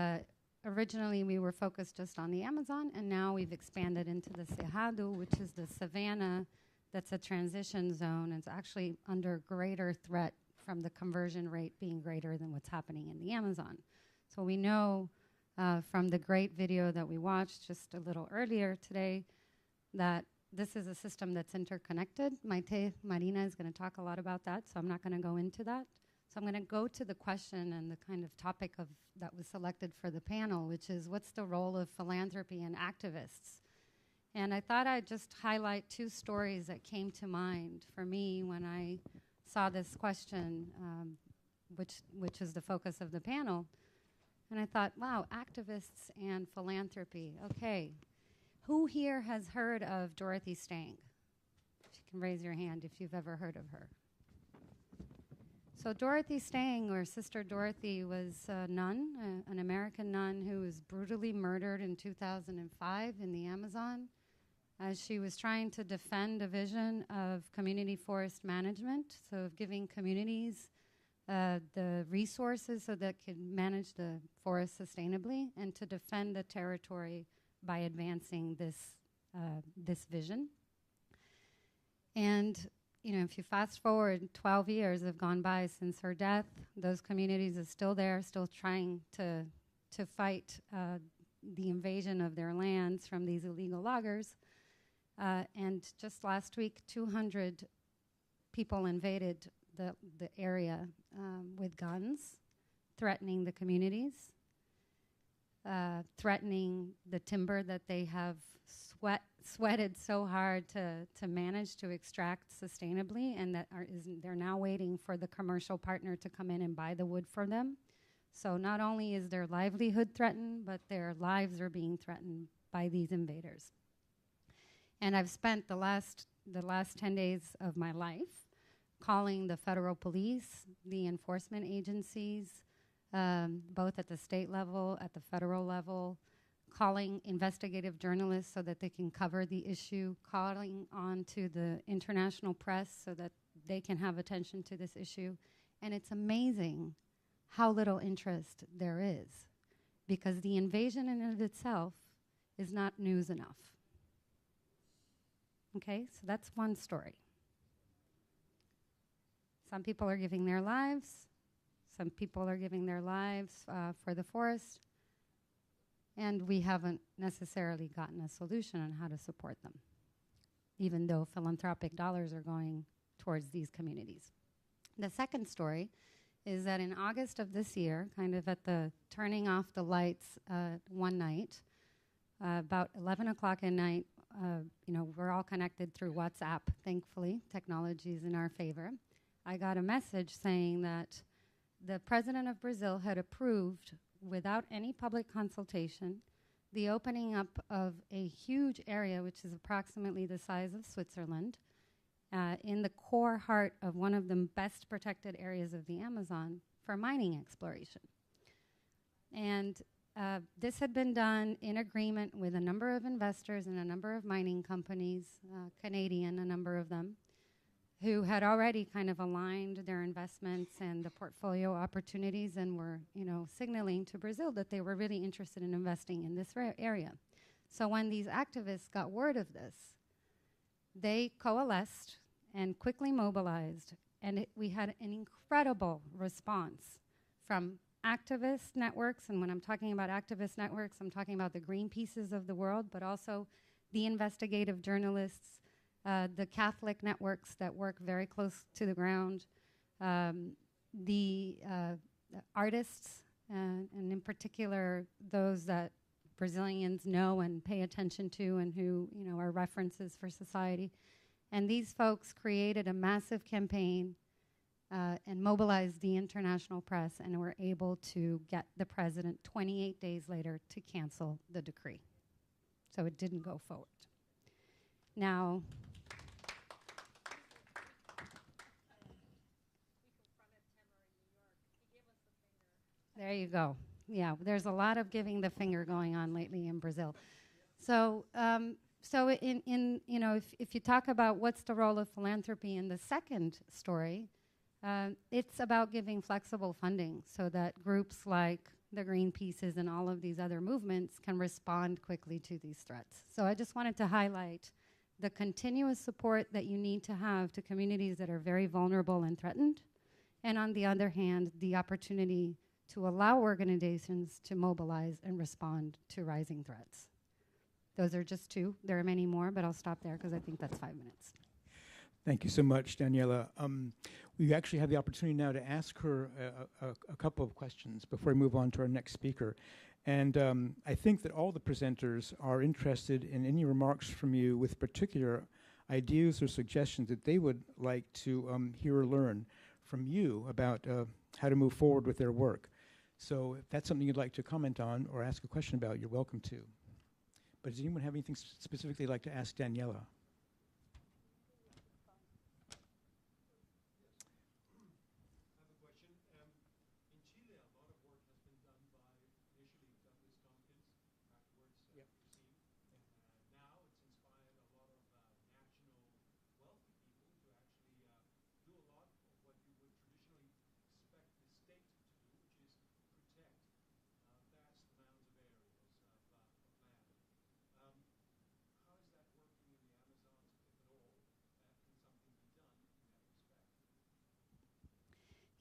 originally we were focused just on the Amazon, and now we've expanded into the Cerrado, which is the savanna that's a transition zone. It's actually under greater threat from the conversion rate being greater than what's happening in the Amazon. So we know from the great video that we watched just a little earlier today that this is a system that's interconnected. Maite Marina is going to talk a lot about that, so I'm not going to go into that. So I'm going to go to the question and the kind of topic that was selected for the panel, which is what's the role of philanthropy and activists? And I thought I'd just highlight two stories that came to mind for me when I saw this question, which is the focus of the panel. And I thought, wow, activists and philanthropy. Okay, who here has heard of Dorothy Stang? You can raise your hand if you've ever heard of her. So Dorothy Stang, or Sister Dorothy, was a nun, an American nun who was brutally murdered in 2005 in the Amazon as she was trying to defend a vision of community forest management, so of giving communities the resources so that could manage the forest sustainably and to defend the territory by advancing this vision. And you know, if you fast forward, 12 years have gone by since her death. Those communities are still there, still trying to fight the invasion of their lands from these illegal loggers. And just last week, 200 people invaded the area with guns, threatening the communities, threatening the timber that they have sweated so hard to manage to extract sustainably, and that they're now waiting for the commercial partner to come in and buy the wood for them. So not only is their livelihood threatened, but their lives are being threatened by these invaders. And I've spent the last 10 days of my life calling the federal police, the enforcement agencies, both at the state level, at the federal level, calling investigative journalists so that they can cover the issue, calling on to the international press so that they can have attention to this issue. And it's amazing how little interest there is, because the invasion in and of itself is not news enough. Okay, so that's one story. Some people are giving their lives. Some people are giving their lives for the forest. And we haven't necessarily gotten a solution on how to support them, even though philanthropic dollars are going towards these communities. The second story is that in August of this year, kind of at the turning off the lights one night, about 11 o'clock at night, you know, we're all connected through WhatsApp, thankfully. Technology is in our favor. I got a message saying that the president of Brazil had approved, without any public consultation, the opening up of a huge area, which is approximately the size of Switzerland, in the core heart of one of the best protected areas of the Amazon for mining exploration. And this had been done in agreement with a number of investors and a number of mining companies, Canadian, a number of them, who had already kind of aligned their investments and the portfolio opportunities and were, you know, signaling to Brazil that they were really interested in investing in this area. So when these activists got word of this, they coalesced and quickly mobilized, and we had an incredible response from activist networks. And when I'm talking about activist networks, I'm talking about the Greenpeaces of the world, but also the investigative journalists, the Catholic networks that work very close to the ground, the artists, and in particular those that Brazilians know and pay attention to and who, you know, are references for society. And these folks created a massive campaign and mobilized the international press and were able to get the president 28 days later to cancel the decree. So it didn't go forward. Now, there you go. Yeah, there's a lot of giving the finger going on lately in Brazil. So, in you know, if you talk about what's the role of philanthropy in the second story, it's about giving flexible funding so that groups like the Greenpeaces and all of these other movements can respond quickly to these threats. So I just wanted to highlight the continuous support that you need to have to communities that are very vulnerable and threatened, and on the other hand, the opportunity to allow organizations to mobilize and respond to rising threats. Those are just two. There are many more, but I'll stop there because I think that's 5 minutes. Thank you so much, Daniela. We actually have the opportunity now to ask her a couple of questions before we move on to our next speaker. And I think that all the presenters are interested in any remarks from you with particular ideas or suggestions that they would like to hear or learn from you about how to move forward with their work. So if that's something you'd like to comment on or ask a question about, you're welcome to. But does anyone have anything specifically like to ask Daniela?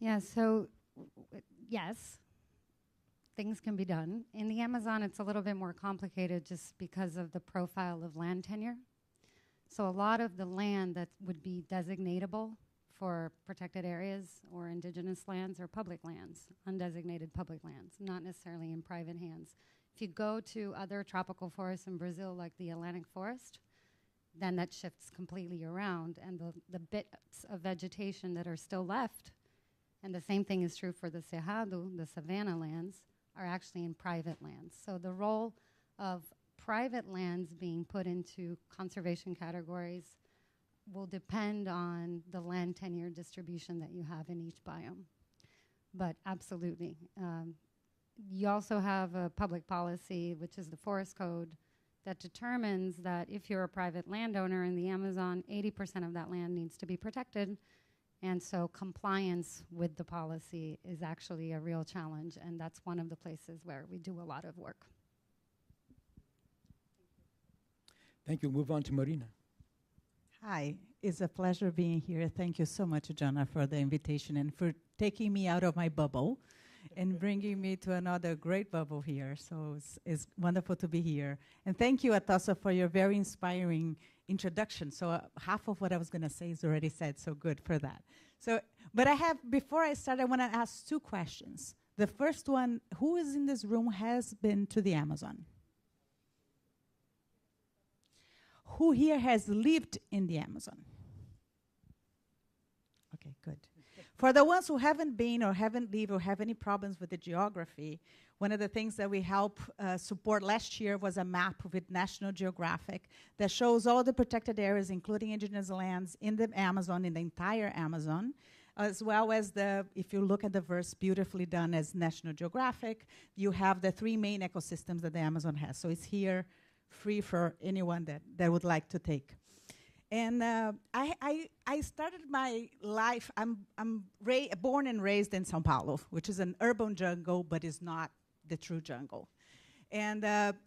Yeah, so yes, things can be done. In the Amazon, it's a little bit more complicated just because of the profile of land tenure. So a lot of the land that would be designatable for protected areas or indigenous lands or public lands, undesignated public lands, not necessarily in private hands. If you go to other tropical forests in Brazil, like the Atlantic forest, then that shifts completely around, and the bits of vegetation that are still left, and the same thing is true for the Cerrado, the savanna lands, are actually in private lands. So the role of private lands being put into conservation categories will depend on the land tenure distribution that you have in each biome. But absolutely. You also have a public policy, which is the Forest Code, that determines that if you're a private landowner in the Amazon, 80% of that land needs to be protected. And so compliance with the policy is actually a real challenge, and that's one of the places where we do a lot of work. Thank you. Move on to Marina. Hi, it's a pleasure being here. Thank you so much, Jana, for the invitation and for taking me out of my bubble and bringing me to another great bubble here. So it's wonderful to be here. And thank you, Atossa, for your very inspiring introduction. So half of what I was going to say is already said, so good for that. So, but before I start, I want to ask two questions. The first one, who is in this room has been to the Amazon? Who here has lived in the Amazon? Okay, good. For the ones who haven't been or haven't lived or have any problems with the geography, one of the things that we helped support last year was a map with National Geographic that shows all the protected areas, including indigenous lands in the Amazon, in the entire Amazon, as well as if you look at the verse beautifully done as National Geographic, you have the 3 main ecosystems that the Amazon has. So it's here free for anyone that would like to take. And I started my life, I'm born and raised in Sao Paulo, which is an urban jungle, but is not the true jungle. And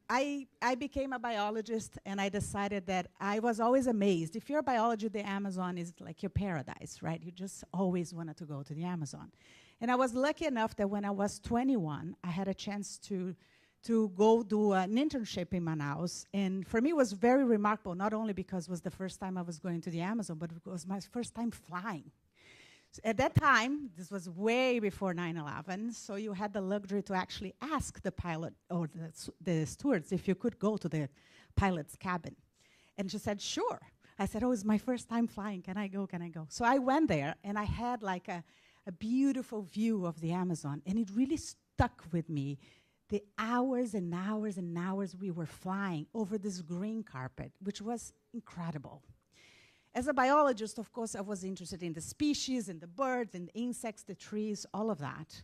I became a biologist, and I decided that I was always amazed. If you're a biologist, the Amazon is like your paradise, right? You just always wanted to go to the Amazon. And I was lucky enough that when I was 21, I had a chance to go do an internship in Manaus. And for me, it was very remarkable, not only because it was the first time I was going to the Amazon, but it was my first time flying. So at that time, this was way before 9/11, so you had the luxury to actually ask the pilot or the stewards if you could go to the pilot's cabin. And she said, sure. I said, oh, it's my first time flying. Can I go? Can I go? So I went there, and I had like a beautiful view of the Amazon, and it really stuck with me. The hours and hours and hours we were flying over this green carpet, which was incredible. As a biologist, of course, I was interested in the species and the birds and the insects, the trees, all of that.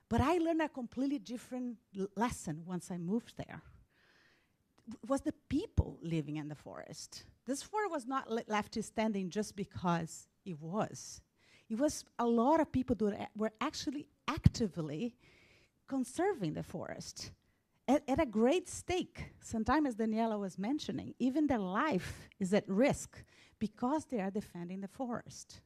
But I learned a completely different lesson once I moved there. It was the people living in the forest. This forest was not left standing just because it was. It was a lot of people that were actually actively conserving the forest. at a great stake. Sometimes, as Daniela was mentioning, even their life is at risk because they are defending the forest.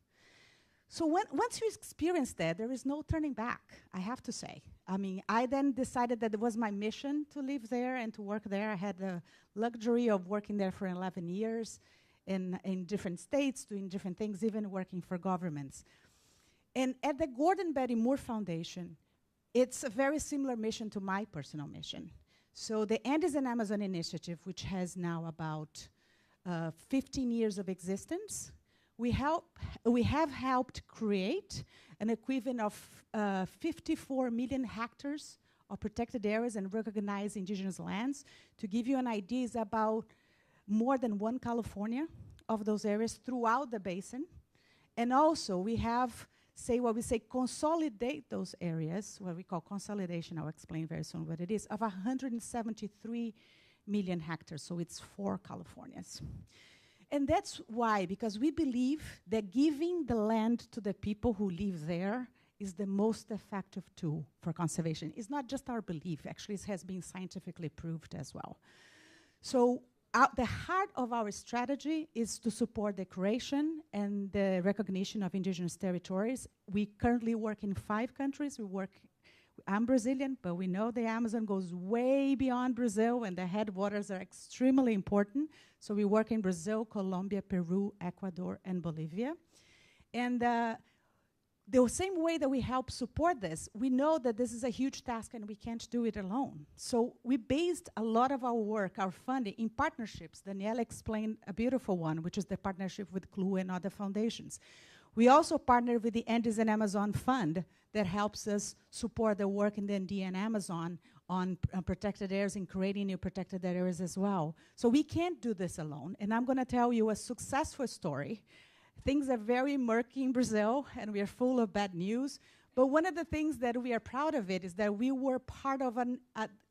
So once you experience that, there is no turning back, I have to say. I mean, I then decided that it was my mission to live there and to work there. I had the luxury of working there for 11 years in different states, doing different things, even working for governments. And at the Gordon Betty Moore Foundation, it's a very similar mission to my personal mission. So the Andes and Amazon Initiative, which has now about 15 years of existence, we have helped create an equivalent of 54 million hectares of protected areas and recognized indigenous lands. To give you an idea, it's about more than one California of those areas throughout the basin. And also we have, what we say, consolidate those areas, what we call consolidation, I'll explain very soon what it is, of 173 million hectares, so it's 4 Californias. And that's why, because we believe that giving the land to the people who live there is the most effective tool for conservation. It's not just our belief, actually it has been scientifically proved as well. So the heart of our strategy is to support the creation and the recognition of indigenous territories. We currently work in 5 countries. I'm Brazilian, but we know the Amazon goes way beyond Brazil, and the headwaters are extremely important. So we work in Brazil, Colombia, Peru, Ecuador, and Bolivia. And the same way that we help support this, we know that this is a huge task and we can't do it alone. So we based a lot of our work, our funding, in partnerships. Daniela explained a beautiful one, which is the partnership with CLU and other foundations. We also partner with the Andes and Amazon Fund that helps us support the work in the Andean Amazon on protected areas and creating new protected areas as well. So we can't do this alone. And I'm going to tell you a successful story. Things are very murky in Brazil, and we are full of bad news. But one of the things that we are proud of it is that we were part of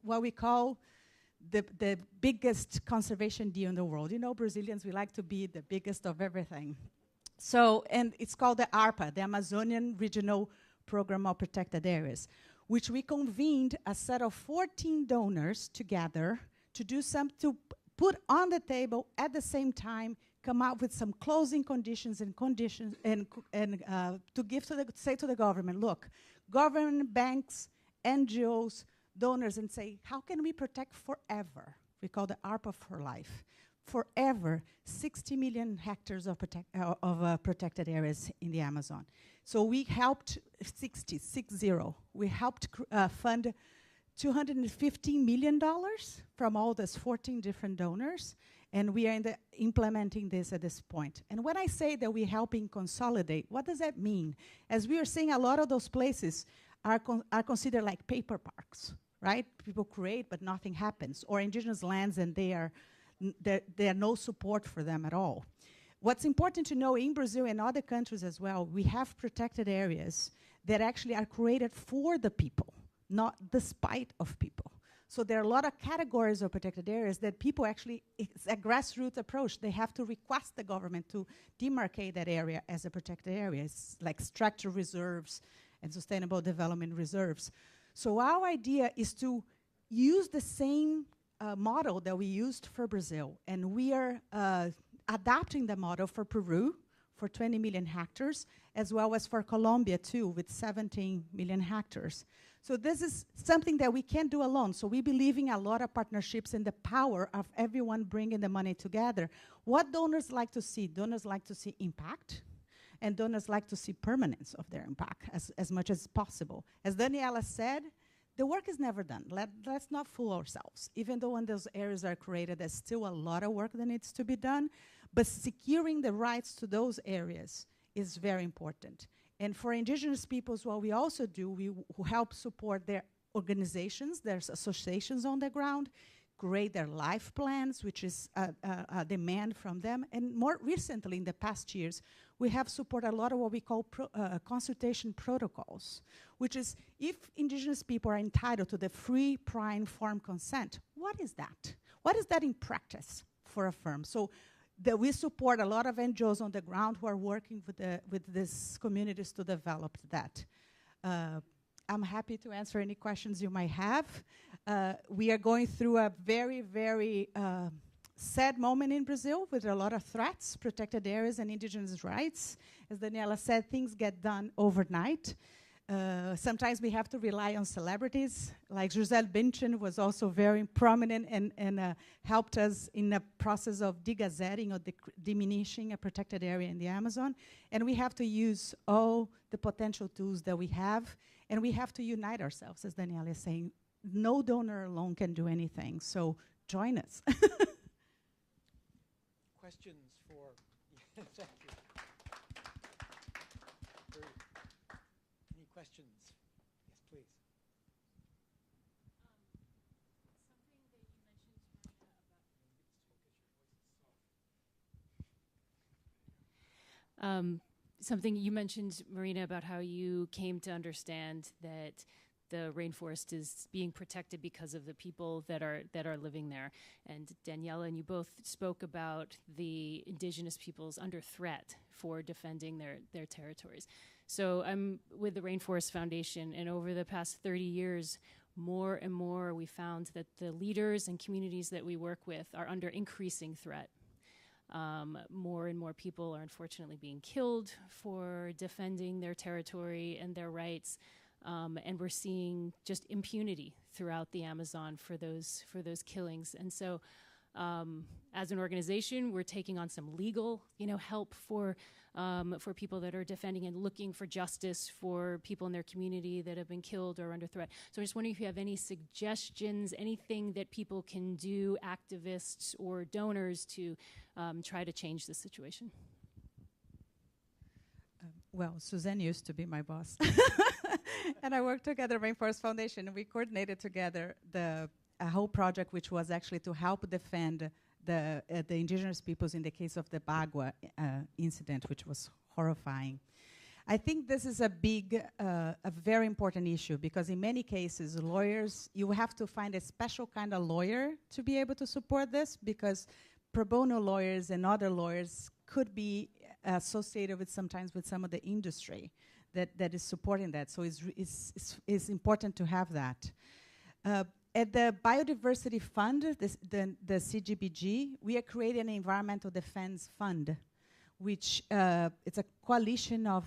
what we call the biggest conservation deal in the world. You know, Brazilians, we like to be the biggest of everything. So, and it's called the ARPA, the Amazonian Regional Program of Protected Areas, which we convened a set of 14 donors together to put on the table at the same time, come up with some closing conditions and to say to the government, look, government, banks, NGOs, donors, and say, how can we protect forever? We call the ARPA for life. Forever, 60 million hectares of protected areas in the Amazon. So we helped 60. We helped fund $215 million from all those 14 different donors, and we are implementing this at this point. And when I say that we're helping consolidate, what does that mean? As we are seeing, a lot of those places are considered like paper parks, right? People create, but nothing happens. Or indigenous lands, and there are no support for them at all. What's important to know in Brazil and other countries as well, we have protected areas that actually are created for the people, not despite of people. So there are a lot of categories of protected areas that people actually, it's a grassroots approach. They have to request the government to demarcate that area as a protected area. It's like structural reserves and sustainable development reserves. So our idea is to use the same model that we used for Brazil, and we are adapting the model for Peru for 20 million hectares, as well as for Colombia too, with 17 million hectares. So this is something that we can't do alone. So we believe in a lot of partnerships and the power of everyone bringing the money together. What donors like to see? Donors like to see impact, and donors like to see permanence of their impact as much as possible. As Daniela said, the work is never done. Let's not fool ourselves. Even though when those areas are created, there's still a lot of work that needs to be done. But securing the rights to those areas is very important. And for indigenous peoples, what we also do, we help support their organizations, their associations on the ground, create their life plans, which is a demand from them. And more recently, in the past years, we have supported a lot of what we call consultation protocols, which is if indigenous people are entitled to the free, prior, informed consent, what is that? What is that in practice for a firm? So that we support a lot of NGOs on the ground who are working with these communities to develop that. I'm happy to answer any questions you might have. We are going through a very, very sad moment in Brazil with a lot of threats, protected areas and indigenous rights. As Daniela said, things get done overnight. Sometimes we have to rely on celebrities, like Gisele Bündchen was also very prominent and helped us in the process of degazetting or diminishing a protected area in the Amazon. And we have to use all the potential tools that we have, and we have to unite ourselves, as Daniela is saying. No donor alone can do anything, so join us. Questions for, thank you. Any questions? Yes, please. Something you mentioned, Marina, about how you came to understand that the rainforest is being protected because of the people that are living there. And Daniela and you both spoke about the indigenous peoples under threat for defending their territories. So I'm with the Rainforest Foundation, and over the past 30 years, more and more we found that the leaders and communities that we work with are under increasing threat. More and more people are unfortunately being killed for defending their territory and their rights. And we're seeing just impunity throughout the Amazon for those killings. And so, as an organization, we're taking on some legal, help for people that are defending and looking for justice for people in their community that have been killed or under threat. So I'm just wondering if you have any suggestions, anything that people can do, activists or donors, to try to change the situation. Well, Suzanne used to be my boss. And I worked together at Rainforest Foundation, and we coordinated together a whole project which was actually to help defend the indigenous peoples in the case of the Bagua incident, which was horrifying. I think this is a very important issue, because in many cases, lawyers, you have to find a special kind of lawyer to be able to support this, because pro bono lawyers and other lawyers could be associated with sometimes with some of the industry that is supporting that. So it's important to have that. At the Biodiversity Fund, the CGBG, we are creating an environmental defense fund, which it's a coalition of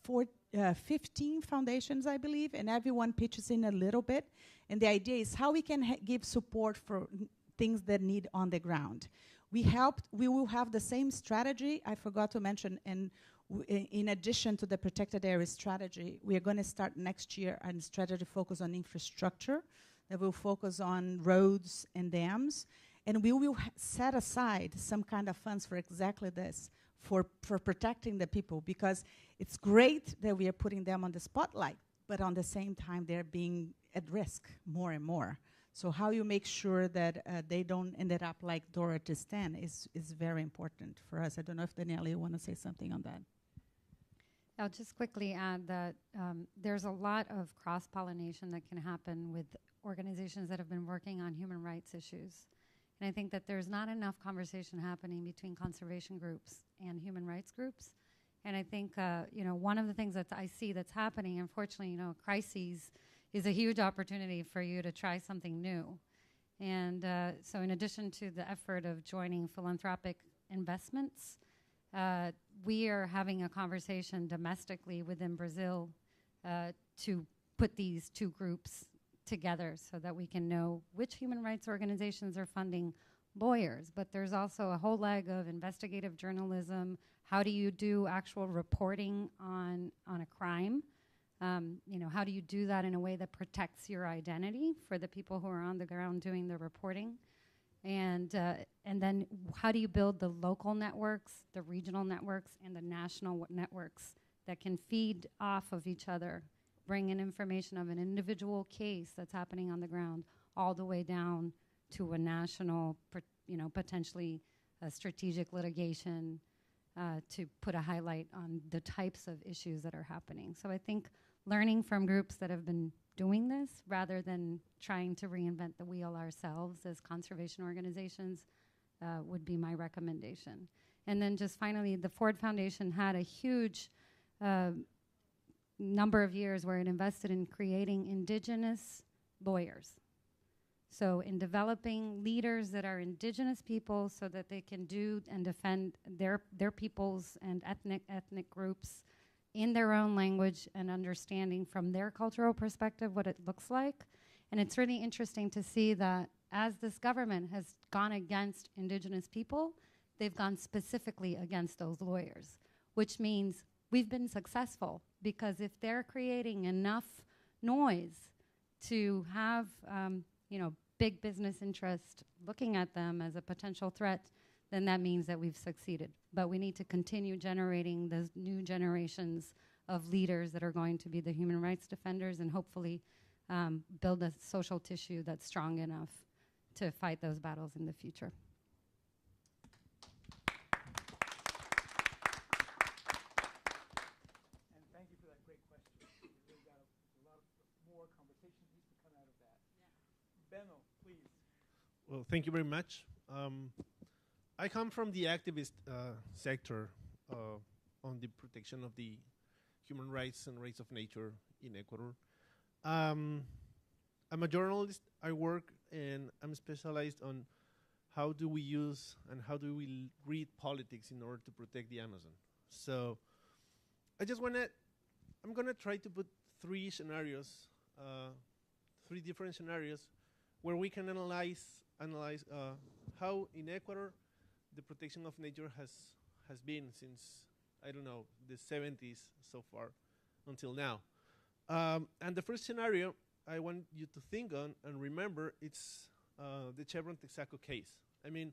15 foundations, I believe, and everyone pitches in a little bit. And the idea is how we can give support for things that need on the ground. We will have the same strategy, I forgot to mention, and in addition to the protected area strategy, we are going to start next year a strategy focused on infrastructure that will focus on roads and dams. And we will set aside some kind of funds for exactly this, for protecting the people, because it's great that we are putting them on the spotlight, but on the same time, they're being at risk more and more. So how you make sure that they don't end up like Dorothy's 10 is very important for us. I don't know if Daniela, you want to say something on that? I'll just quickly add that there's a lot of cross-pollination that can happen with organizations that have been working on human rights issues. And I think that there's not enough conversation happening between conservation groups and human rights groups. And I think, one of the things that I see that's happening, unfortunately, crises is a huge opportunity for you to try something new. And so in addition to the effort of joining philanthropic investments, we are having a conversation domestically within Brazil to put these two groups together so that we can know which human rights organizations are funding lawyers. But there's also a whole leg of investigative journalism. How do you do actual reporting on a crime? How do you do that in a way that protects your identity for the people who are on the ground doing the reporting? And then how do you build the local networks, the regional networks, and the national networks that can feed off of each other, bring in information of an individual case that's happening on the ground all the way down to a national, potentially a strategic litigation to put a highlight on the types of issues that are happening. So I think learning from groups that have been doing this rather than trying to reinvent the wheel ourselves as conservation organizations would be my recommendation. And then just finally, the Ford Foundation had a huge number of years where it invested in creating indigenous lawyers. So in developing leaders that are indigenous people so that they can do and defend their peoples and ethnic groups in their own language and understanding from their cultural perspective what it looks like. And it's really interesting to see that as this government has gone against indigenous people, they've gone specifically against those lawyers, which means we've been successful, because if they're creating enough noise to have big business interest looking at them as a potential threat, then that means that we've succeeded. But we need to continue generating those new generations of leaders that are going to be the human rights defenders, and hopefully build a social tissue that's strong enough to fight those battles in the future. And thank you for that great question. We really got a lot more conversation needs to come out of that. Benno, please. Well, thank you very much. I come from the activist sector on the protection of the human rights and rights of nature in Ecuador. I'm a journalist. I work and I'm specialized on how do we use and how do we read politics in order to protect the Amazon. So I'm gonna try to put three different scenarios where we can analyze how in Ecuador the protection of nature has been since, I don't know, the 70s so far until now. And the first scenario I want you to think on and remember, it's the Chevron Texaco case. I mean,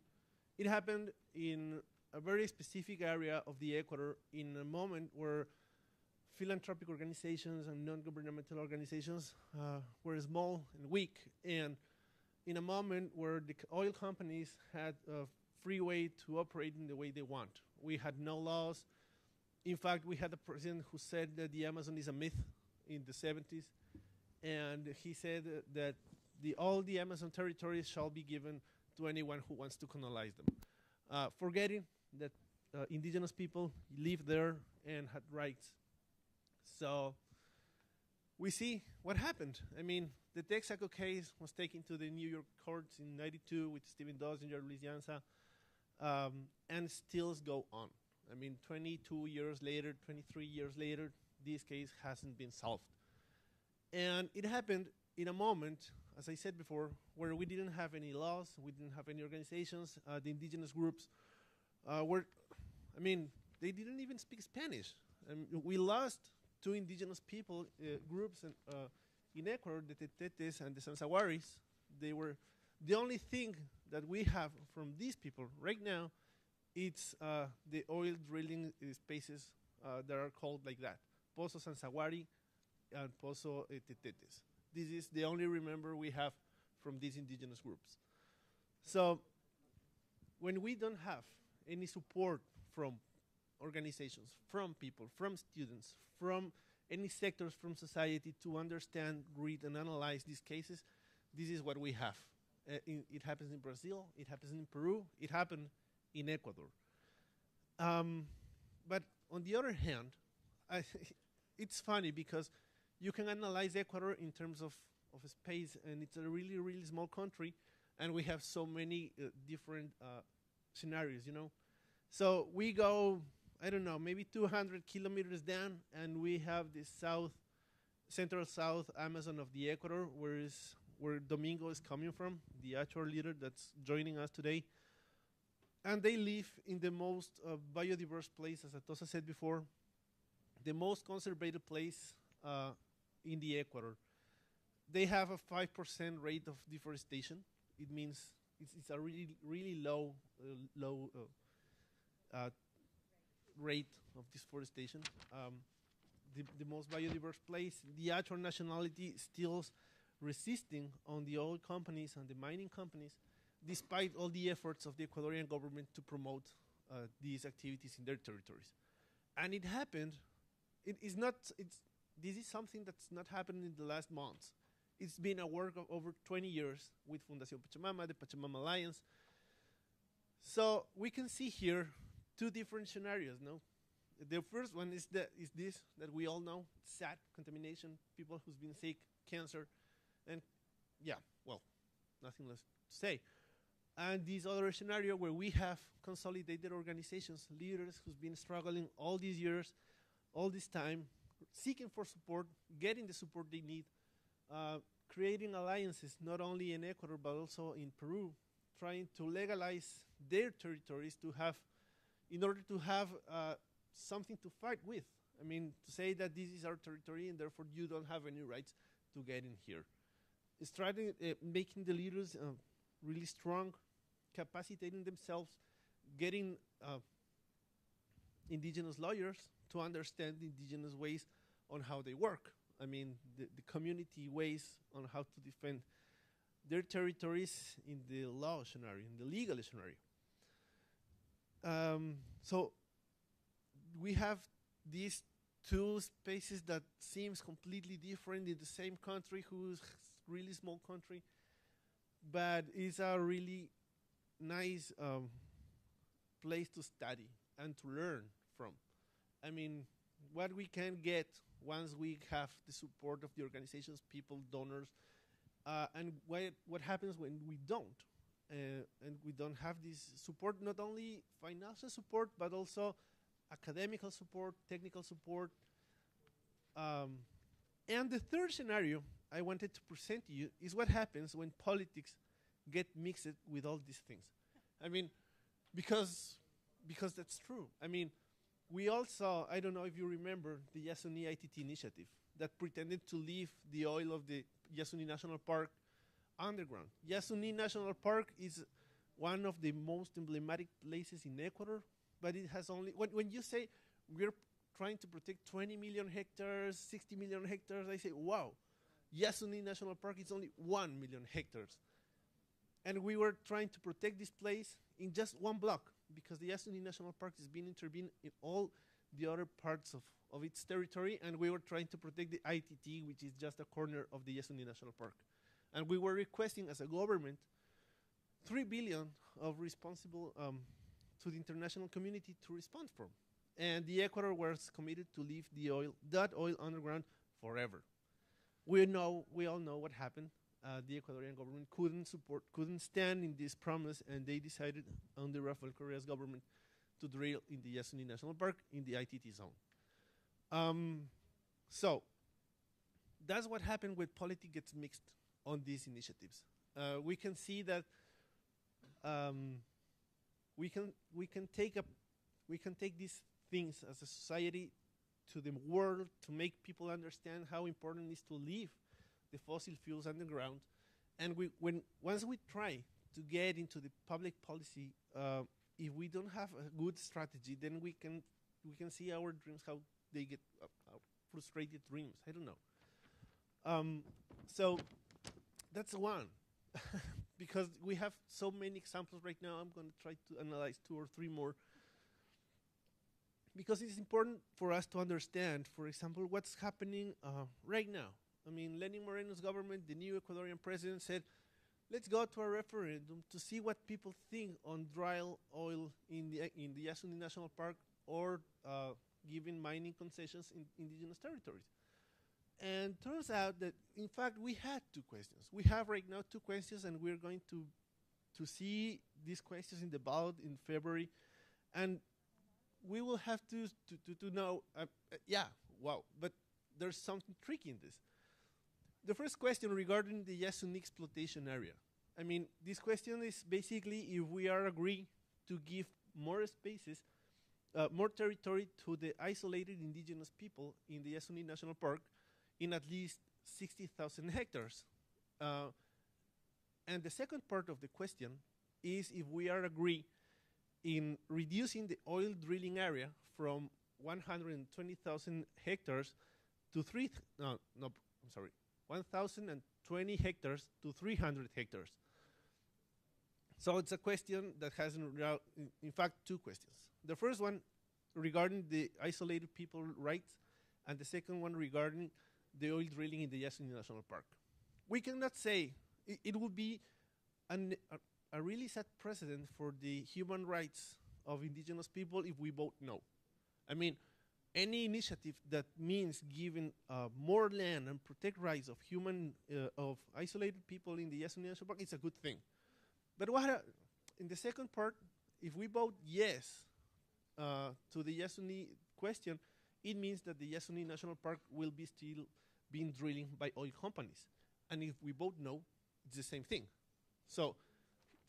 it happened in a very specific area of the Ecuador in a moment where philanthropic organizations and non-governmental organizations were small and weak, and in a moment where the oil companies had a free way to operate in the way they want. We had no laws. In fact, we had a president who said that the Amazon is a myth in the 70s, and he said that all the Amazon territories shall be given to anyone who wants to colonize them, forgetting that indigenous people lived there and had rights. So we see what happened. I mean, the Texaco case was taken to the New York courts in '92 with Stephen Dosinger, Luis Llanza, and still go on. I mean, 22 years later, 23 years later, this case hasn't been solved. And it happened in a moment, as I said before, where we didn't have any laws, we didn't have any organizations. The indigenous groups they didn't even speak Spanish. We lost two indigenous people groups in Ecuador, the Tetetes and the Sansawaris. They were the only thing that we have from these people right now. It's the oil drilling spaces that are called like that, Pozo Sansawari and Pozo Tetetes. This is the only remember we have from these indigenous groups. So when we don't have any support from organizations, from people, from students, from any sectors from society to understand, read, and analyze these cases, this is what we have. It happens in Brazil, it happens in Peru, it happened in Ecuador. But on the other hand, it's funny because you can analyze Ecuador in terms of space, and it's a really, really small country, and we have so many different scenarios, you know? So we go, I don't know, maybe 200 kilometers down, and we have the central south Amazon of the Ecuador, where Domingo is coming from, the actual leader that's joining us today. And they live in the most biodiverse place, as Atosa said before, the most conservated place in the Ecuador. They have a 5% rate of deforestation. It means it's a really, really low rate of deforestation. The most biodiverse place. The actual nationality still resisting on the oil companies and the mining companies, despite all the efforts of the Ecuadorian government to promote these activities in their territories. And it happened. This is something that's not happened in the last months. It's been a work of over 20 years with Fundación Pachamama, the Pachamama Alliance. So we can see here two different scenarios, no? The first one is this that we all know: sad contamination, people who's been sick, cancer, and yeah, well, nothing less to say. And this other scenario where we have consolidated organizations, leaders who's been struggling all these years, all this time, seeking for support, getting the support they need, creating alliances not only in Ecuador but also in Peru, trying to legalize their territories in order to have something to fight with. I mean, to say that this is our territory and therefore you don't have any rights to get in here. It's trying making the leaders really strong, capacitating themselves, getting indigenous lawyers to understand the indigenous ways on how they work. I mean, the community ways on how to defend their territories in the law scenario, in the legal scenario. So we have these two spaces that seems completely different in the same country, who's really small country, but it's a really nice place to study and to learn from. I mean, what we can get once we have the support of the organizations, people, donors, and what happens when we don't. And we don't have this support, not only financial support, but also academical support, technical support. And the third scenario I wanted to present to you is what happens when politics get mixed with all these things. I mean, because that's true. I mean, we all saw, I don't know if you remember, the Yasuni ITT initiative that pretended to leave the oil of the Yasuni National Park underground. Yasuni National Park is one of the most emblematic places in Ecuador, but it has only, when you say we're trying to protect 20 million hectares, 60 million hectares, I say, wow, Yasuni National Park is only 1 million hectares. And we were trying to protect this place in just one block, because the Yasuni National Park has been intervened in all the other parts of its territory, and we were trying to protect the ITT, which is just a corner of the Yasuni National Park. And we were requesting as a government 3 billion of responsible to the international community to respond from. And the Ecuador was committed to leave that oil underground forever. We all know what happened. The Ecuadorian government couldn't stand in this promise, and they decided under Rafael Correa's government to drill in the Yasuni National Park in the ITT zone. So that's what happened when politics gets mixed on these initiatives. We can see that we can take these things as a society to the world to make people understand how important it is to leave the fossil fuels underground. And once we try to get into the public policy, if we don't have a good strategy, then we can see our dreams, how they get frustrated dreams. I don't know. So that's one. Because we have so many examples right now, I'm going to try to analyze 2 or 3 more. Because it's important for us to understand, for example, what's happening right now. I mean, Lenin Moreno's government, the new Ecuadorian president, said, let's go to a referendum to see what people think on dry oil in the Yasuni National Park, or giving mining concessions in indigenous territories. And turns out that, in fact, we had 2 questions. We have right now 2 questions, and we're going to see these questions in the ballot in February. And we will have to know, yeah, wow, but there's something tricky in this. The first question regarding the Yasuni exploitation area. I mean, this question is basically if we are agreeing to give more spaces, more territory to the isolated indigenous people in the Yasuni National Park in at least 60,000 hectares. And the second part of the question is if we are agreeing in reducing the oil drilling area from 120,000 hectares to 1,020 hectares to 300 hectares. So it's a question that has, in fact, 2 questions. The first one regarding the isolated people rights, and the second one regarding the oil drilling in the Yasuni National Park. We cannot say, it would be a really sad precedent for the human rights of indigenous people if we vote no. I mean, any initiative that means giving more land and protect rights of of isolated people in the Yasuni National Park is a good thing. But in the second part, if we vote yes to the Yasuni question, it means that the Yasuni National Park will be still being drilling by oil companies. And if we vote no, it's the same thing. So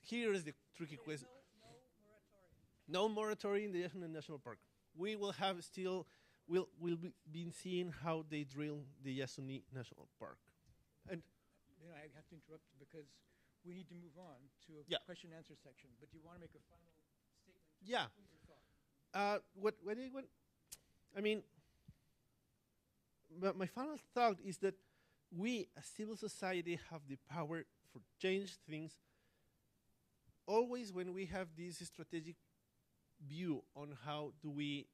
here is the tricky question. No moratorium in the Yasuni National Park. We will have still, we'll be seeing how they drill the Yasuni National Park. And then I have to interrupt because we need to move on to a question and answer section. But do you want to make a final statement? Yeah. My final thought is that we, as civil society, have the power for change things. Always when we have this strategic view on how do we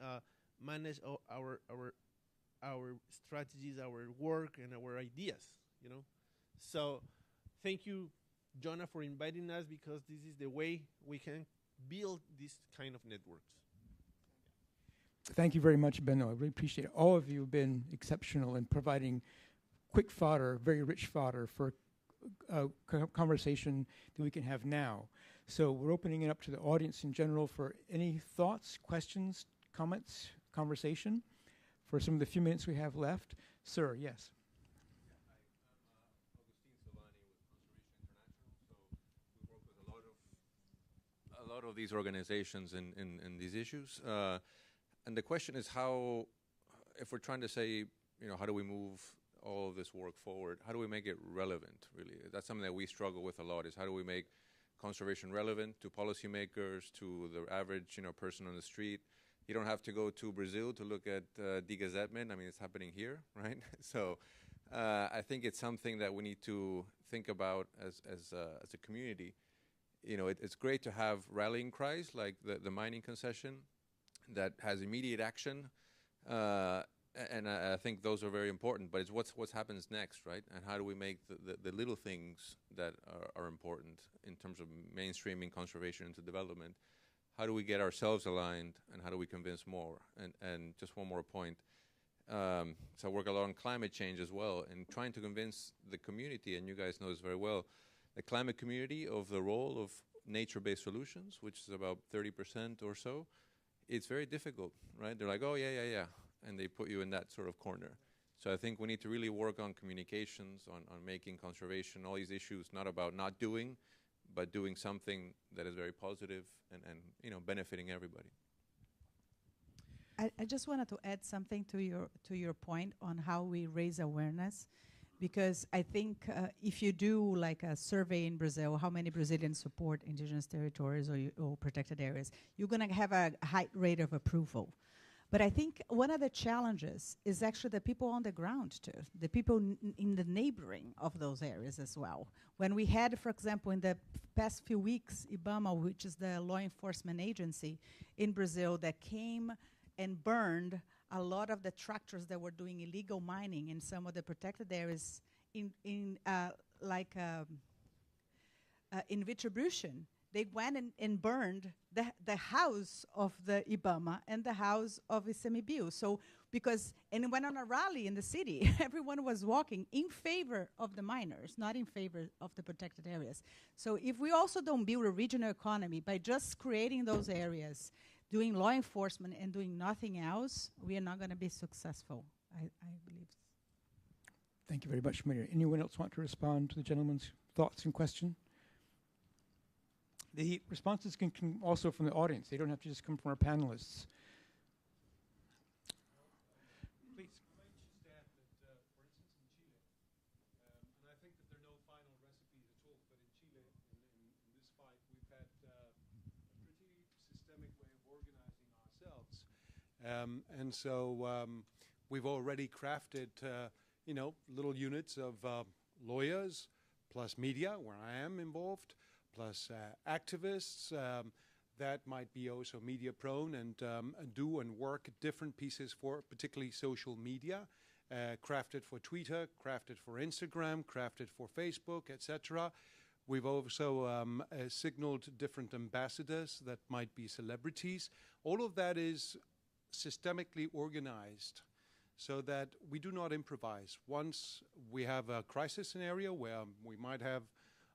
manage our strategies, our work, and our ideas, you know. So, thank you, Jonah, for inviting us, because this is the way we can build these kind of networks. Thank you very much, Benno. I really appreciate it. All of you have been exceptional in providing quick fodder, very rich fodder for a conversation that we can have now. So we're opening it up to the audience in general for any thoughts, questions, comments, conversation for some of the few minutes we have left. Sir, yes. A lot of these organizations in these issues. And the question is how, if we're trying to say, you know, how do we move all of this work forward? How do we make it relevant, really? That's something that we struggle with a lot, is how do we make conservation relevant to policymakers, to the average, you know, person on the street? You don't have to go to Brazil to look at degazettement. I mean, it's happening here, right? So I think it's something that we need to think about as a community. You know, it's great to have rallying cries like the mining concession that has immediate action, and I think those are very important. But it's what happens next, right? And how do we make the little things that are important in terms of mainstreaming conservation into development? How do we get ourselves aligned, and how do we convince more? And just one more point. So I work a lot on climate change as well, and trying to convince the community, and you guys know this very well, the climate community of the role of nature-based solutions, which is about 30% or so. It's very difficult, right? They're like, oh, yeah. And they put you in that sort of corner. So I think we need to really work on communications, on making conservation, all these issues, not about not doing, but doing something that is very positive and you know, benefiting everybody. I just wanted to add something to your point on how we raise awareness, because I think if you do like a survey in Brazil, how many Brazilians support indigenous territories or protected areas, you're going to have a high rate of approval. But I think one of the challenges is actually the people on the ground too, the people in the neighboring of those areas as well. When we had, for example, in the past few weeks, IBAMA, which is the law enforcement agency in Brazil, that came and burned a lot of the tractors that were doing illegal mining in some of the protected areas in Retribution. They went and burned the house of the IBAMA and the house of ICMBio. So and went on a rally in the city. Everyone was walking in favor of the miners, not in favor of the protected areas. So if we also don't build a regional economy by just creating those areas, doing law enforcement and doing nothing else, we are not going to be successful, I believe. Thank you very much, Mayor. Anyone else want to respond to the gentleman's thoughts and question? The responses can come also from the audience. They don't have to just come from our panelists. Please. I might just add that, for instance, in Chile, and I think that there are no final recipes at all, but in Chile, in this fight, we've had a pretty systemic way of organizing ourselves. And so we've already crafted, you know, little units of lawyers plus media, where I am involved, plus activists that might be also media prone and do and work different pieces for particularly social media, crafted for Twitter, crafted for Instagram, crafted for Facebook, etc. We've also signaled different ambassadors that might be celebrities. All of that is systemically organized so that we do not improvise. Once we have a crisis scenario where we might have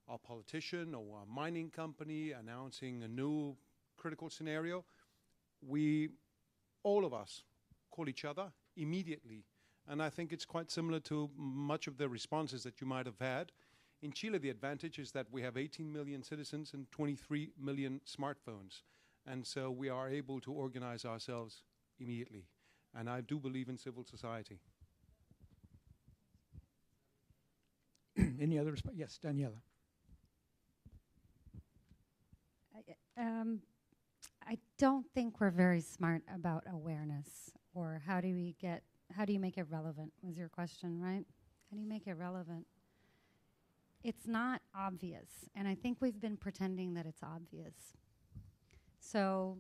a politician or a mining company announcing a new critical scenario, all of us call each other immediately. And I think it's quite similar to much of the responses that you might have had. In Chile, the advantage is that we have 18 million citizens and 23 million smartphones. And so we are able to organize ourselves immediately. And I do believe in civil society. Any other response? Yes, Daniela. I don't think we're very smart about awareness, or how do you make it relevant, was your question, right? How do you make it relevant? It's not obvious, and I think we've been pretending that it's obvious. So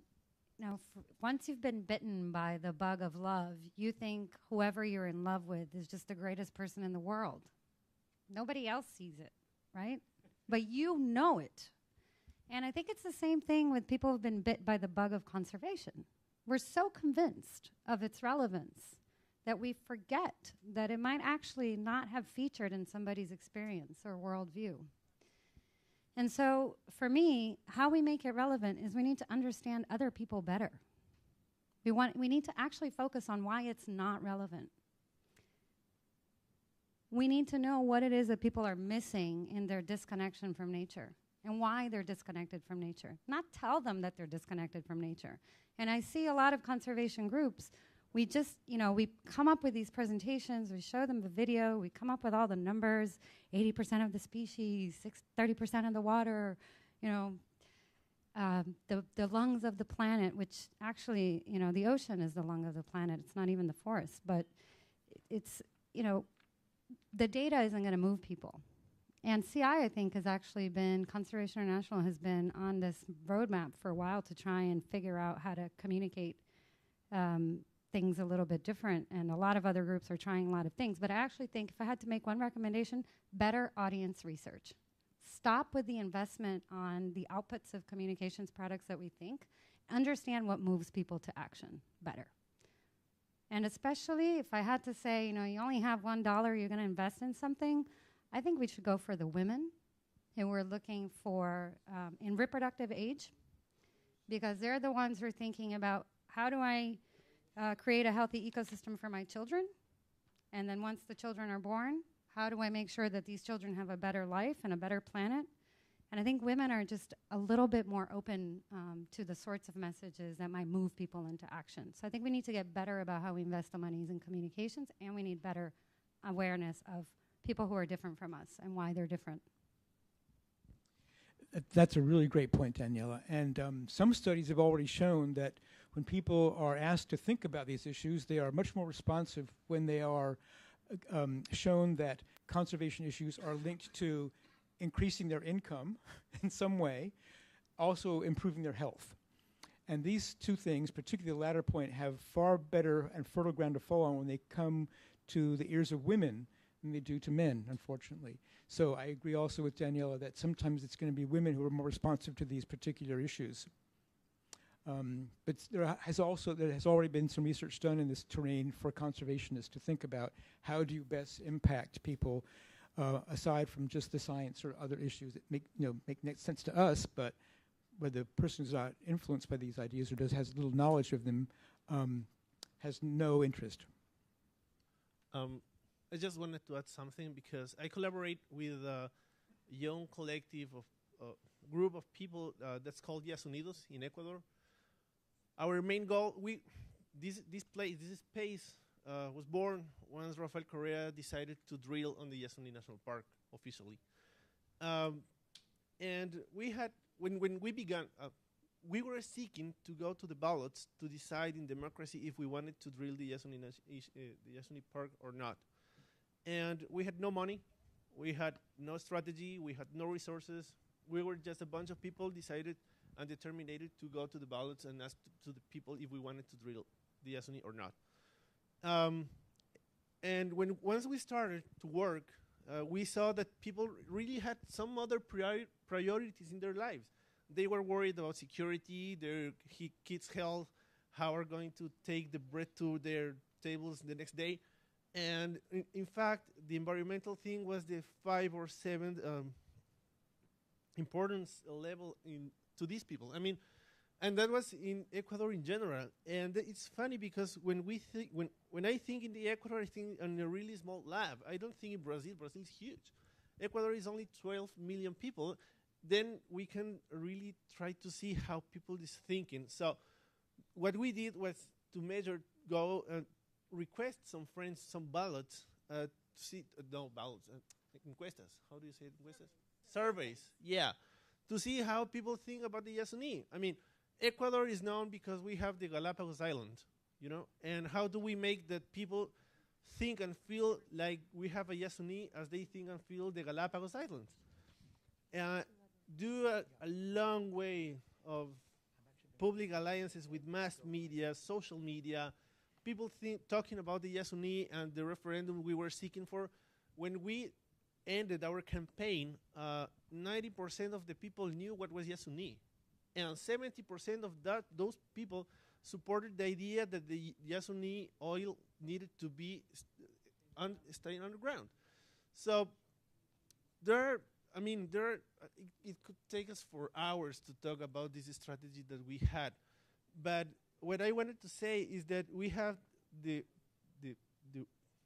now, once you've been bitten by the bug of love, you think whoever you're in love with is just the greatest person in the world. Nobody else sees it, right? But you know it. And I think it's the same thing with people who've been bit by the bug of conservation. We're so convinced of its relevance that we forget that it might actually not have featured in somebody's experience or worldview. And so for me, how we make it relevant is we need to understand other people better. We need to actually focus on why it's not relevant. We need to know what it is that people are missing in their disconnection from nature and why they're disconnected from nature, not tell them that they're disconnected from nature. And I see a lot of conservation groups, we just, we come up with these presentations, we show them the video, we come up with all the numbers, 80% of the species, 30% of the water, the lungs of the planet, which actually, the ocean is the lung of the planet, it's not even the forest, but it's, the data isn't going to move people. And CI, I think, has actually been, Conservation International has been on this roadmap for a while to try and figure out how to communicate things a little bit different. And a lot of other groups are trying a lot of things. But I actually think if I had to make one recommendation, better audience research. Stop with the investment on the outputs of communications products that we think. Understand what moves people to action better. And especially if I had to say, you only have $1 you're going to invest in something, I think we should go for the women who are looking for in reproductive age, because they're the ones who are thinking about how do I create a healthy ecosystem for my children, and then once the children are born, how do I make sure that these children have a better life and a better planet? And I think women are just a little bit more open to the sorts of messages that might move people into action. So I think we need to get better about how we invest the monies in communications, and we need better awareness of people who are different from us and why they're different. That's a really great point, Daniela. And some studies have already shown that when people are asked to think about these issues, they are much more responsive when they are shown that conservation issues are linked to increasing their income in some way, also improving their health. And these two things, particularly the latter point, have far better and fertile ground to fall on when they come to the ears of women than they do to men, unfortunately. So I agree also with Daniela that sometimes it's going to be women who are more responsive to these particular issues. But there has already been some research done in this terrain for conservationists to think about how do you best impact people aside from just the science or other issues that make sense to us, but where the person who's not influenced by these ideas or has little knowledge of them has no interest. I just wanted to add something because I collaborate with a young collective of group of people that's called Días Unidos in Ecuador. Our main goal, this space was born once Rafael Correa decided to drill on the Yasuni National Park officially. And we had, when we began, we were seeking to go to the ballots to decide in democracy if we wanted to drill the Yasuni Park or not. And we had no money, we had no strategy, we had no resources. We were just a bunch of people decided and determined to go to the ballots and ask to the people if we wanted to drill the Yasuni or not. And once we started to work, we saw that people really had some other priorities in their lives. They were worried about security, their kids' health, how are going to take the bread to their tables the next day. And in fact, the environmental thing was the 5 or 7 importance level to these people. I mean, and that was in Ecuador in general. And it's funny because when I think in the Ecuador, I think in a really small lab. I don't think in Brazil. Brazil is huge. Ecuador is only 12 million people. Then we can really try to see how people is thinking. So what we did was to measure, go and request some friends, some ballots, to see, no ballots, encuestas. How do you say encuestas? Surveys, yeah. To see how people think about the Yasuní. I mean, Ecuador is known because we have the Galapagos Island, you know, and how do we make that people think and feel like we have a Yasuní as they think and feel the Galapagos Islands? Do a long way of public alliances with mass media, social media, people talking about the Yasuní and the referendum we were seeking for. When we ended our campaign, 90% of the people knew what was Yasuní. And 70% of those people supported the idea that the Yasuní oil needed to be staying underground. So it could take us for hours to talk about this strategy that we had. But what I wanted to say is that we have the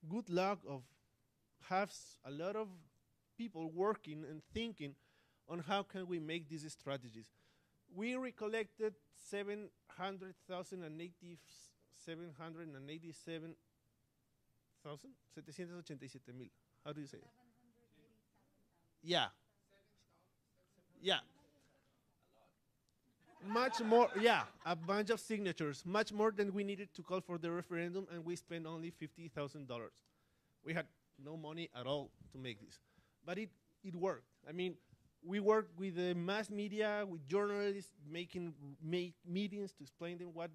good luck of have a lot of people working and thinking on how can we make these strategies. We recollected 787,000. How do you say it? Yeah. Yeah. Much more, yeah, a bunch of signatures, much more than we needed to call for the referendum, and we spent only $50,000. We had no money at all to make this. But it worked. I mean, we worked with the mass media, with journalists, making meetings to explain them what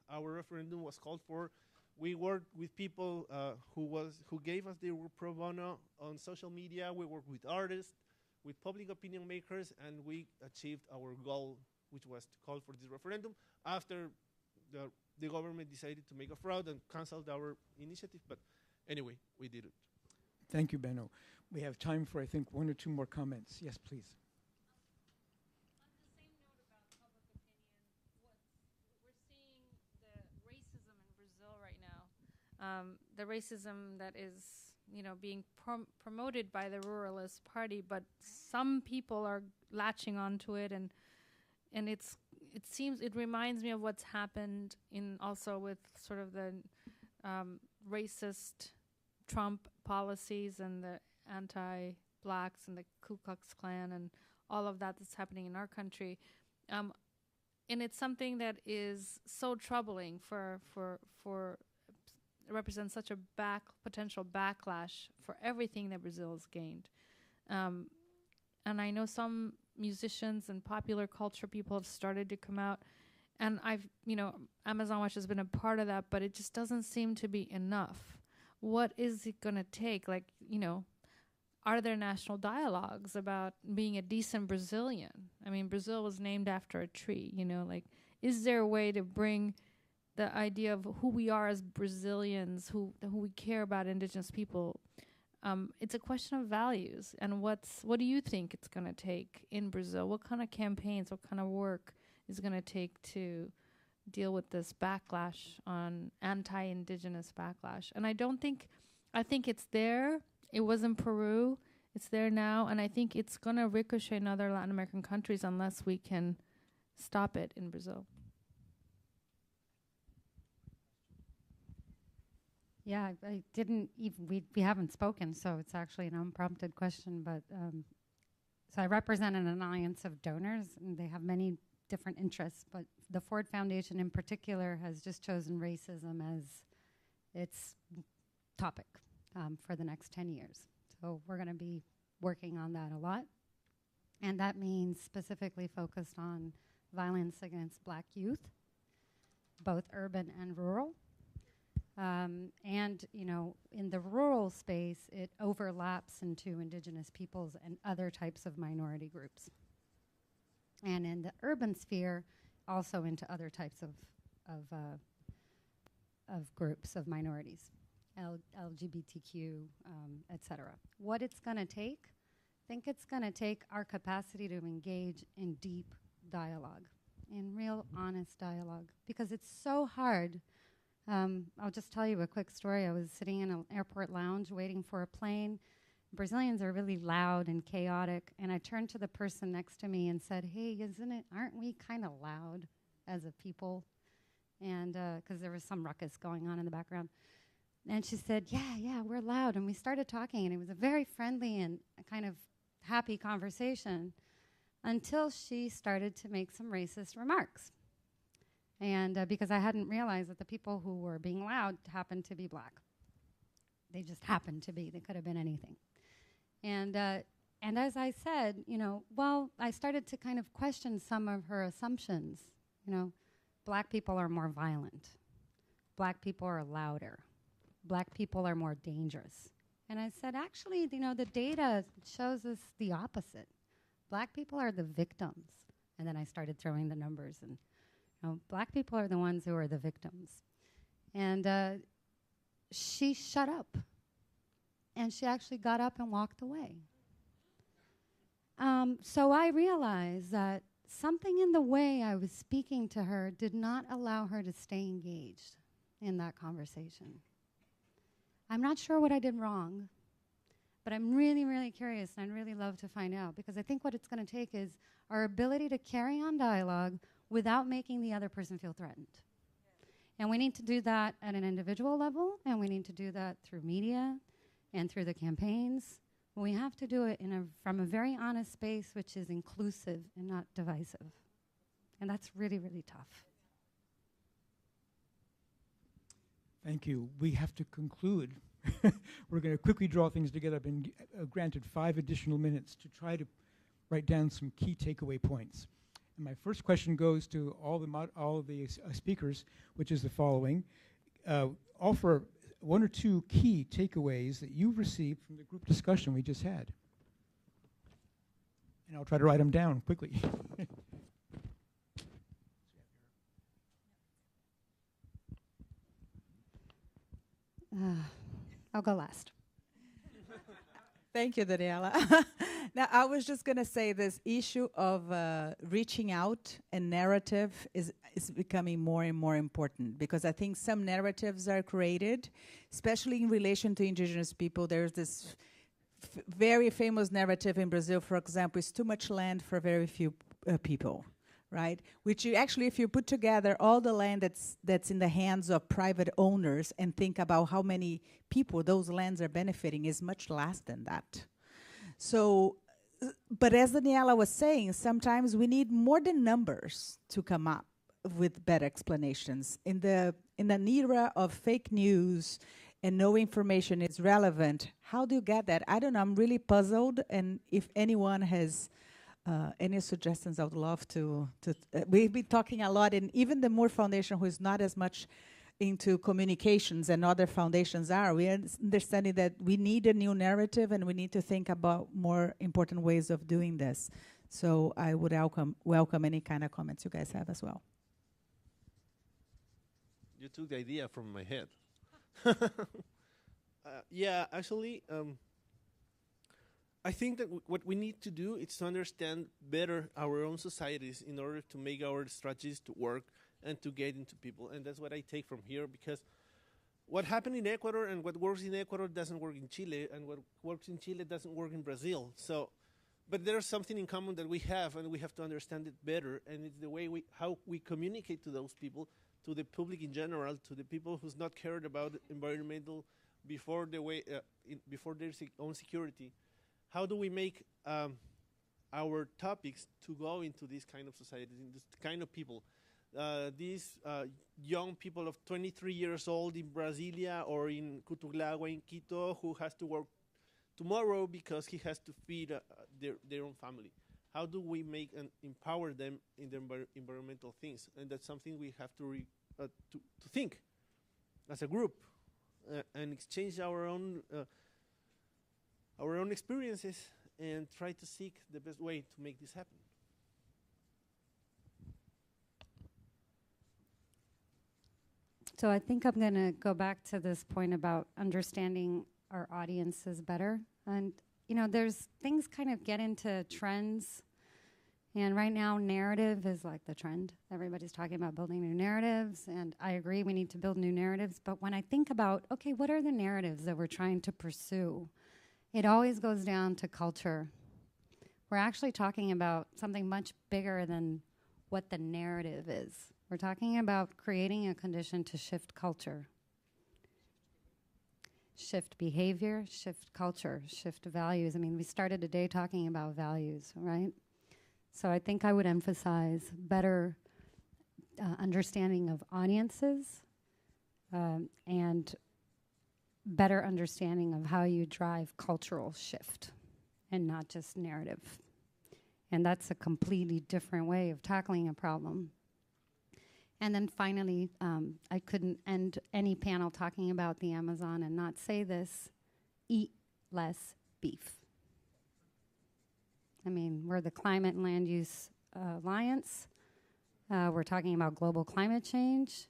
our referendum was called for. We worked with people who gave us their pro bono on social media. We worked with artists, with public opinion makers, and we achieved our goal, which was to call for this referendum after the government decided to make a fraud and canceled our initiative. But anyway, we did it. Thank you, Benno. We have time for, I think, 1 or 2 more comments. Yes, please. On the same note about public opinion, we're seeing the racism in Brazil right now. The racism that is, being promoted by the Ruralist Party, but some people are latching onto it, and it reminds me of what's happened also with sort of the racist Trump policies and the anti-blacks and the Ku Klux Klan and all of that that's happening in our country. And it's something that is so troubling it represents such a potential backlash for everything that Brazil has gained. And I know some musicians and popular culture people have started to come out, and Amazon Watch has been a part of that, but it just doesn't seem to be enough. What is it going to take? Are there national dialogues about being a decent Brazilian? I mean, Brazil was named after a tree, is there a way to bring the idea of who we are as Brazilians, who we care about indigenous people? It's a question of values. And what do you think it's going to take in Brazil? What kind of campaigns, what kind of work is going to take to deal with this backlash on anti-indigenous backlash? And I think it's there. It was in Peru. It's there now. And I think it's going to ricochet in other Latin American countries unless we can stop it in Brazil. Yeah, I didn't even, we haven't spoken, so it's actually an unprompted question, but so I represent an alliance of donors, and they have many different interests, but the Ford Foundation in particular has just chosen racism as its topic for the next 10 years. So we're going to be working on that a lot, and that means specifically focused on violence against Black youth, both urban and rural. And, in the rural space, it overlaps into indigenous peoples and other types of minority groups. And in the urban sphere, also into other types of groups, of minorities, LGBTQ, etc. What it's going to take, I think it's going to take our capacity to engage in deep dialogue, in real honest dialogue, because it's so hard. I'll just tell you a quick story. I was sitting in an airport lounge waiting for a plane. Brazilians are really loud and chaotic, and I turned to the person next to me and said, "Hey, aren't we kind of loud as a people?" And because there was some ruckus going on in the background. And she said, yeah, we're loud. And we started talking, and it was a very friendly and a kind of happy conversation until she started to make some racist remarks. And because I hadn't realized that the people who were being loud happened to be black. They just happened to be. They could have been anything. And as I said, I started to kind of question some of her assumptions. Black people are more violent. Black people are louder. Black people are more dangerous. And I said, actually, the data shows us the opposite. Black people are the victims. And then I started throwing the numbers, and black people are the ones who are the victims. And she shut up. And she actually got up and walked away. So I realized that something in the way I was speaking to her did not allow her to stay engaged in that conversation. I'm not sure what I did wrong, but I'm really, really curious, and I'd really love to find out, because I think what it's going to take is our ability to carry on dialogue without making the other person feel threatened. And we need to do that at an individual level, and we need to do that through media and through the campaigns. We have to do it from a very honest space, which is inclusive and not divisive. And that's really, really tough. Thank you. We have to conclude. We're going to quickly draw things together. I've been granted 5 additional minutes to try to write down some key takeaway points. And my first question goes to all the speakers, which is the following. Offer 1 or 2 key takeaways that you've received from the group discussion we just had. And I'll try to write them down quickly. I'll go last. Thank you, Daniela. Now, I was just going to say this issue of reaching out and narrative is becoming more and more important, because I think some narratives are created, especially in relation to indigenous people. There's this very famous narrative in Brazil, for example, is too much land for very few people. Right, which if you put together all the land that's in the hands of private owners and think about how many people those lands are benefiting, is much less than that. So, but as Daniela was saying, sometimes we need more than numbers to come up with better explanations. In an era of fake news and no information is relevant, how do you get that? I don't know. I'm really puzzled, and if anyone has any suggestions, I would love to we've been talking a lot, and even the Moore Foundation, who is not as much into communications and other foundations are, we are understanding that we need a new narrative, and we need to think about more important ways of doing this. So I would welcome any kind of comments you guys have as well. You took the idea from my head. Yeah, actually, I think that what we need to do is to understand better our own societies in order to make our strategies to work and to get into people. And that's what I take from here, because what happened in Ecuador and what works in Ecuador doesn't work in Chile, and what works in Chile doesn't work in Brazil. So, but there's something in common that we have, and we have to understand it better. And it's the way how we communicate to those people, to the public in general, to the people who's not cared about environmental before before their own security. How do we make our topics to go into this kind of society, in this kind of people? These young people of 23 years old in Brasilia or in Cutuglagua in Quito, who has to work tomorrow because he has to feed their own family. How do we make and empower them in the environmental things? And that's something we have to think as a group and exchange our own experiences and try to seek the best way to make this happen. So I think I'm going to go back to this point about understanding our audiences better. And, you know, there's things kind of get into trends. And right now, narrative is like the trend. Everybody's talking about building new narratives. And I agree, we need to build new narratives. But when I think about, okay, what are the narratives that we're trying to pursue? It always goes down to culture. We're actually talking about something much bigger than what the narrative is. We're talking about creating a condition to shift culture. Shift behavior, shift culture, shift values. I mean, we started today talking about values, right? So I think I would emphasize better understanding of audiences and better understanding of how you drive cultural shift and not just narrative. And that's a completely different way of tackling a problem. And then finally, I couldn't end any panel talking about the Amazon and not say this: eat less beef. I mean, we're the Climate and Land Use Alliance. We're talking about global climate change.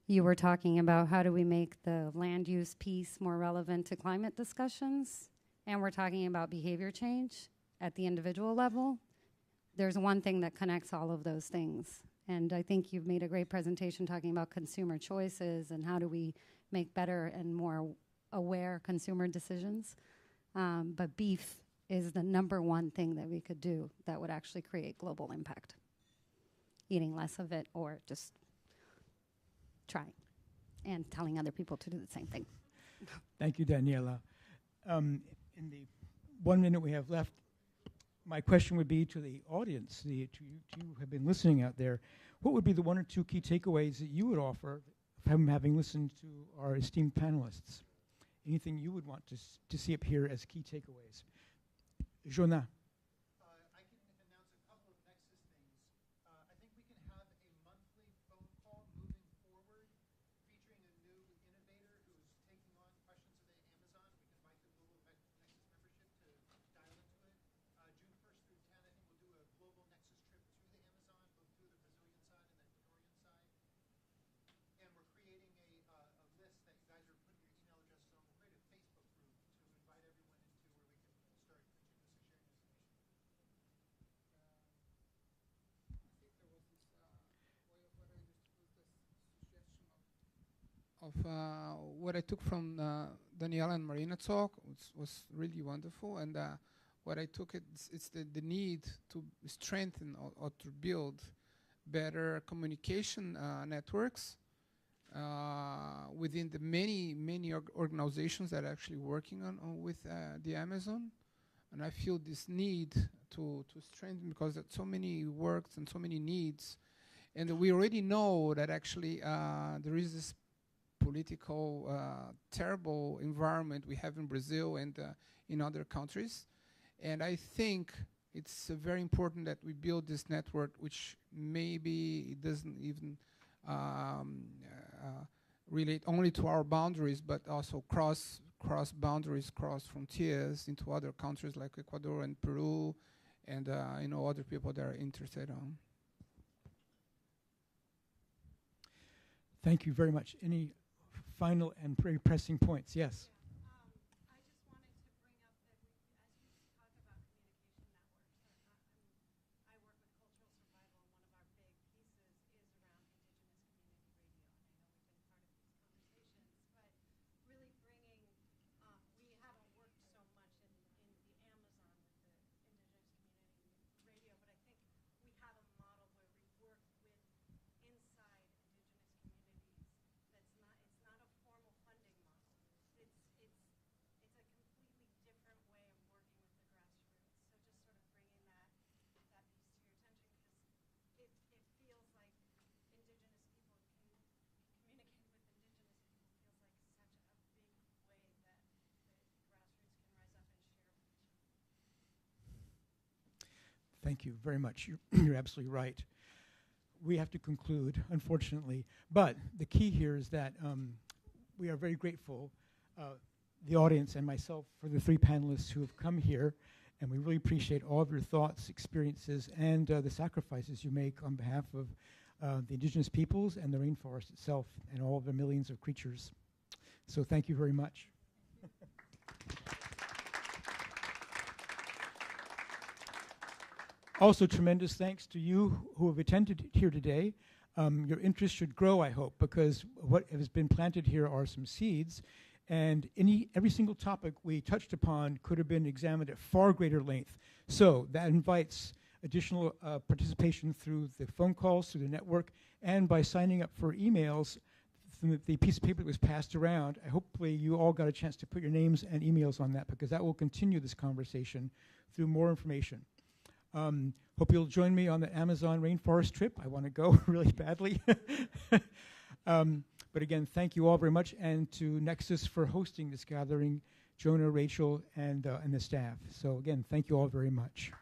You were talking about how do we make the land use piece more relevant to climate discussions. And we're talking about behavior change at the individual level. There's one thing that connects all of those things. And I think you've made a great presentation talking about consumer choices and how do we make better and more aware consumer decisions. But beef is the #1 thing that we could do that would actually create global impact. Eating less of it or just trying and telling other people to do the same thing. Thank you, Daniela. In the 1 minute we have left, my question would be to the audience, to you who have been listening out there, what would be the 1 or 2 key takeaways that you would offer from having listened to our esteemed panelists? Anything you would want to see up here as key takeaways? Jonah. I can announce a couple of NEXUS things. I think we can have a monthly phone call moving forward featuring a new innovator who's taking on questions of the Amazon. We can invite the global NEXUS membership to dial into it. June 1st through 10, I think we'll do a global NEXUS trip through the Amazon, both through the Brazilian side and the Ecuadorian side. And we're creating a list that you guys are putting your email addresses on. We'll create a Facebook group to invite everyone into where we can start continuously sharing this information. Of what I took from Daniela and Marina talk was really wonderful, and what I took it's the need to strengthen or to build better communication networks within the many organizations that are actually working on with the Amazon, and I feel this need to strengthen because there's so many works and so many needs, and we already know that actually there is this political terrible environment we have in Brazil and in other countries, and I think it's very important that we build this network, which maybe it doesn't even relate only to our boundaries, but also cross boundaries, cross frontiers into other countries like Ecuador and Peru, and other people that are interested on. Thank you very much. Any final and very pressing points? Yes. Thank you very much. You're absolutely right. We have to conclude, unfortunately. But the key here is that we are very grateful, the audience and myself, for the 3 panelists who have come here. And we really appreciate all of your thoughts, experiences, and the sacrifices you make on behalf of the indigenous peoples and the rainforest itself and all of the millions of creatures. So thank you very much. Also, tremendous thanks to you who have attended here today. Your interest should grow, I hope, because what has been planted here are some seeds, and every single topic we touched upon could have been examined at far greater length. So that invites additional participation through the phone calls, through the network, and by signing up for emails. The piece of paper that was passed around, hopefully you all got a chance to put your names and emails on that, because that will continue this conversation through more information. Hope you'll join me on the Amazon rainforest trip. I want to go really badly. But again, thank you all very much, and to Nexus for hosting this gathering, Jonah, Rachel, and the staff. So again, thank you all very much.